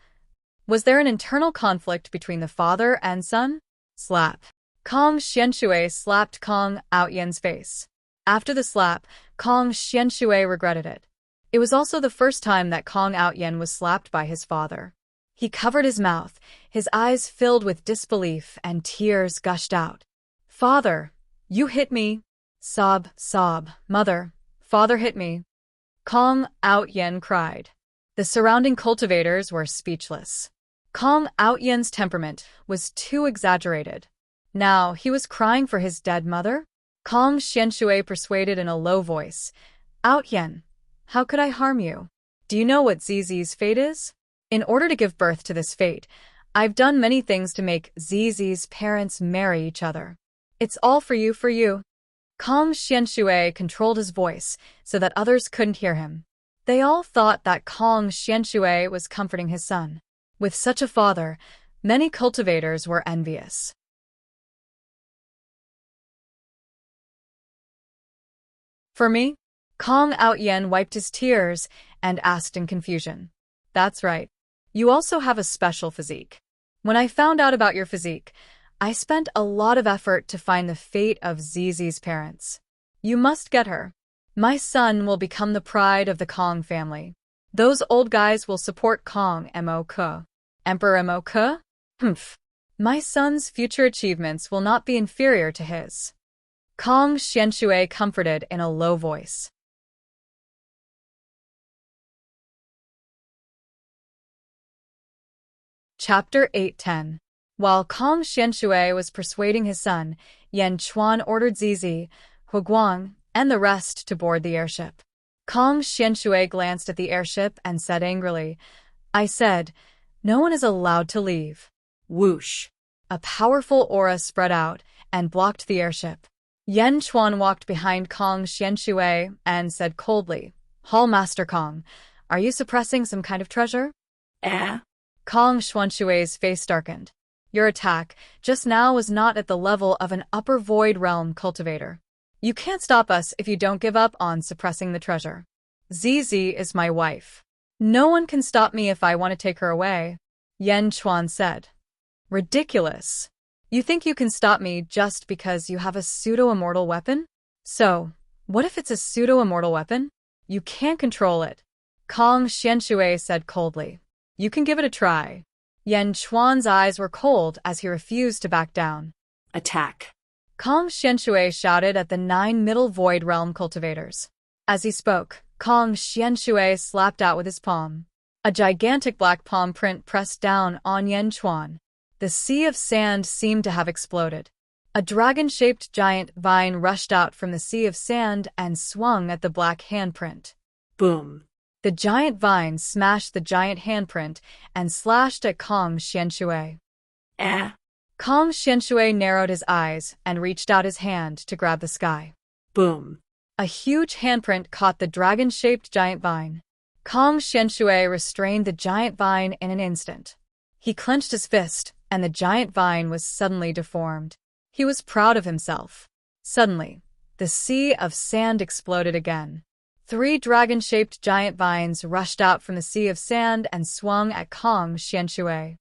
Was there an internal conflict between the father and son? Slap. Kong Xianshui slapped Kong Outyen's face. After the slap, Kong Xianshui regretted it. It was also the first time that Kong Outyen was slapped by his father. He covered his mouth, his eyes filled with disbelief, and tears gushed out. Father, you hit me. Sob, sob, mother, father hit me. Kong Out Yen cried. The surrounding cultivators were speechless. Kong Out Yen's temperament was too exaggerated. Now he was crying for his dead mother? Kong Xianxue persuaded in a low voice. Out Yen, how could I harm you? Do you know what Zizi's fate is? In order to give birth to this fate, I've done many things to make Zizi's parents marry each other. It's all for you, for you. Kong Xianxue controlled his voice so that others couldn't hear him. They all thought that Kong Xianxue was comforting his son. With such a father, many cultivators were envious. For me? Kong Out Yen wiped his tears and asked in confusion. That's right. You also have a special physique. When I found out about your physique, I spent a lot of effort to find the fate of Zizi's parents. You must get her. My son will become the pride of the Kong family. Those old guys will support Kong Mo. Emperor Mo? Humph. My son's future achievements will not be inferior to his. Kong Xianxue comforted in a low voice. Chapter 8:10. While Kong Xianxue was persuading his son, Yan Chuan ordered Zizi, Huguang, and the rest to board the airship. Kong Xianxue glanced at the airship and said angrily, I said, no one is allowed to leave. Whoosh. A powerful aura spread out and blocked the airship. Yan Chuan walked behind Kong Xianxue and said coldly, Hall Master Kong, are you suppressing some kind of treasure? Kong Xianxue's face darkened. Your attack just now was not at the level of an upper void realm cultivator. You can't stop us if you don't give up on suppressing the treasure. Zizi is my wife. No one can stop me if I want to take her away, Yan Chuan said. Ridiculous. You think you can stop me just because you have a pseudo-immortal weapon? So, what if it's a pseudo-immortal weapon? You can't control it. Kong Xianxue said coldly. You can give it a try. Yan Chuan's eyes were cold as he refused to back down. Attack. Kong Xianxue shouted at the 9 middle void realm cultivators. As he spoke, Kong Xianxue slapped out with his palm. A gigantic black palm print pressed down on Yan Chuan. The sea of sand seemed to have exploded. A dragon-shaped giant vine rushed out from the sea of sand and swung at the black handprint. Boom. The giant vine smashed the giant handprint and slashed at Kong Xianxue. Kong Xianxue narrowed his eyes and reached out his hand to grab the sky. Boom. A huge handprint caught the dragon-shaped giant vine. Kong Xianxue restrained the giant vine in an instant. He clenched his fist, and the giant vine was suddenly deformed. He was proud of himself. Suddenly, the sea of sand exploded again. 3 dragon-shaped giant vines rushed out from the sea of sand and swung at Kong Xianxue.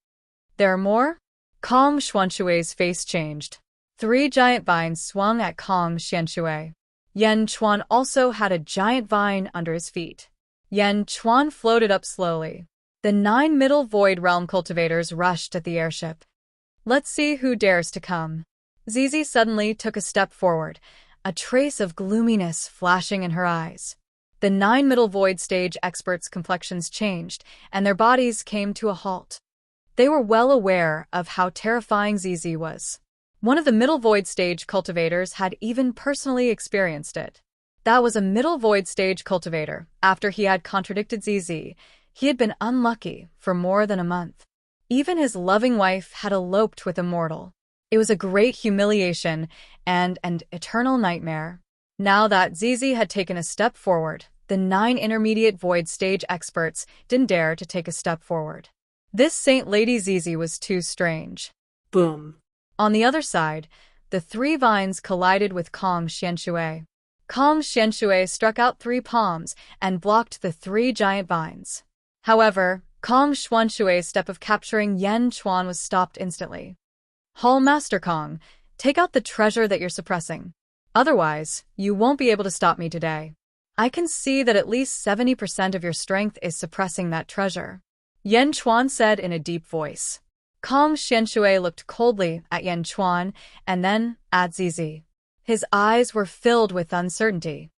There are more? Kong Xianxue's face changed. 3 giant vines swung at Kong Xianxue. Yan Chuan also had a giant vine under his feet. Yan Chuan floated up slowly. The 9 middle void realm cultivators rushed at the airship. Let's see who dares to come. Zizi suddenly took a step forward, a trace of gloominess flashing in her eyes. The 9 middle void stage experts' complexions changed, and their bodies came to a halt. They were well aware of how terrifying Zizi was. One of the middle void stage cultivators had even personally experienced it. That was a middle void stage cultivator. After he had contradicted Zizi, he had been unlucky for more than a month. Even his loving wife had eloped with Immortal. It was a great humiliation and an eternal nightmare. Now that Zizi had taken a step forward, the 9 intermediate void stage experts didn't dare to take a step forward. This Saint Lady Zizi was too strange. Boom. On the other side, the 3 vines collided with Kong Xianxue. Kong Xianxue struck out 3 palms and blocked the 3 giant vines. However, Kong Xianxue's step of capturing Yan Chuan was stopped instantly. Hall Master Kong, take out the treasure that you're suppressing. Otherwise, you won't be able to stop me today. I can see that at least 70% of your strength is suppressing that treasure. Yan Chuan said in a deep voice. Kong Xianxue looked coldly at Yan Chuan and then at Zizi. His eyes were filled with uncertainty.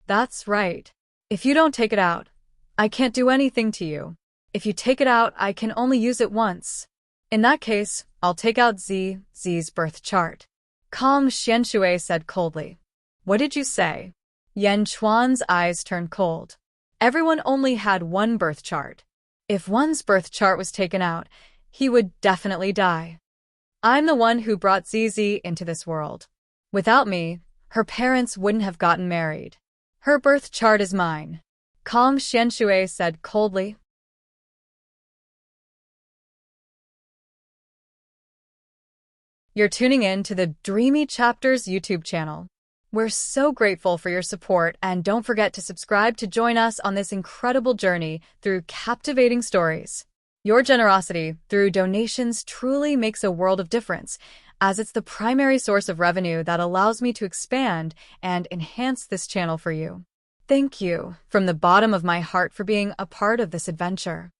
That's right. If you don't take it out, I can't do anything to you. If you take it out, I can only use it once. In that case, I'll take out Z's birth chart. Calm Xianshui said coldly. What did you say? Yan Chuan's eyes turned cold. Everyone only had one birth chart. If one's birth chart was taken out, he would definitely die. I'm the one who brought Zizi into this world. Without me, her parents wouldn't have gotten married. Her birth chart is mine. Calm Xianshui said coldly. You're tuning in to the Dreamy Chapters YouTube channel. We're so grateful for your support, and don't forget to subscribe to join us on this incredible journey through captivating stories. Your generosity through donations truly makes a world of difference, as it's the primary source of revenue that allows me to expand and enhance this channel for you. Thank you from the bottom of my heart for being a part of this adventure.